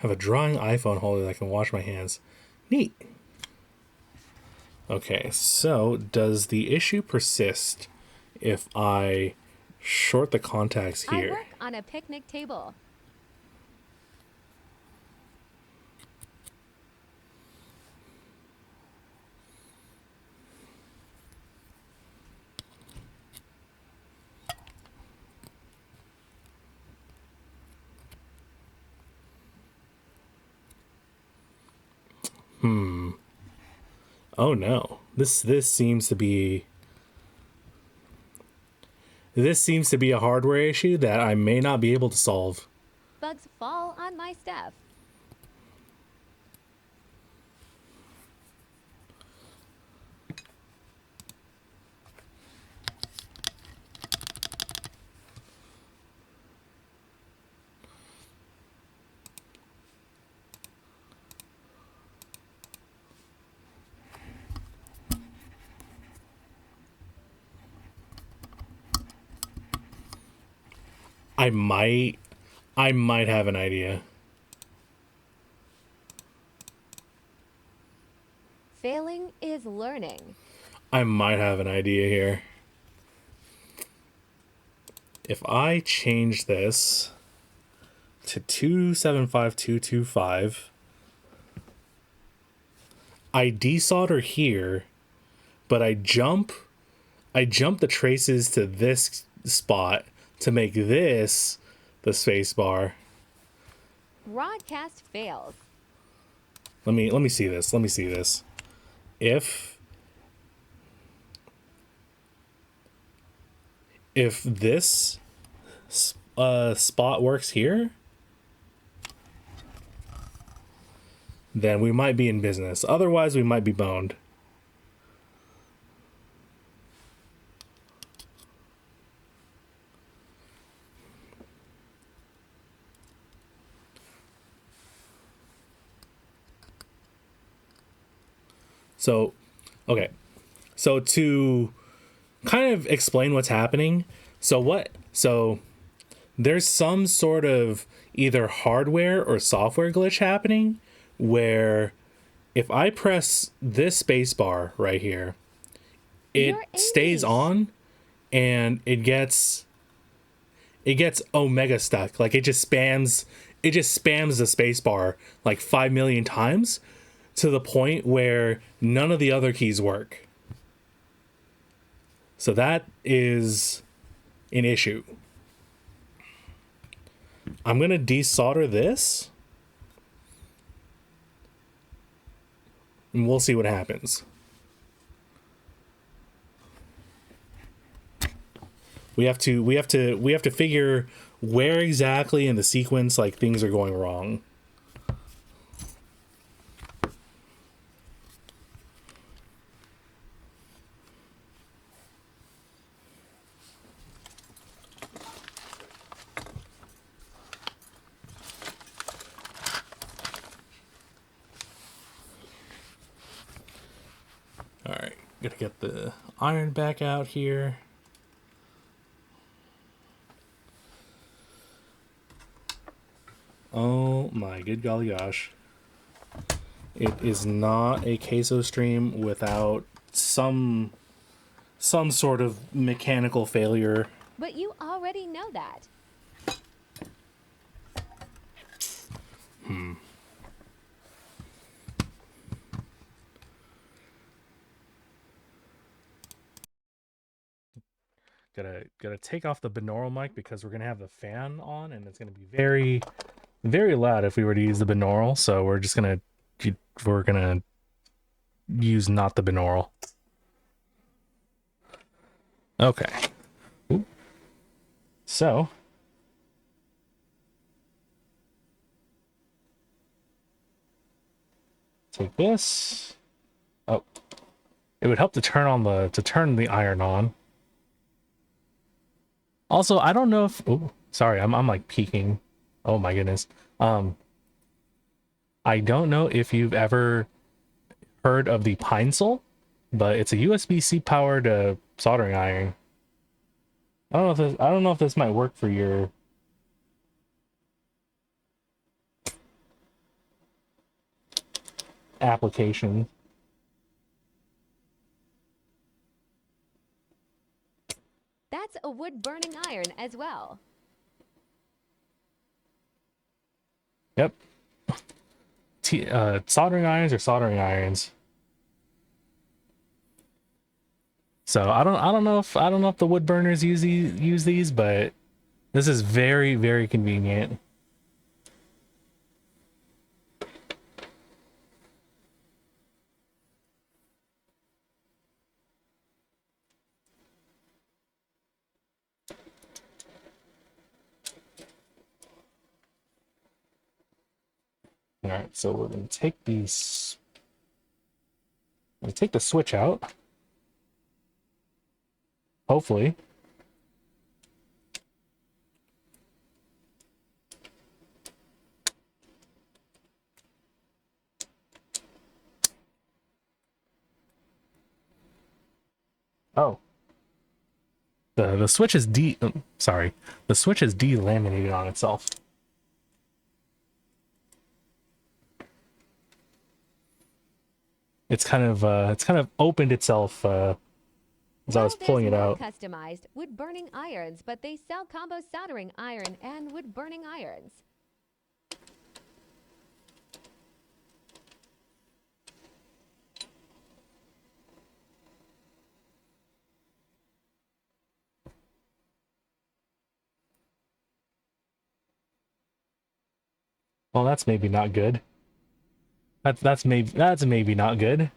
Have a drawing iPhone holder that can wash my hands. Neat. Okay, so does the issue persist if I short the contacts I here? work on a picnic table. Oh no. This seems to be a hardware issue that I may not be able to solve. Bugs fall on my stuff. I might have an idea. Failing is learning. I might have an idea here. If I change this to 275225, I desolder here, but I jump the traces to this spot to make this the space bar. Broadcast fails. Let me see this. Let me see this. If this spot works here, then we might be in business. Otherwise, we might be boned. So, okay. So to kind of explain what's happening, so there's some sort of either hardware or software glitch happening where if I press this space bar right here, it stays on and it gets omega stuck. Like it just spams the space bar like 5 million times to the point where none of the other keys work. So that is an issue. I'm going to desolder this. And we'll see what happens. We have to figure where exactly in the sequence like things are going wrong. Gotta get the iron back out here. Oh my good golly gosh. It is not a queso stream without some sort of mechanical failure. But you already know that. Gotta take off the binaural mic because we're gonna have the fan on and it's gonna be very, very loud if we were to use the binaural. So we're gonna use not the binaural. Okay. Ooh. So take this. Oh, it would help to turn the iron on. Also, I don't know if, oh, sorry, I'm like peeking. Oh my goodness. I don't know if you've ever heard of the Pine Sol, but it's a USB-C powered soldering iron. I don't know if this might work for your application. That's a wood-burning iron as well. Yep. Soldering irons are soldering irons. So I don't know if the wood burners use these, but this is very, very convenient. All right, so we're gonna take these. I'm gonna take the switch out. Hopefully. Oh. The switch is sorry. The switch is delaminated on itself. It's kind of opened itself as I was pulling it out. Customized wood-burning irons, but they sell combo soldering iron and wood-burning irons. Well, that's maybe not good. That's maybe not good.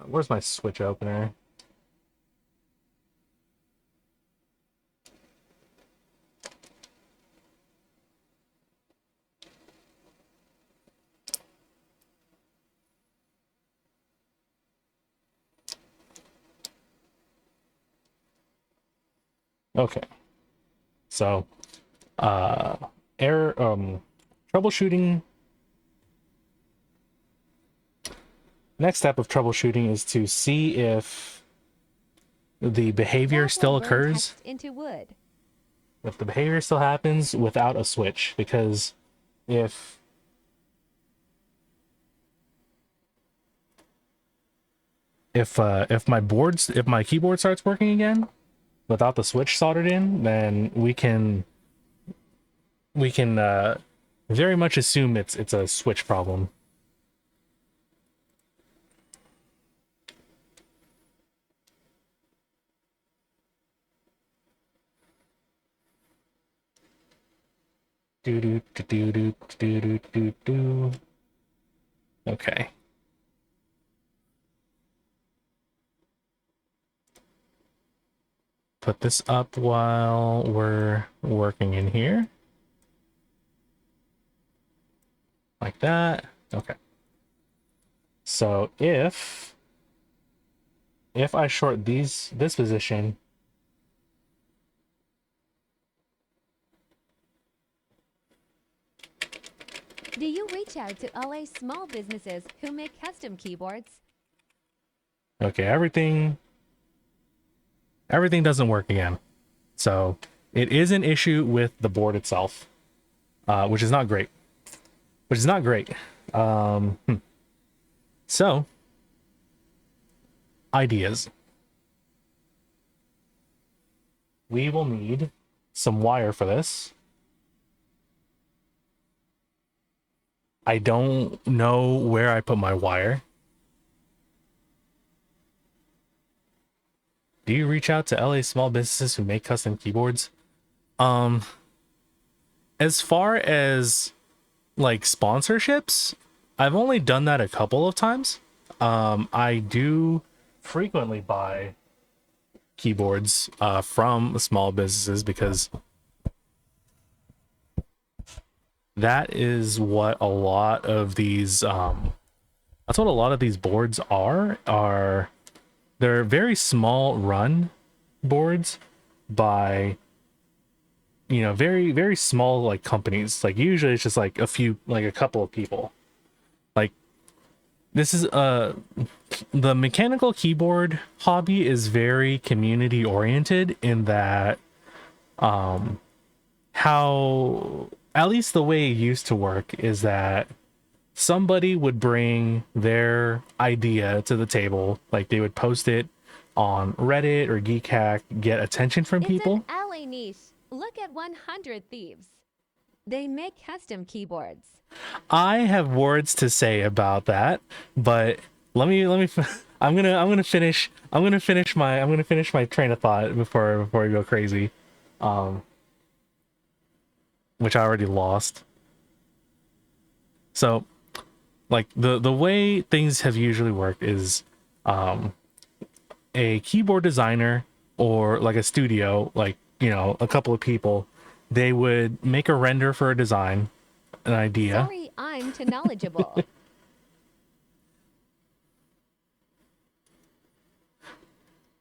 Where's my switch opener? Okay. So, troubleshooting. Next step of troubleshooting is to see if the behavior still occurs. Into wood. If the behavior still happens without a switch, because if if my keyboard starts working again without the switch soldered in, then we can very much assume it's a switch problem. Do do do do do do do do. Okay. Put this up while we're working in here. Like that. Okay. So if I short this position, Do you reach out to LA small businesses who make custom keyboards? Okay, everything doesn't work again. So it is an issue with the board itself, which is not great. Which is not great. So ideas. We will need some wire for this. I don't know where I put my wire. Do you reach out to LA small businesses who make custom keyboards? As far as like sponsorships, I've only done that a couple of times. I do frequently buy keyboards from small businesses because that is what a lot of these that's what a lot of these boards are they're very small run boards by very very small like companies. Like usually it's just like a couple of people. Like this is the mechanical keyboard hobby is very community oriented in that how at least the way it used to work is that somebody would bring their idea to the table, like they would post it on Reddit or Geek Hack, get attention from It's an people. LA niche. Look at 100 Thieves. They make custom keyboards. I have words to say about that, but let me I'm gonna finish my train of thought before we go crazy, which I already lost. So like the way things have usually worked is a keyboard designer or like a studio, like a couple of people, they would make a render for a design, an idea. Sorry, I'm too knowledgeable.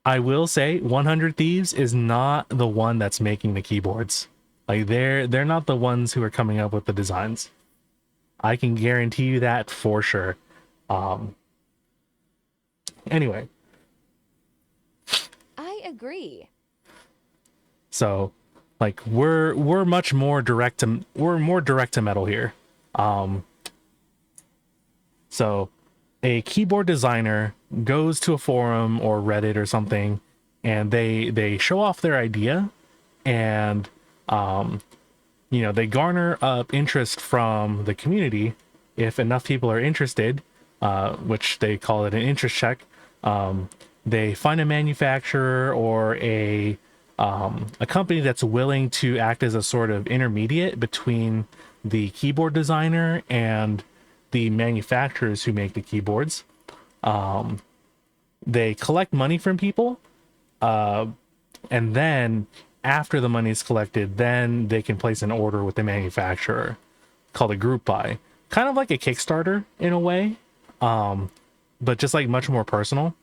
I will say 100 Thieves is not the one that's making the keyboards. Like they're not the ones who are coming up with the designs. I can guarantee you that for sure. Anyway, I agree. so like we're much more direct to metal here. So a keyboard designer goes to a forum or Reddit or something, and they show off their idea, and they garner up interest from the community. If enough people are interested, which they call it an interest check, they find a manufacturer or a company that's willing to act as a sort of intermediate between the keyboard designer and the manufacturers who make the keyboards. They collect money from people, and then after the money is collected, then they can place an order with the manufacturer called a group buy, kind of like a Kickstarter in a way, but just like much more personal.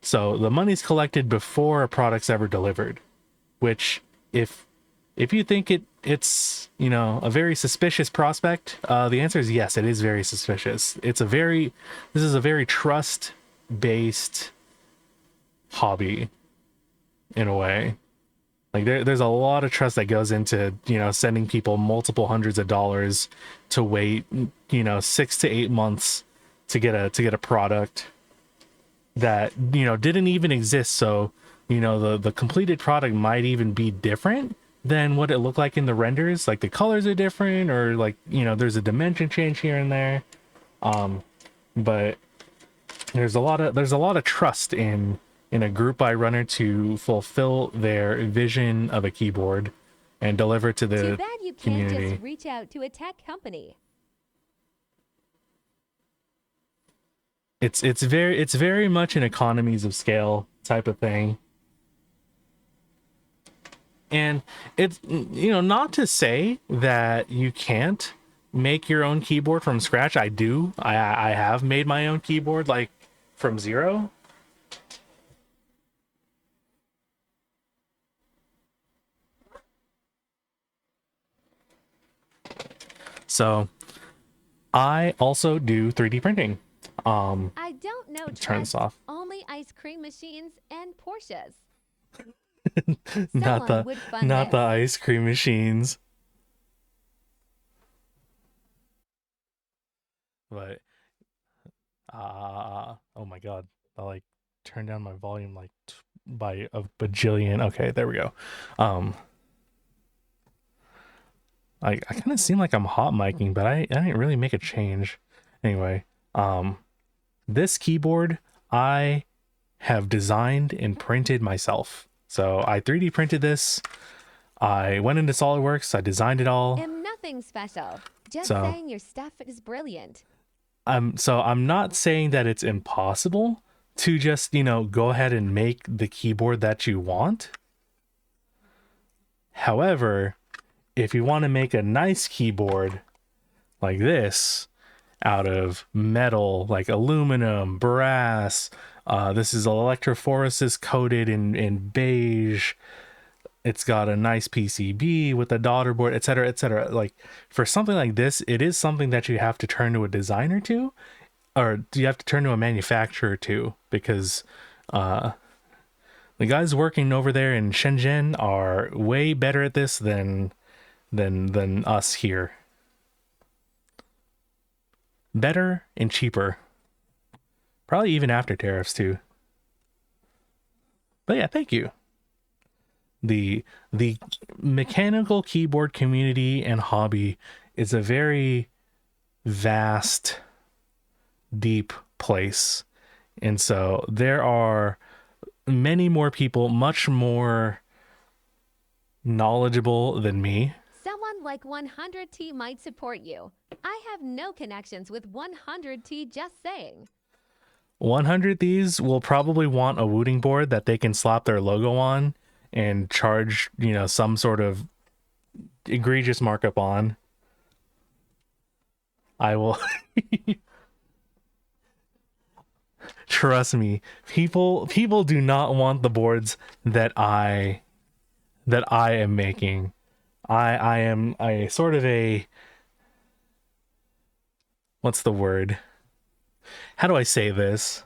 So the money's collected before a product's ever delivered, which if you think it's a very suspicious prospect, the answer is yes, it is very suspicious. This is a very trust based hobby in a way. Like there's a lot of trust that goes into sending people multiple hundreds of dollars to wait 6 to 8 months to get a product that didn't even exist. So the completed product might even be different than what it looked like in the renders. Like the colors are different, or like there's a dimension change here and there, but there's a lot of trust in a group buy runner to fulfill their vision of a keyboard and deliver to the Too bad you can't community. just reach out to a tech company. It's very much an economies of scale type of thing. And it's not to say that you can't make your own keyboard from scratch. I have made my own keyboard like from zero. So I also do 3D printing. I don't know Turn this trust off. only ice cream machines and Porsches. not Someone the would fund not the this. ice cream machines. But oh my god, I like turned down my volume like by a bajillion. Okay, there we go. I kind of seem like I'm hot micing, but I didn't really make a change. Anyway, this keyboard I have designed and printed myself. So I 3D printed this. I went into SolidWorks. I designed it all. Am nothing special. Just So saying your stuff is brilliant. I'm not saying that it's impossible to just, go ahead and make the keyboard that you want. However, if you want to make a nice keyboard like this out of metal, like aluminum, brass, this is electrophoresis coated in beige. It's got a nice PCB with a daughter board, etc., etc. Like for something like this, it is something that you have to turn to a designer to, or do you have to turn to a manufacturer to? Because the guys working over there in Shenzhen are way better at this than us here. Better and cheaper. Probably even after tariffs too. But yeah, thank you. The mechanical keyboard community and hobby is a very vast, deep place. And so there are many more people, much more knowledgeable than me. Someone like 100T might support you. I have no connections with 100T, just saying. 100 these will probably want a wooting board that they can slap their logo on and charge, some sort of egregious markup on. I will trust me. People do not want the boards that I am making. I am a sort of a, what's the word? How do I say this?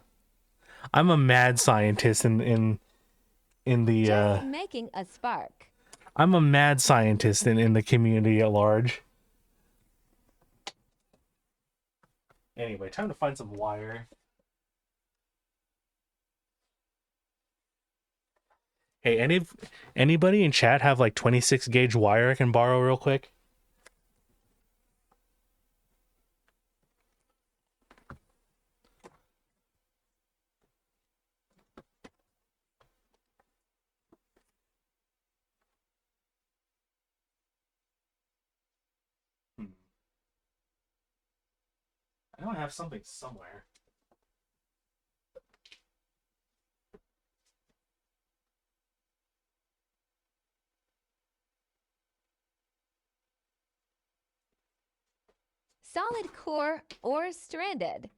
I'm a mad scientist in the Just making a spark. I'm a mad scientist in the community at large. Anyway, time to find some wire. Hey, anybody in chat have like 26 gauge wire I can borrow real quick? I know I have something somewhere. Solid core or stranded.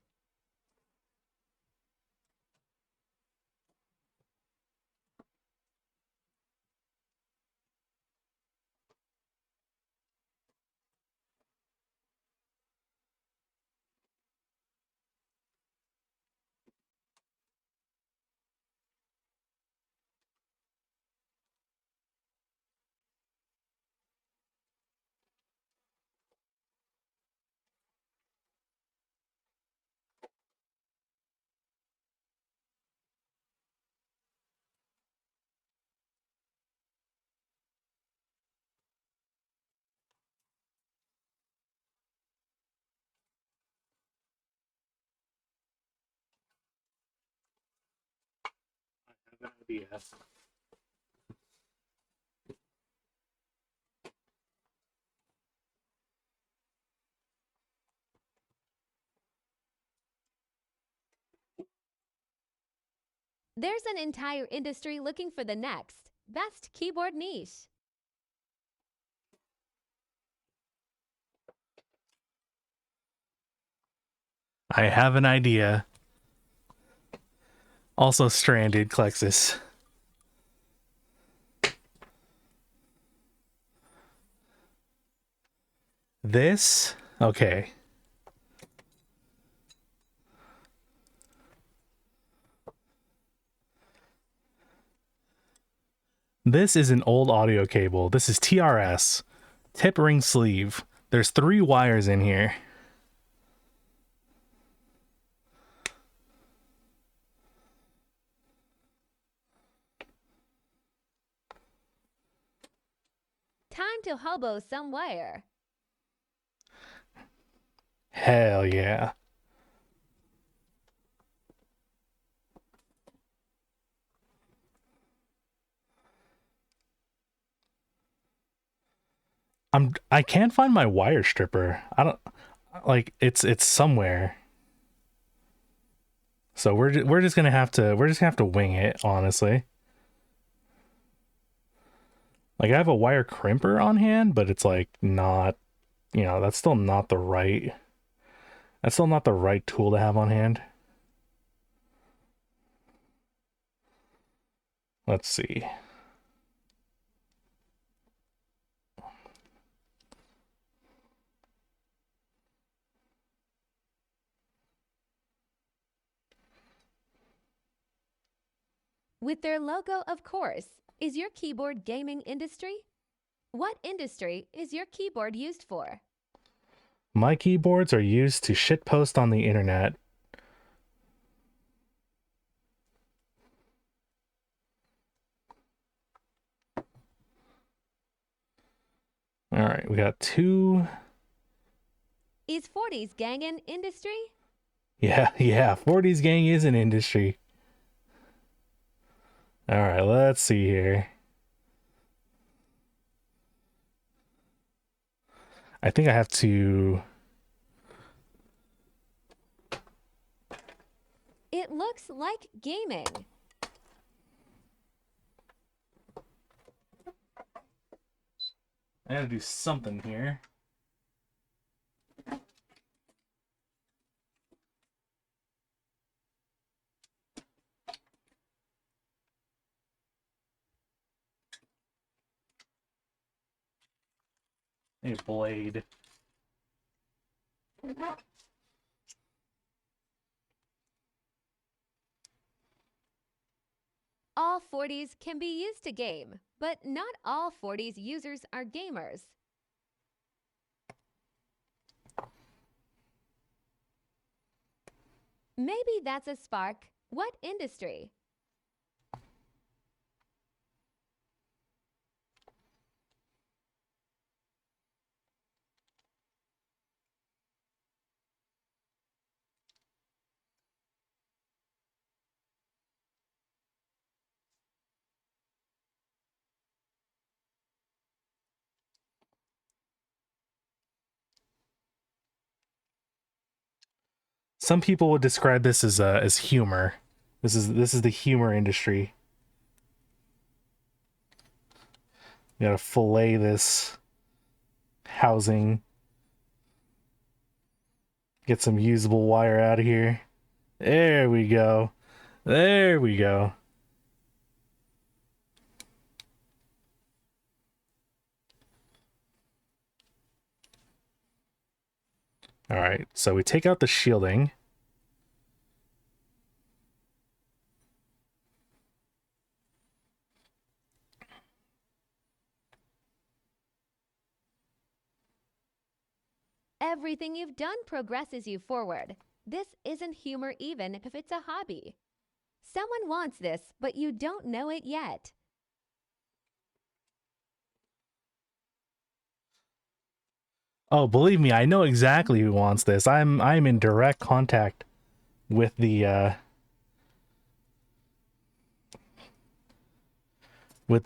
I have an idea. There's an entire industry looking for the next best keyboard niche. I have an idea. Also stranded, Klexus. This Okay. This is an old audio cable. This is TRS. Tip ring sleeve. There's 3 wires in here. Time to hobo some wire. Hell yeah. I can't find my wire stripper. I don't like it's somewhere. So we're just gonna have to wing it, honestly. Like I have a wire crimper on hand, but it's like not, that's still not the right tool to have on hand. Let's see. With their logo, of course. Is your keyboard gaming industry? What industry is your keyboard used for? My keyboards are used to shitpost on the internet. All right, we got 2. Is 40s gang an industry? Yeah, 40s gang is an industry. All right, let's see here. I think I have to. It looks like gaming. I gotta do something here. A blade. All 40s can be used to game, but not all 40s users are gamers. Maybe that's a spark. What industry? Some people would describe this as humor. This is the humor industry. You gotta fillet this housing. Get some usable wire out of here. There we go. There we go. All right, so we take out the shielding. Everything you've done progresses you forward. This isn't humor even if it's a hobby. Someone wants this, but you don't know it yet. Oh, believe me, I know exactly who wants this. I'm in direct contact with the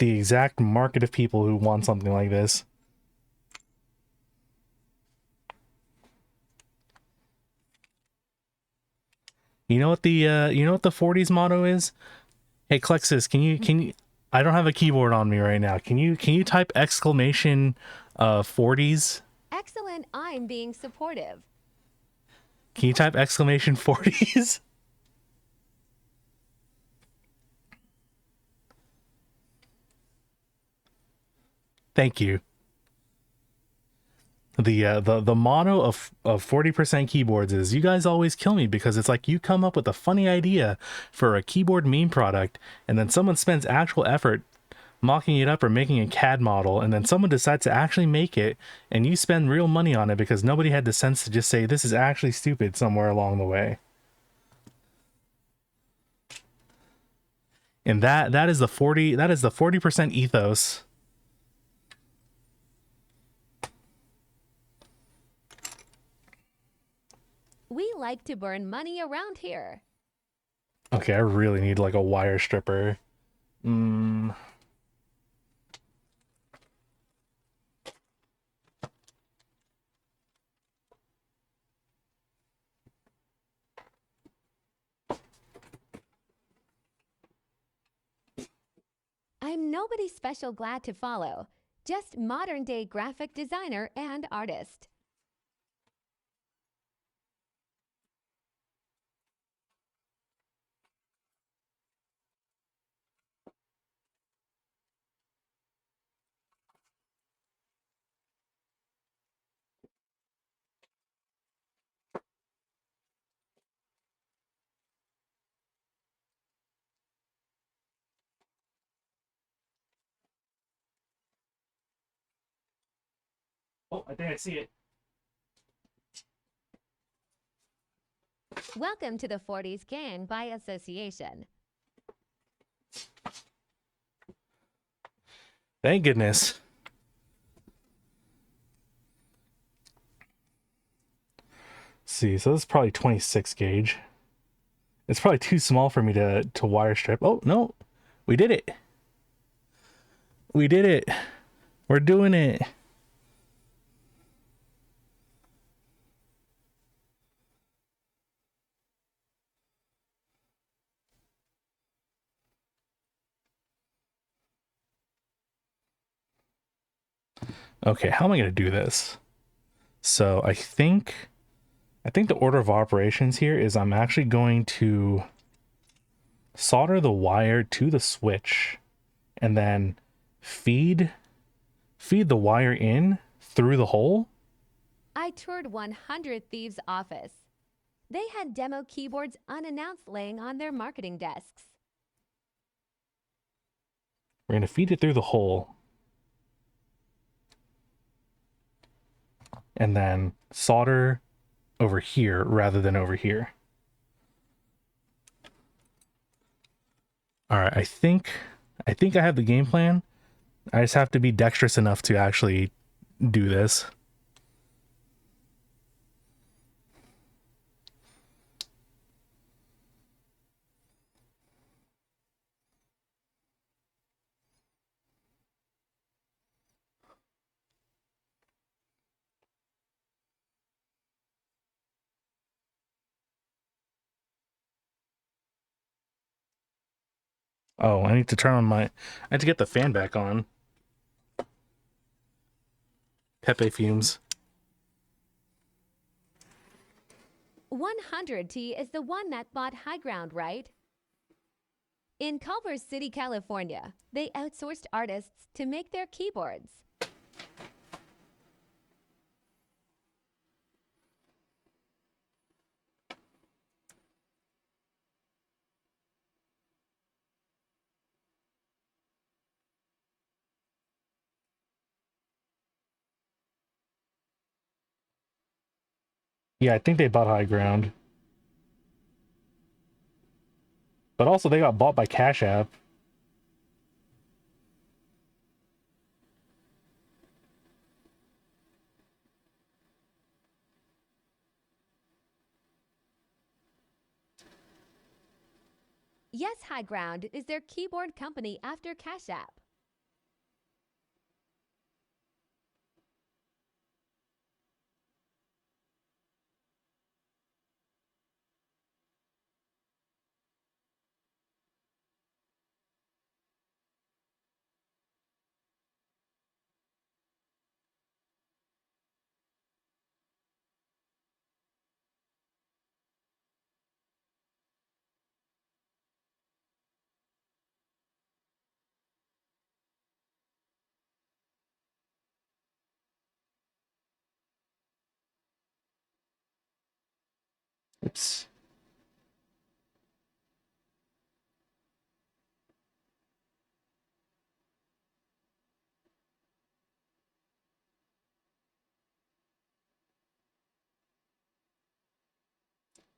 exact market of people who want something like this. You know what the 40s motto is? Hey Klexus, can you I don't have a keyboard on me right now. Can you type exclamation 40s? Excellent, I'm being supportive. Can you type exclamation 40s? Thank you. The motto of 40% keyboards is you guys always kill me because it's like you come up with a funny idea for a keyboard meme product and then someone spends actual effort mocking it up or making a CAD model and then someone decides to actually make it and you spend real money on it because nobody had the sense to just say this is actually stupid somewhere along the way. And that is the 40% ethos. We like to burn money around here. Okay, I really need like a wire stripper. I'm nobody special glad to follow, just modern day graphic designer and artist. Oh, I think I see it. Welcome to the 40s gang by association. Thank goodness. Let's see, so this is probably 26 gauge. It's probably too small for me to wire strip. Oh no, we did it. We did it. We're doing it. Okay, how am I going to do this? So I think the order of operations here is I'm actually going to solder the wire to the switch and then feed the wire in through the hole. I toured 100 Thieves' office. They had demo keyboards unannounced laying on their marketing desks. We're going to feed it through the hole and then solder over here rather than over here. All right, I think I have the game plan. I just have to be dexterous enough to actually do this. Oh, I need to turn on I need to get the fan back on. Pepe fumes. 100T is the one that bought High Ground, right? In Culver City, California, they outsourced artists to make their keyboards. Yeah, I think they bought High Ground. But also they got bought by Cash App. Yes, High Ground is their keyboard company after Cash App. Oops.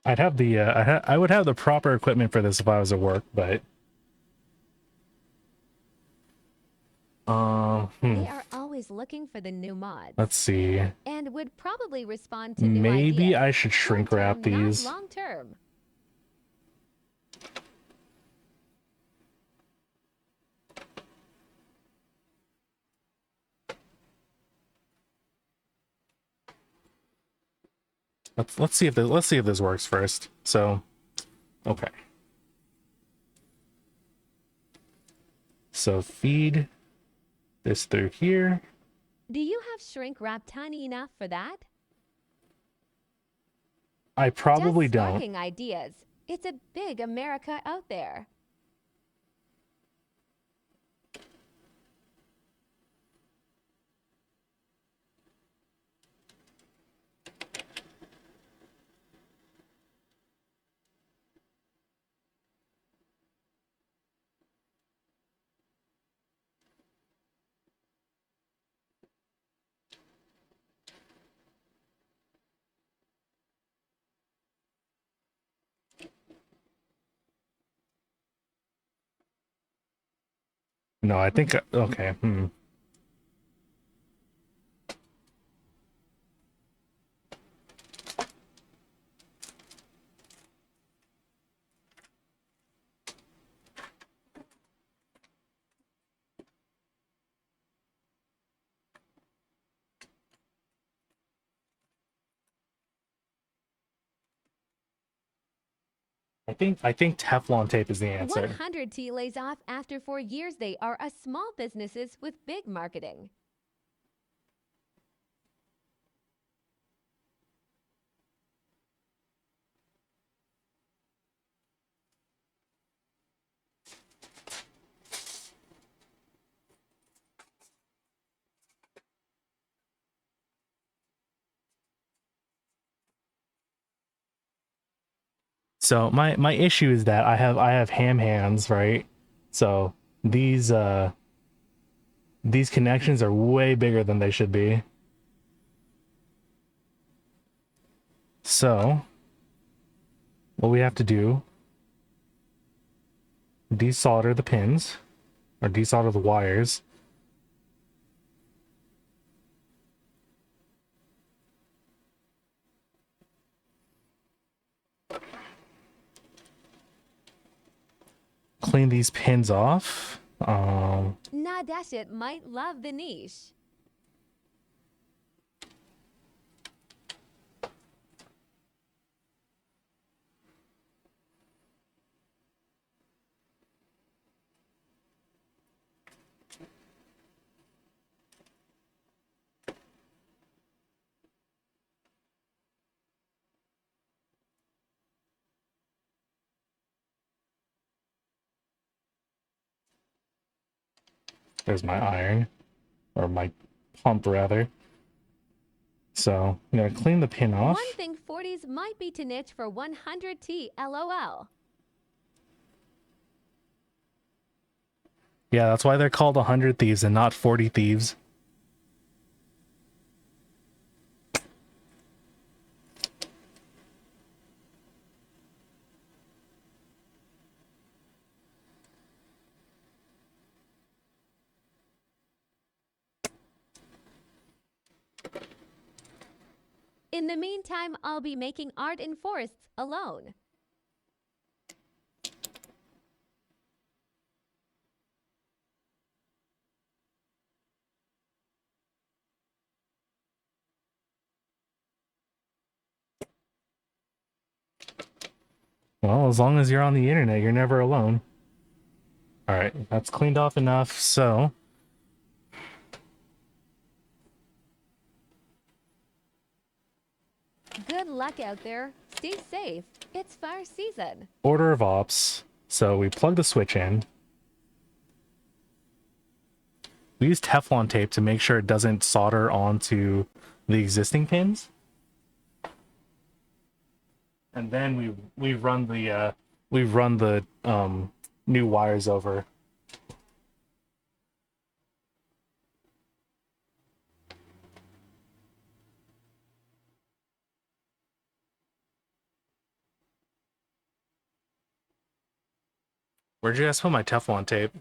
I'd have the I would have the proper equipment for this if I was at work, but They are always looking for the new mods let's see. and would probably respond to new Maybe ideas. I should shrink Short wrap term, not these. long term. Let's see if this works first. So, okay. So feed this through here. Do you have shrink wrap tiny enough for that? I probably Just don't. sparking ideas. It's a big America out there. No, I think okay. I think Teflon tape is the answer. 100T lays off after 4 years. They are a small businesses with big marketing. So my issue is that I have ham hands, right? So these connections are way bigger than they should be. So what we have to do, desolder the pins or desolder the wires. Clean these pins off. Nadeshit might love the niche. There's my iron, or my pump rather. So I'm gonna clean the pin off. One thing 40s might be to niche for 100T LOL. Yeah, that's why they're called 100 thieves and not 40 thieves. In the meantime, I'll be making art in forests alone. Well, as long as you're on the internet, you're never alone. All right, that's cleaned off enough. So Good luck out there. Stay safe. It's fire season. order of ops. So we plug the switch in. We use Teflon tape to make sure it doesn't solder onto the existing pins. and then we've run the new wires over. Where'd you guys put my Teflon tape?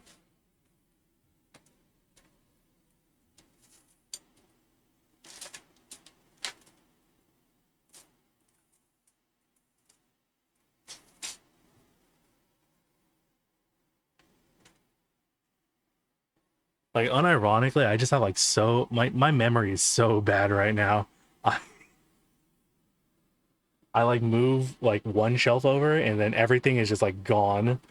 Like unironically, I just have like so my memory is so bad right now. I, I like move like one shelf over and then everything is just like gone.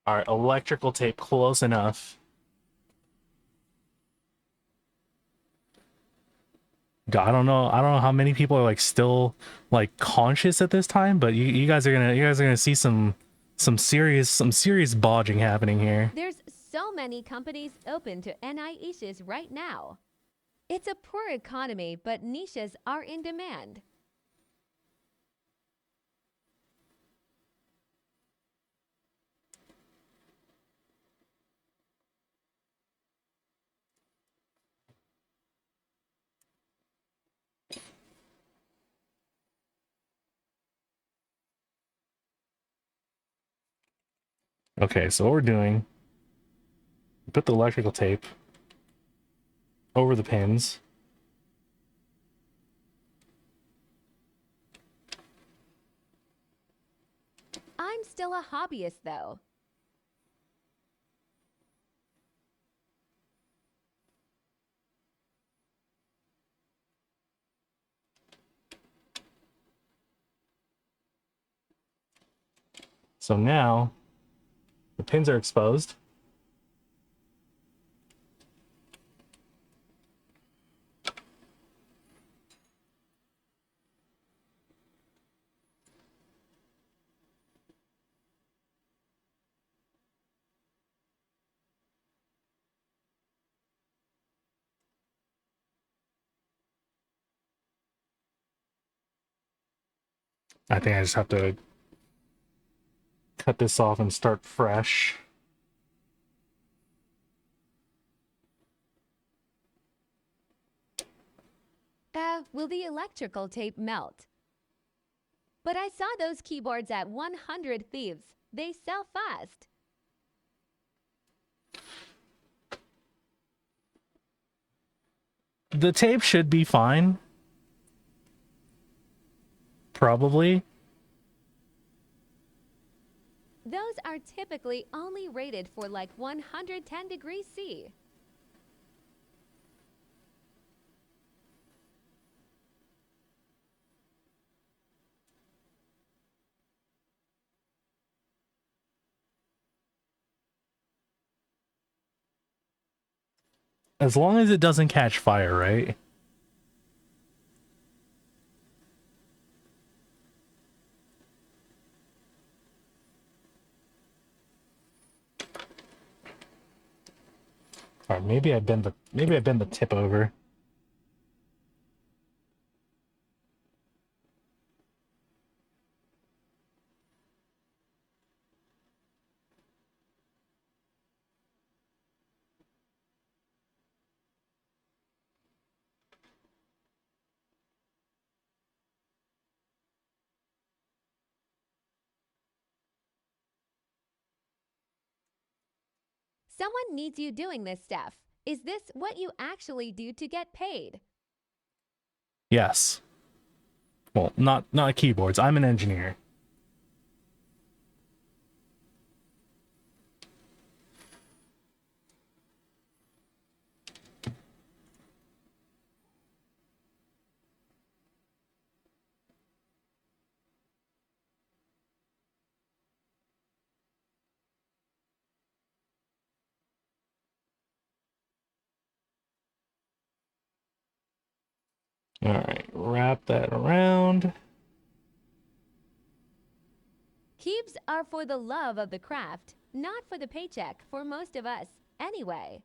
All right, electrical tape close enough. I don't know. I don't know how many people are like still like conscious at this time, but you guys are gonna see some serious bodging happening here. There's so many companies open to NI niches right now. It's a poor economy, but niches are in demand. Okay, so what we're doing, put the electrical tape over the pins. I'm still a hobbyist though. So now the pins are exposed. I think I just have to cut this off and start fresh. Will the electrical tape melt? But I saw those keyboards at 100 Thieves. They sell fast. The tape should be fine. Probably. Those are typically only rated for like 110 degrees C. As long as it doesn't catch fire, right? All right, maybe I bend the tip over. Someone needs you doing this stuff. Is this what you actually do to get paid? Yes. Well, not keyboards. I'm an engineer. All right, wrap that around. Keeps are for the love of the craft, not for the paycheck for most of us, anyway.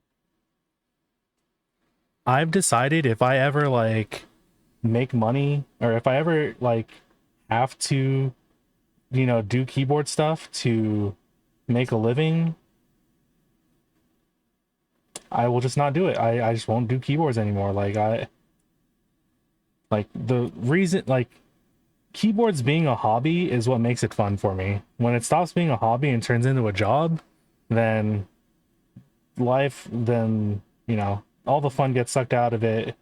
I've decided if I ever like make money or if I ever like have to, do keyboard stuff to make a living, I will just not do it. I just won't do keyboards anymore. Like the reason like keyboards being a hobby is what makes it fun for me. When it stops being a hobby and turns into a job, then all the fun gets sucked out of it.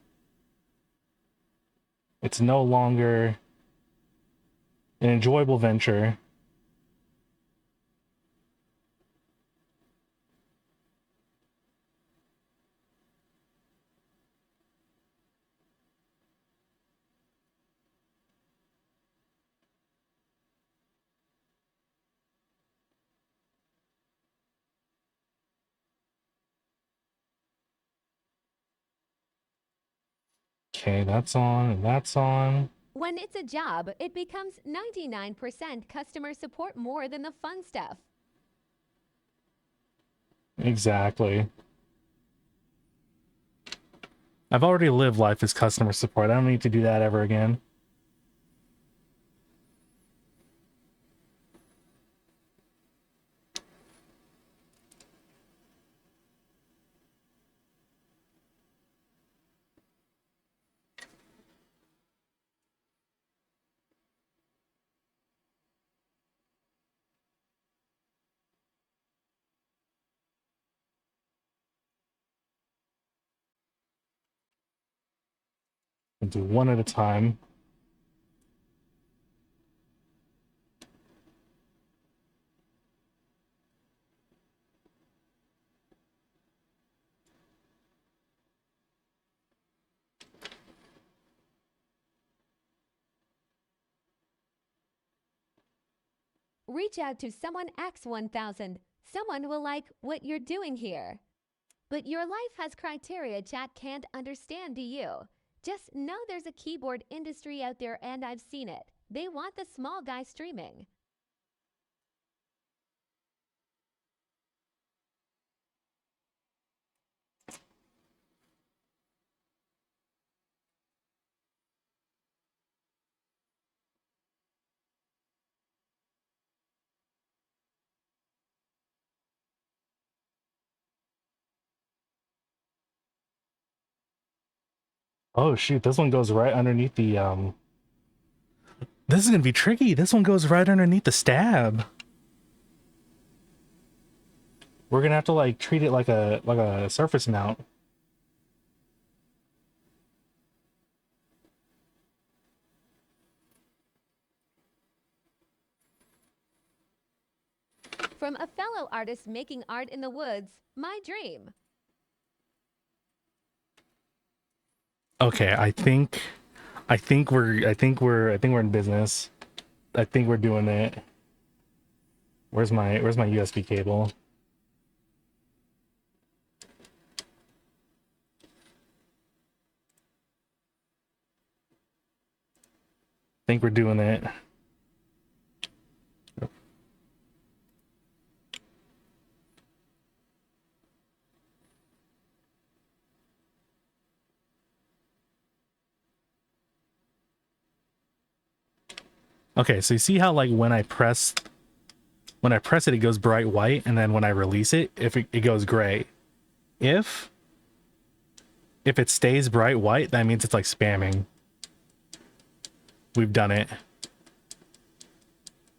It's no longer an enjoyable venture. Okay, that's on and that's on. When it's a job, it becomes 99% customer support more than the fun stuff. Exactly. I've already lived life as customer support. I don't need to do that ever again. I'll do one at a time. Reach out to someone X1000. Someone will like what you're doing here. But your life has criteria chat can't understand, do you? Just know there's a keyboard industry out there and I've seen it. They want the small guy streaming. Oh shoot, this one goes right underneath the. This is gonna be tricky. This one goes right underneath the stab. We're gonna have to like treat it like a surface mount. From a fellow artist making art in the woods, my dream. Okay, I think we're in business. I think we're doing it. Where's my USB cable? I think we're doing it. Okay, so you see how like when I press it, it goes bright white, and then when I release it, if it goes gray. If it stays bright white, that means it's like spamming. We've done it.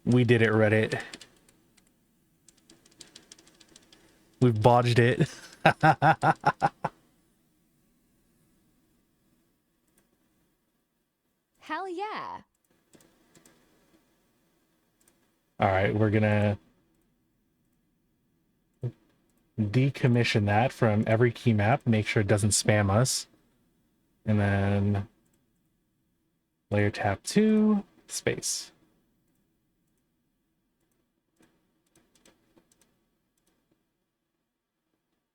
We did it, Reddit. We've bodged it. Hell yeah. All right, we're gonna decommission that from every key map, make sure it doesn't spam us. And then layer tab 2, space.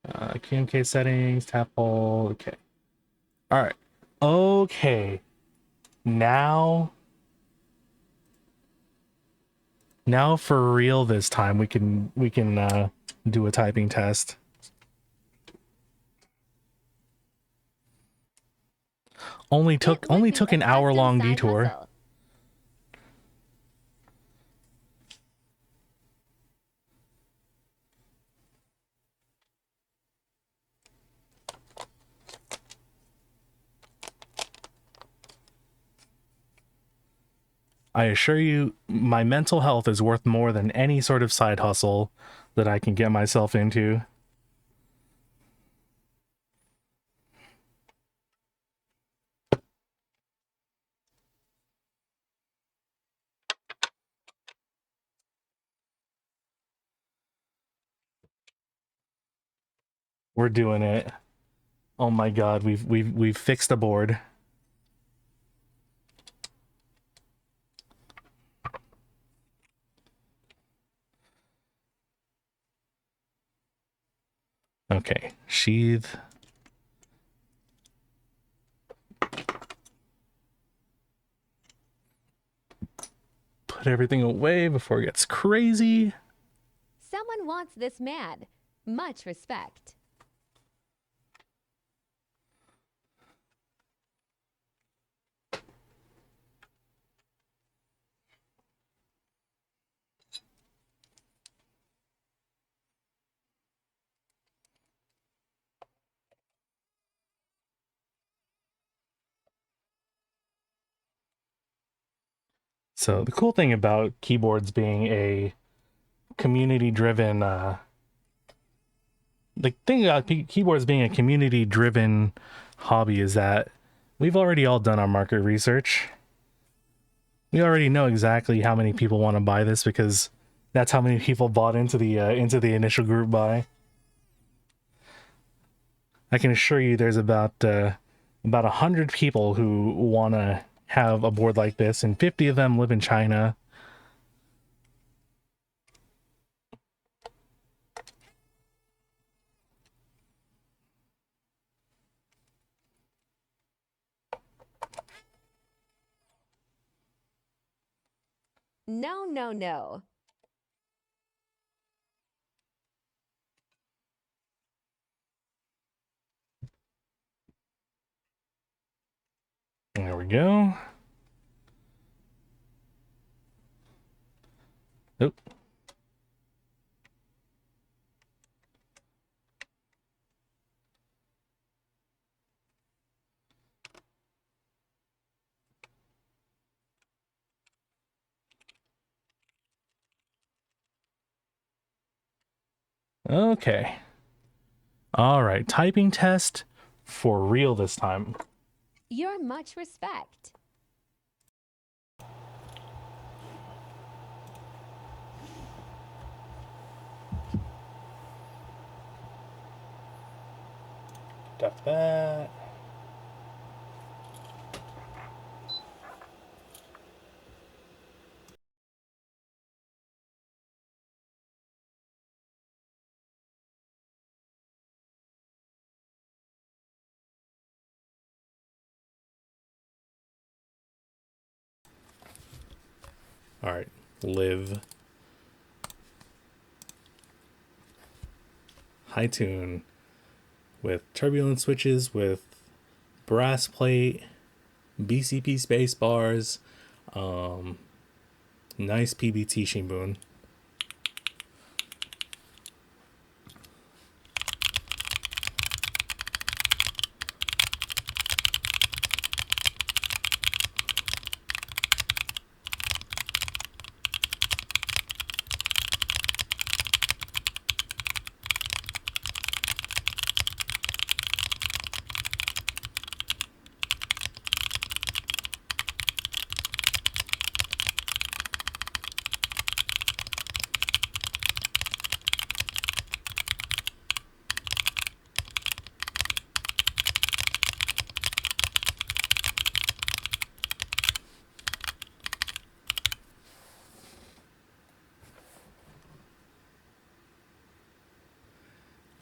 QMK settings, tap hole, okay. All right. Okay. Now, now for real this time we can do a typing test. Only It would only be took a an hour custom long side detour. hustle. I assure you, my mental health is worth more than any sort of side hustle that I can get myself into. We're doing it. Oh my god, we've fixed a board. Okay, sheathe. Put everything away before it gets crazy. Someone wants this man. Much respect. So the cool thing about keyboards being a community driven the thing about keyboards being a community driven hobby is that we've already all done our market research. We already know exactly how many people want to buy this because that's how many people bought into the initial group buy. I can assure you there's about 100 people who want to have a board like this, and 50 of them live in China. No, no, no. There we go. Oop. Okay. All right, typing test for real this time. Your much respect. Stuff that. All right, live. Haitun with turbulent switches with brass plate, BCP space bars, nice PBT Shimbun.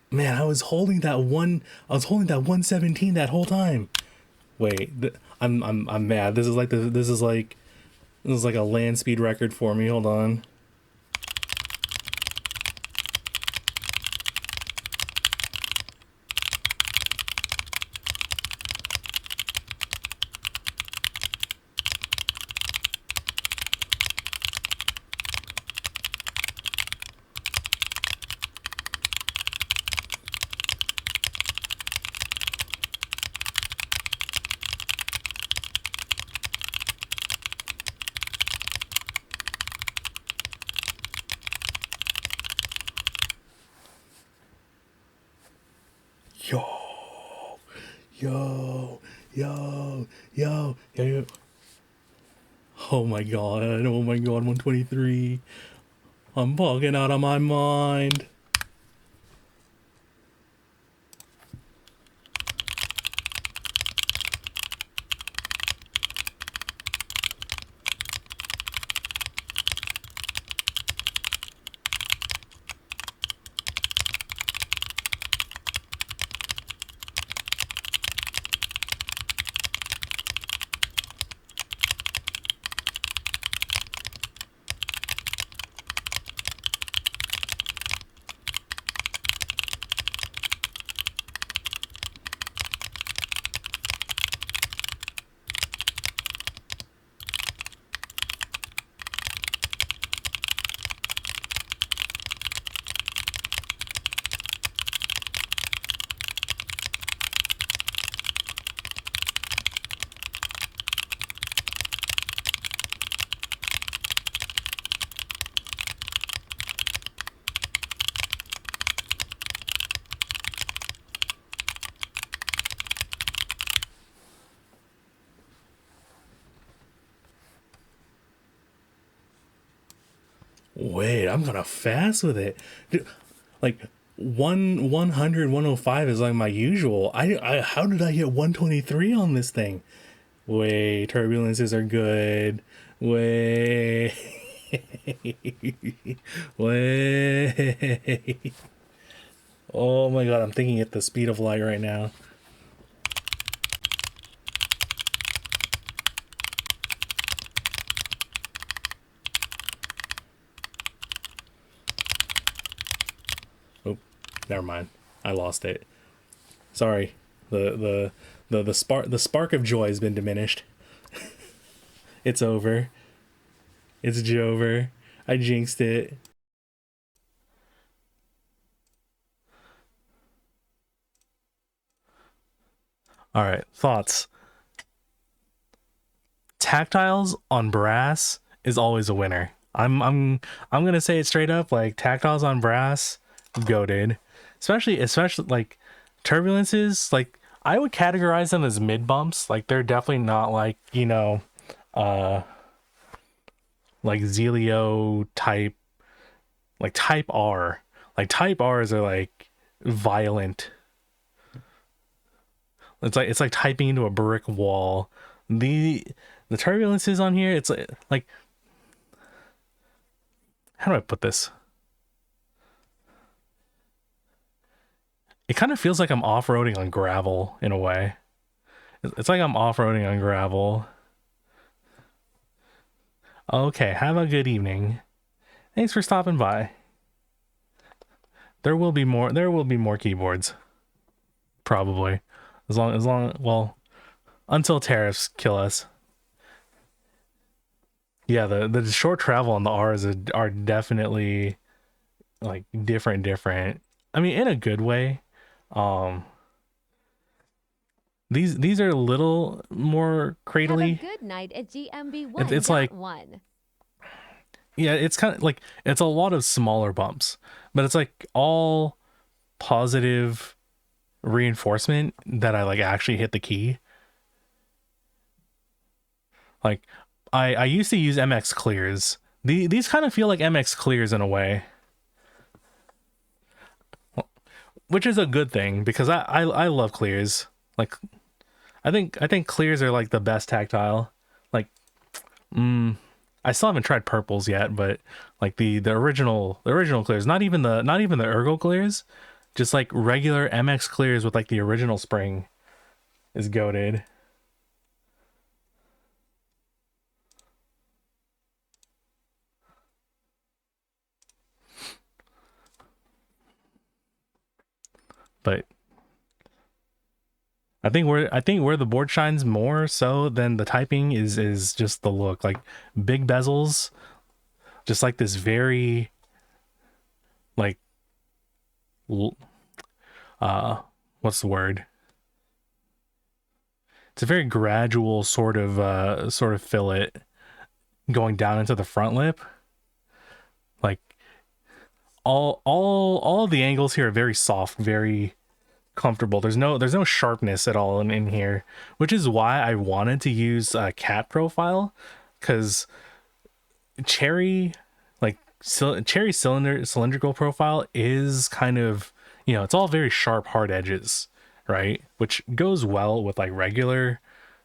Man, I was holding that 117 that whole time. Wait, I'm mad. This is like a land speed record for me. Hold on. Yo, yo, yo, yo. Oh my god, 123. I'm bugging out of my mind. Wait, I'm gonna fast with it. Dude, like 105 is like my usual. I how did I get 123 on this thing? Wait, turbulences are good. Wait. Wait. Oh my god, I'm thinking at the speed of light right now. Oh, never mind. I lost it. Sorry. The spark of joy has been diminished. It's over. It's Jover. I jinxed it. All right, thoughts. Tactiles on brass is always a winner. I'm gonna say it straight up. Like tactiles on brass, goated. Especially like turbulences. Like I would categorize them as mid bumps. Like they're definitely not like uh, like Zelio type, like type R. Like type R's are like violent. It's like typing into a brick wall. The turbulences on here, it's like how do I put this? It kind of feels like I'm off-roading on gravel in a way. It's like I'm off-roading on gravel. Okay, have a good evening. Thanks for stopping by. There will be more keyboards. Probably. Well, until tariffs kill us. Yeah, the short travel on the R's are definitely like different. I mean, in a good way. Um, these are a little more cradly. Have a good night at GMB1. It's like one. yeah, it's kind of like it's a lot of smaller bumps, but it's like all positive reinforcement that I like actually hit the key. Like I used to use MX clears. These kind of feel like MX clears in a way, which is a good thing because I love clears. Like I think clears are like the best tactile. Like I still haven't tried purples yet, but like the original clears, not even the ergo clears, just like regular MX clears with like the original spring is goated. But I think where the board shines more so than the typing is just the look. Like big bezels, just like this very like what's the word? It's a very gradual sort of fillet going down into the front lip. Like all of the angles here are very soft, very comfortable. There's no sharpness at all in here, which is why I wanted to use a cat profile, because cherry like cherry cylindrical profile is kind of, you know, it's all very sharp hard edges, right, which goes well with like regular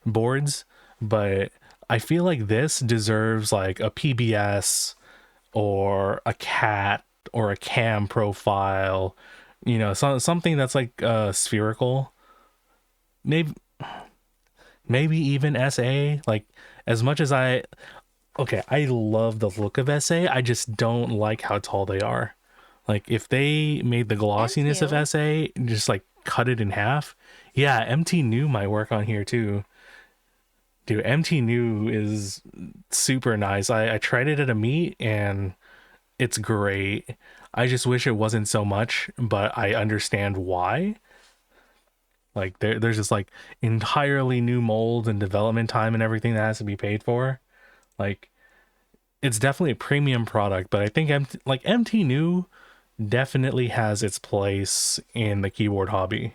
boards. But I feel like this deserves like a PBS or a cat or a cam profile, you know, something that's like spherical, maybe even SA. Like, as much as I love the look of SA, I just don't like how tall they are. Like, if they made the glossiness of SA, just like cut it in half. Yeah, MT New might work on here too. Dude, MT New is super nice. I tried it at a meet and it's great. I just wish it wasn't so much, but I understand why. Like there's just like entirely new molds and development time and everything that has to be paid for. Like, it's definitely a premium product, but I think MT New definitely has its place in the keyboard hobby.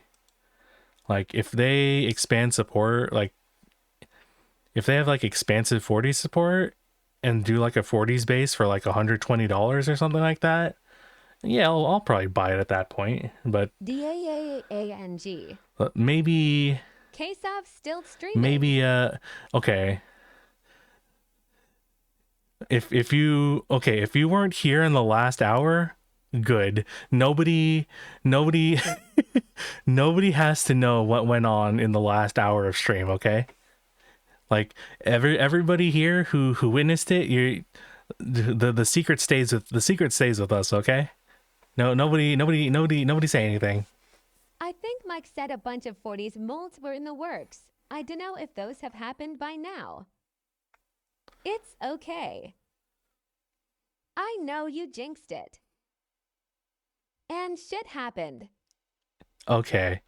Like, if they expand support, like if they have like expansive 40 support and do like a 40s base for like $120 or something like that, yeah, I'll probably buy it at that point. But DAAANG. maybe KSOF still streaming. okay. If you if you weren't here in the last hour, good. Nobody nobody has to know what went on in the last hour of stream, okay? Like everybody here who witnessed it, you the secret stays with us, okay? No, nobody say anything. I think Mike said a bunch of 40s molds were in the works. I don't know if those have happened by now. It's okay. I know you jinxed it. And shit happened. Okay.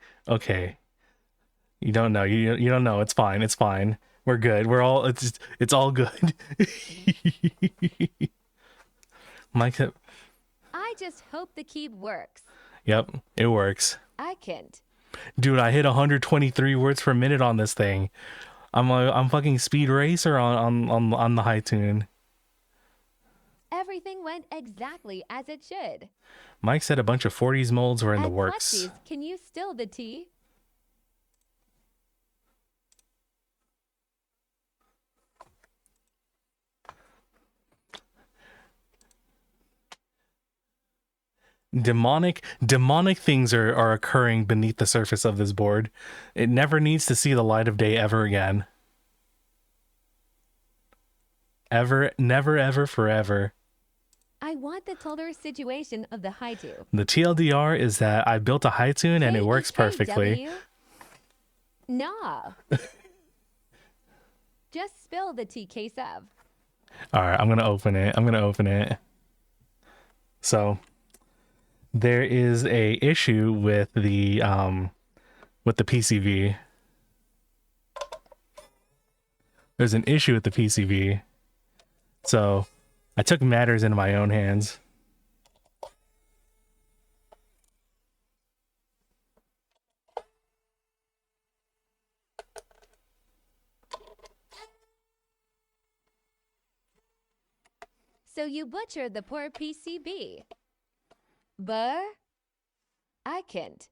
You don't know. You don't know. It's fine. It's fine. We're good. We're all it's all good. Mike. I just hope the key works. Yep, it works. I can't. Dude, I hit 123 words per minute on this thing. I'm fucking speed racer on the Haitun. Everything went exactly as it should. Mike said a bunch of 40s molds were in the works. Clutchies, can you still the tea? Demonic things are occurring beneath the surface of this board. It never needs to see the light of day ever again. Ever, never, ever, forever. I want the total situation of the Haitun. The TLDR is that I built a Haitun and it works perfectly. Nah. Just spill the tea, case of. All right, I'm gonna open it. So there is a issue with the PCV. There's an issue with the PCV. So I took matters into my own hands. So you butchered the poor PCB. But I can't.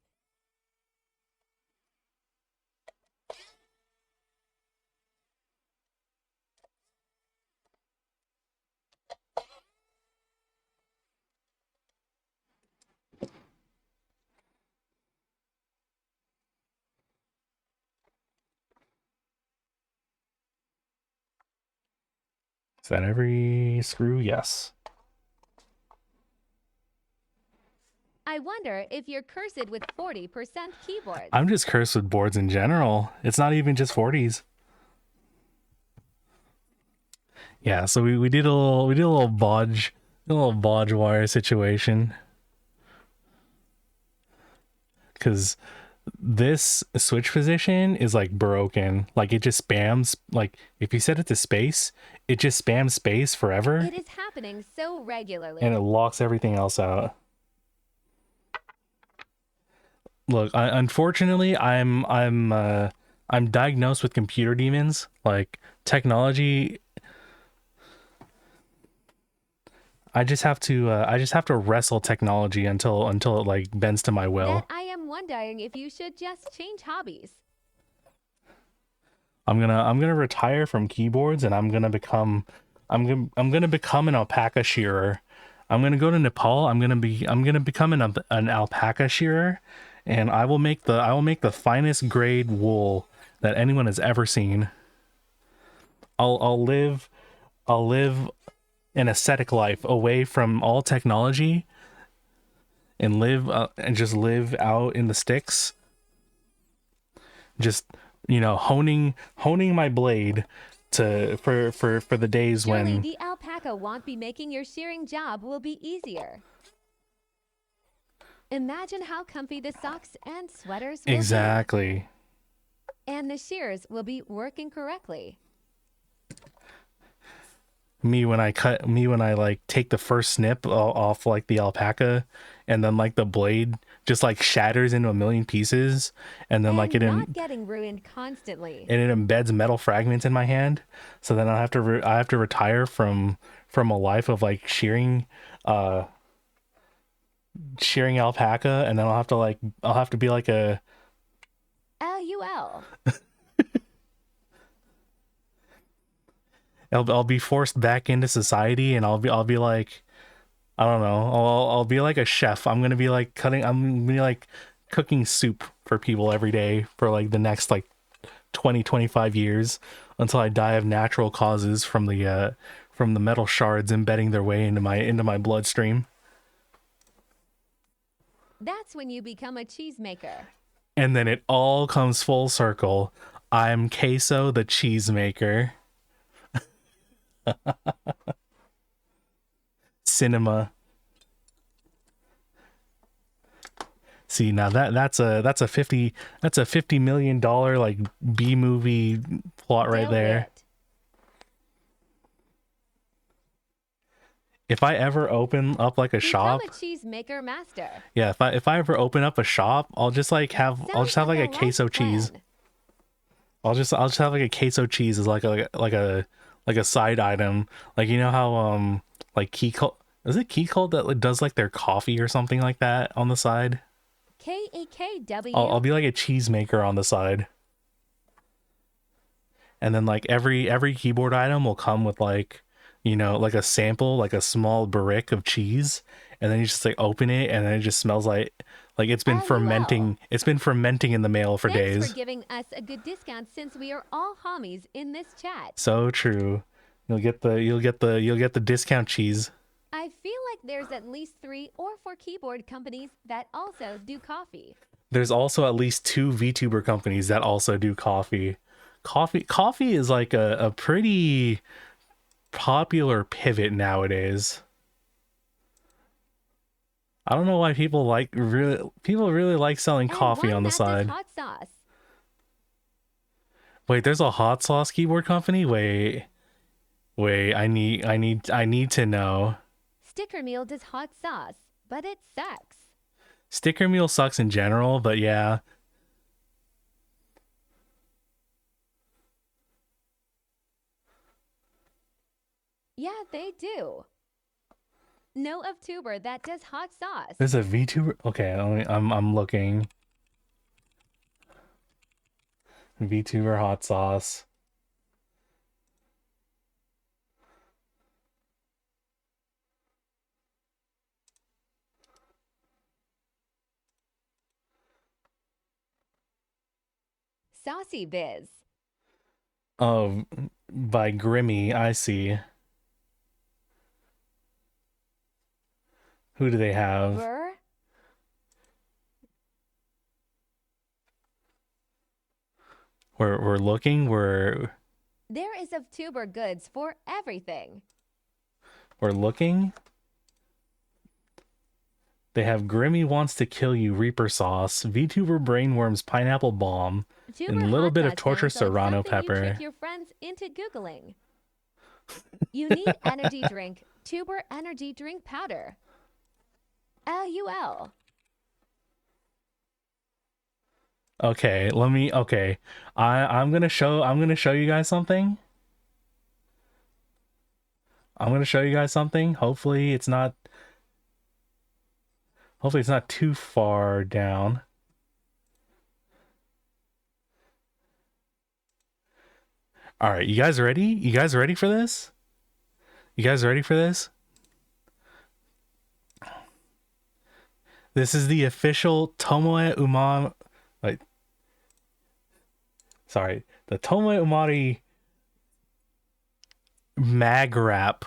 Is that every screw? Yes. I wonder if you're cursed with 40% keyboards. I'm just cursed with boards in general. It's not even just 40s. Yeah, so we did a little bodge wire situation. Cause this switch position is like broken. Like it just spams, like if you set it to space, it just spams space forever. It is happening so regularly. And it locks everything else out. Look, unfortunately, I'm diagnosed with computer demons. Like technology, I just have to wrestle technology until it like bends to my will. That I am wondering if you should just change hobbies. I'm gonna retire from keyboards and I'm gonna become an alpaca shearer. I'm gonna go to Nepal. I'm gonna become an alpaca shearer, and I will make the finest grade wool that anyone has ever seen. I'll live an ascetic life away from all technology, and just live out in the sticks. Just honing my blade for the days Surely when the alpaca won't be making your shearing job will be easier. Imagine how comfy the socks and sweaters will exactly. be. And the shears will be working correctly. Me when I like take the first snip off like the alpaca, and then like the blade just like shatters into a million pieces, and then like not getting ruined constantly. And it embeds metal fragments in my hand. So then I have to retire from a life of like shearing alpaca, and then I'll have to be like a LUL. I'll be forced back into society, and I'll be like, I don't know, I'll be like a chef. I'm gonna be like cooking soup for people every day for like the next like 25 years until I die of natural causes from the metal shards embedding their way into my bloodstream. That's when you become a cheesemaker. And then it all comes full circle. I'm Queso the cheesemaker. Cinema. See, now that's a $50 million like B movie plot right there. If I ever open up like a shop, become a cheesemaker master. Yeah, if I ever open up a shop, I'll just have like a queso cheese. I'll just have like a queso cheese as like a side item. Like you know how like Key Cult, is it Key Cult that like, does like their coffee or something like that on the side? KEKW. I'll be like a cheesemaker on the side. And then like every keyboard item will come with like, like a sample, like a small barrique of cheese, and then you just like open it, and then it just smells like it's been fermenting. It's been fermenting in the mail for days. Thanks for giving us a good discount since we are all homies in this chat. So true. You'll get the discount cheese. I feel like there's at least 3 or 4 keyboard companies that also do coffee. There's also at least 2 VTuber companies that also do coffee. Coffee is like a pretty popular pivot nowadays. I don't know why people really like selling coffee on the side. Hot sauce. Wait, there's a hot sauce keyboard company? Wait, I need to know. Sticker Meal does hot sauce, but it sucks. Sticker Meal sucks in general, but yeah. Yeah, they do. Know of tuber that does hot sauce. There's a VTuber. Okay, I'm looking. VTuber hot sauce. Saucy Biz. Oh, by Grimmy, I see. Who do they have? Burr? We're looking. There is of tuber goods for everything. We're looking. They have Grimmy Wants to Kill You Reaper Sauce, VTuber Brainworms Pineapple Bomb, and Tuber a little hot bit of fuzz Torture sounds like Serrano something you trick pepper. your friends into Googling. You need energy drink. Tuber energy drink powder. LUL. Okay, okay. I'm gonna show you guys something. Hopefully it's not too far down. All right, you guys ready? You guys ready for this? You guys ready for this? This is the official Tomoe Umami, like, sorry, the Tomoe Umari mag wrap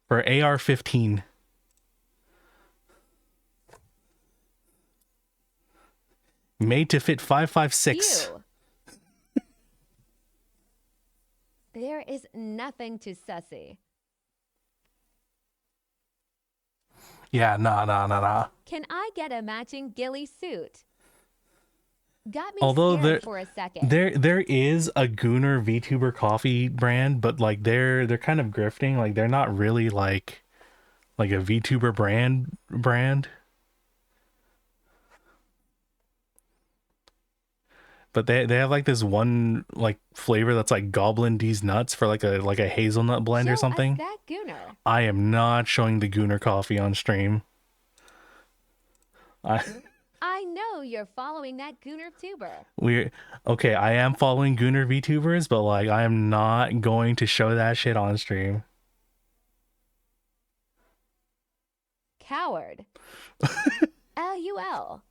for AR-15. Made to fit 5.56. Phew. There is nothing too sussy. Yeah, nah. Can I get a matching ghillie suit? Got me Although scared for a second. there is a Gooner VTuber coffee brand, but like they're kind of grifting. Like they're not really like a VTuber brand. But they have like this one like flavor that's like Goblin D's nuts for like a hazelnut blend Show or us something. that gooner. I am not showing the Gooner coffee on stream. I know you're following that gooner tuber. Okay, I am following Gooner VTubers, but like I am not going to show that shit on stream. Coward. LUL.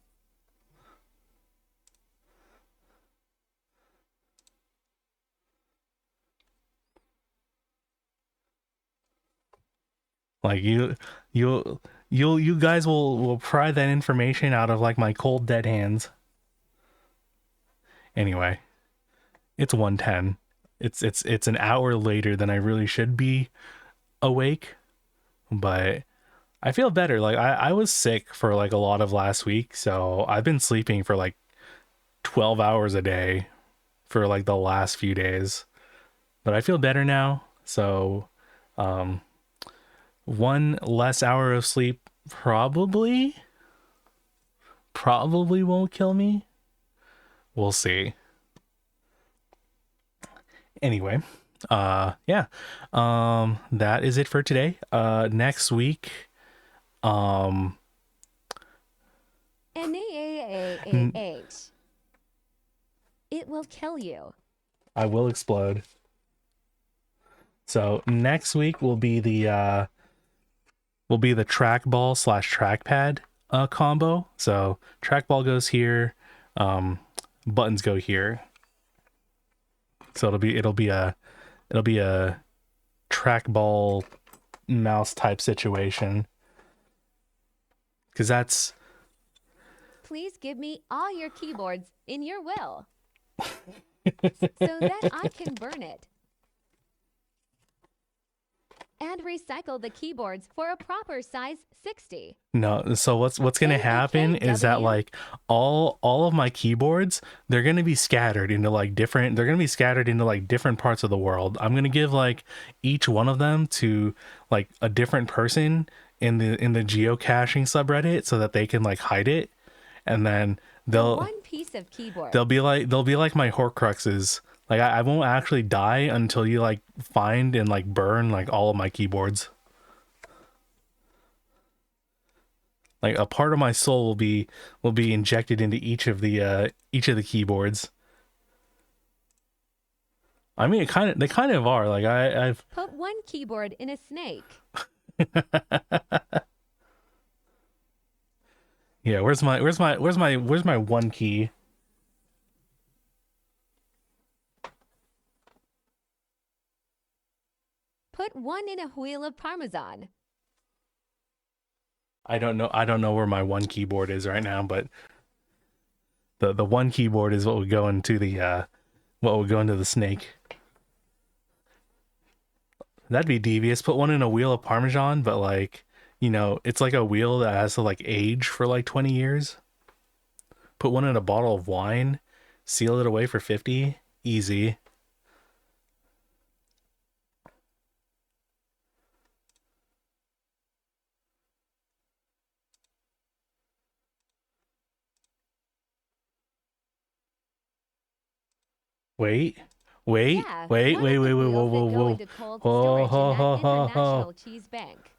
Like you guys will pry that information out of like my cold dead hands. Anyway, it's 1:10. It's an hour later than I really should be awake, but I feel better. Like I was sick for like a lot of last week, so I've been sleeping for like 12 hours a day for like the last few days. But I feel better now. So one less hour of sleep probably won't kill me. We'll see. Anyway, yeah. That is it for today. Next week, NAAAH. It will kill you. I will explode. So next week will be the trackball / trackpad combo. So trackball goes here, buttons go here. So it'll be a trackball mouse type situation. Because that's... Please give me all your keyboards in your will. So that I can burn it. And recycle the keyboards for a proper size 60. No, so what's gonna happen is that like all of my keyboards, they're gonna be scattered into like different parts of the world. I'm gonna give like each one of them to like a different person in the geocaching subreddit so that they can like hide it, and then one piece of keyboard. they'll be like my Horcruxes. Like I won't actually die until you like find and like burn like all of my keyboards. Like a part of my soul will be injected into each of the keyboards. I mean, they kind of are. Like I've put one keyboard in a snake. Yeah, where's my one key? Put one in a wheel of Parmesan. I don't know where my one keyboard is right now, but the one keyboard is what would go into the snake. That'd be devious. Put one in a wheel of Parmesan, but like, it's like a wheel that has to like age for like 20 years. Put one in a bottle of wine, seal it away for 50. Easy. Wait, wait, Yeah, wait, one wait, of the wait, wait, whoa, wheels whoa, that go whoa. into cold Whoa, storage in ho, that ho, ho, ho. international cheese bank.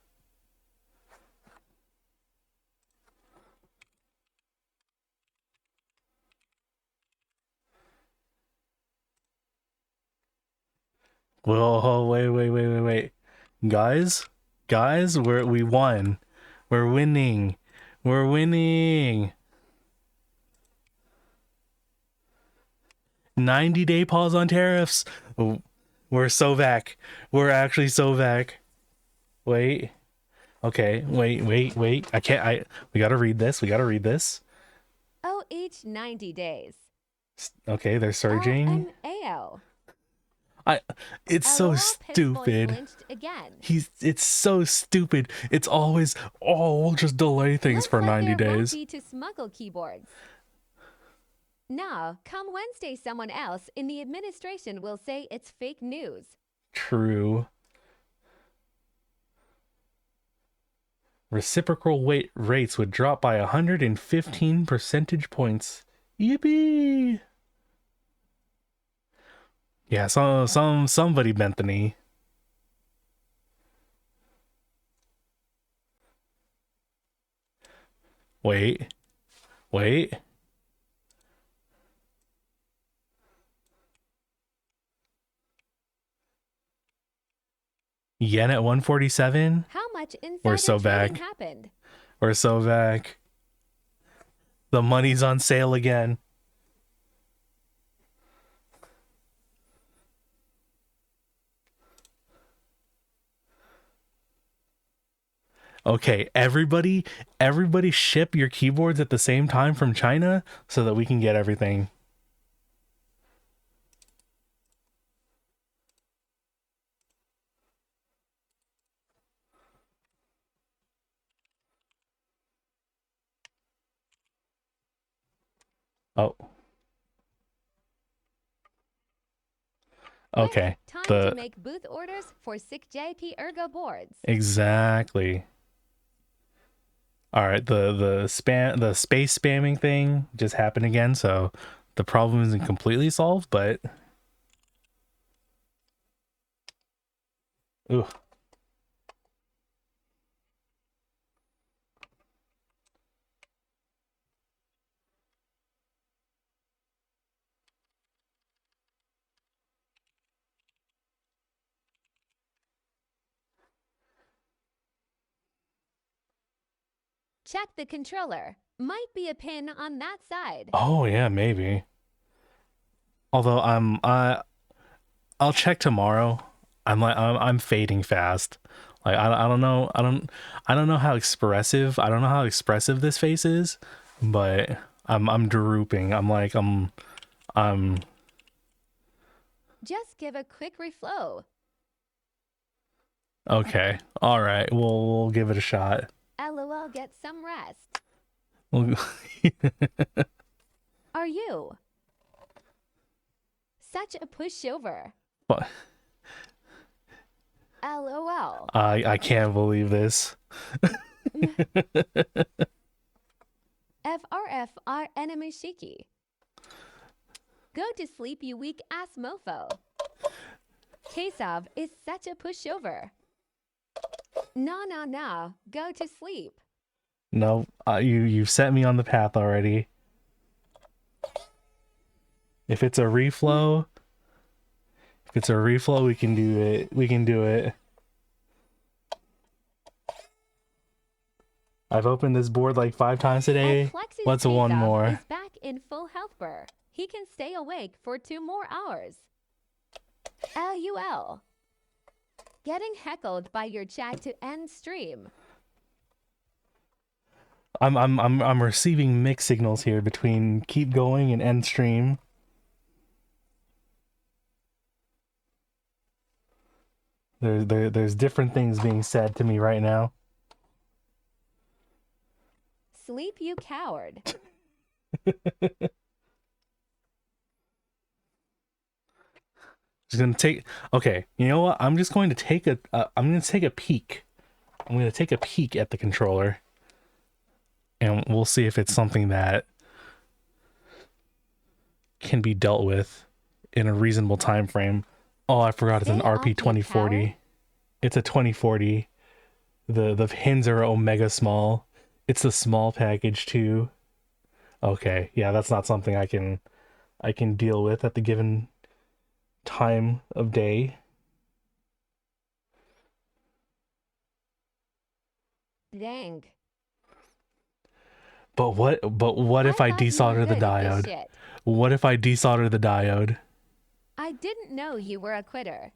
Whoa, wait, wait, wait, wait, wait. Guys, we won. We're winning. We're winning. 90-day pause on tariffs. Oh, we're so back. We're actually so back. Wait. Okay, wait. I can't we gotta read this. We gotta read this. Oh, each 90 days. Okay, they're surging. LMAO. I it's so LOL piss boy stupid. flinched again. It's so stupid. It's always, oh, we'll just delay things Looks for like 90 there won't days. be to smuggle keyboards. Now, come Wednesday, someone else in the administration will say it's fake news. True. Reciprocal weight rates would drop by 115 percentage points. Yippee! Yeah, somebody bent the knee. Wait. Yen at 147. How much We're insider so trading back. happened? We're so back. The money's on sale again. Okay, everybody ship your keyboards at the same time from China so that we can get everything. Oh. Quick, Okay. time to make booth orders for sick JP Ergo boards. Exactly. All right, the space spamming thing just happened again, so the problem isn't completely solved, but ooh. Check the controller. Might be a pin on that side. Oh yeah, maybe. Although I'll check tomorrow. I'm fading fast. Like I don't know. I don't know how expressive. I don't know how expressive this face is, but I'm drooping. I'm Just give a quick reflow. okay. All right. We'll give it a shot. LOL, get some rest. We'll, Are you? Such a pushover. but LOL. I can't believe this. FRFR enemy shiki. Go to sleep, you weak ass mofo. Kesov is such a pushover. No. Go to sleep. No, you've set me on the path already. If it's a reflow, we can do it. We can do it. I've opened this board like 5 times today. What's one more? Is back in full health burr. He can stay awake for 2 more hours. LUL. Getting heckled by your chat to end stream. I'm receiving mixed signals here between keep going and end stream. There's different things being said to me right now. Sleep, you coward. Just gonna take. Okay, you know what? I'm just going to take a. I'm gonna take a peek. I'm gonna take a peek at the controller, and we'll see if it's something that can be dealt with in a reasonable time frame. Oh, I forgot it's an Stay off, RP you 2040. coward. It's a 2040. The pins are omega small. It's a small package too. Okay, yeah, that's not something I can deal with at the given time of day. Dang. But what if I I thought you were desolder the good at this diode? shit. What if I desolder the diode? I didn't know you were a quitter.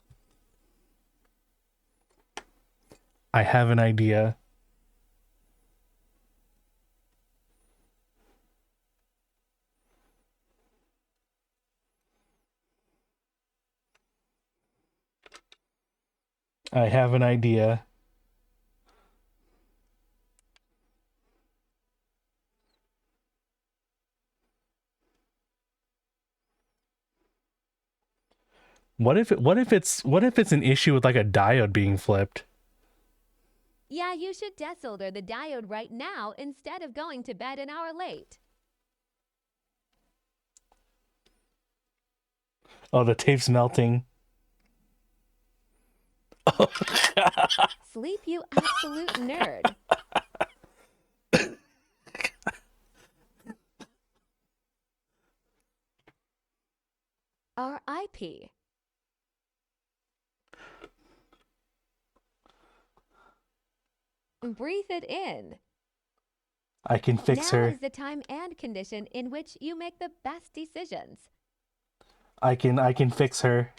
I have an idea. I have an idea. What if it's an issue with like a diode being flipped? Yeah, you should desolder the diode right now instead of going to bed an hour late. Oh, the tape's melting. Sleep, you absolute nerd. R.I.P. Breathe it in. I can fix Now her. is the time and condition in which you make the best decisions. I can fix her.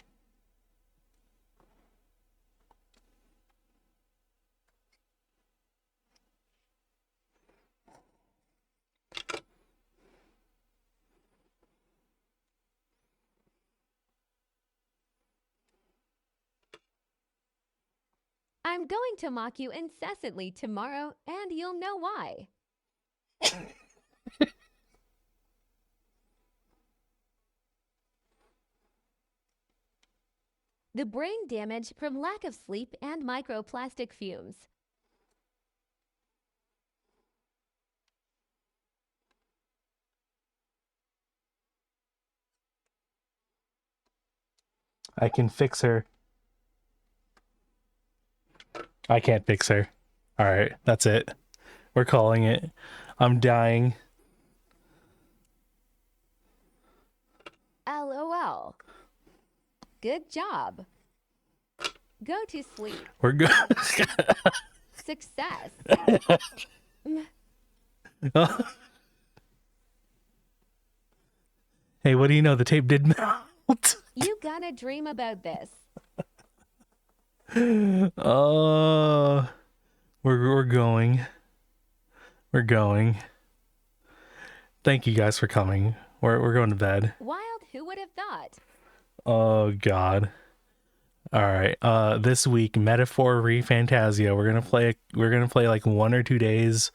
I'm going to mock you incessantly tomorrow, and you'll know why. The brain damage from lack of sleep and microplastic fumes. I can fix her. I can't fix her. All right, that's it. We're calling it. I'm dying. LOL. Good job. Go to sleep. We're good. Success. Hey, what do you know? The tape did melt. You gonna dream about this. Oh, we're going. We're going. Thank you guys for coming. We're going to bed. Wild, who would have thought? Oh God. All right. This week, Metaphor Fantasia. We're gonna play like 1 or 2 days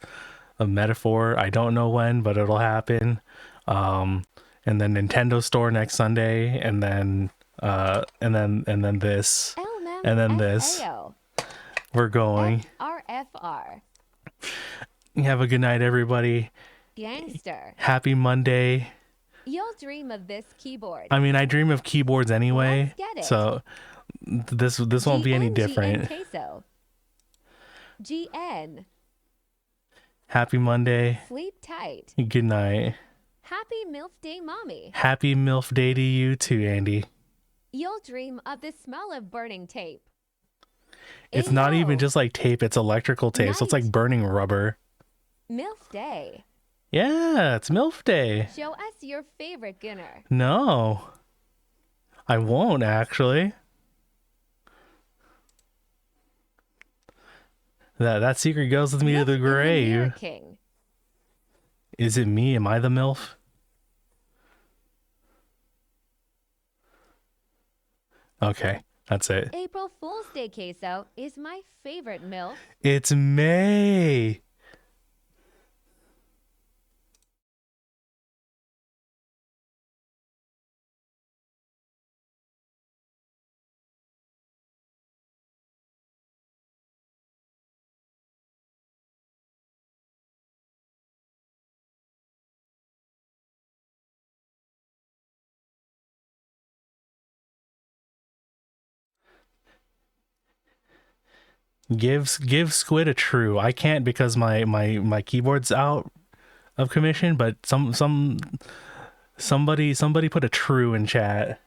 of Metaphor. I don't know when, but it'll happen. And then Nintendo Store next Sunday, and then this, and then this. LMFAO. We're going. RFR. Have a good night, everybody. Gangster. Happy Monday. You'll dream of this keyboard. I mean, I dream of keyboards anyway, Let's get it. so this won't be any different. queso. GN. Happy Monday. Sleep tight. Good night. Happy MILF Day, Mommy. Happy MILF Day to you too, Andy. You'll dream of the smell of burning tape. It's not even Ayo. just like tape, it's electrical tape, so it's like Night. burning rubber. MILF Day. Yeah, it's MILF Day. Show us your favorite dinner. No. I won't, actually. That secret goes with me to This the is the Mirror grave. King. Is it me? Am I the MILF? Okay, that's it. April Fool's Day queso is my favorite MILF. It's May. Give Squid a true. I can't because my keyboard's out of commission, but somebody put a true in chat.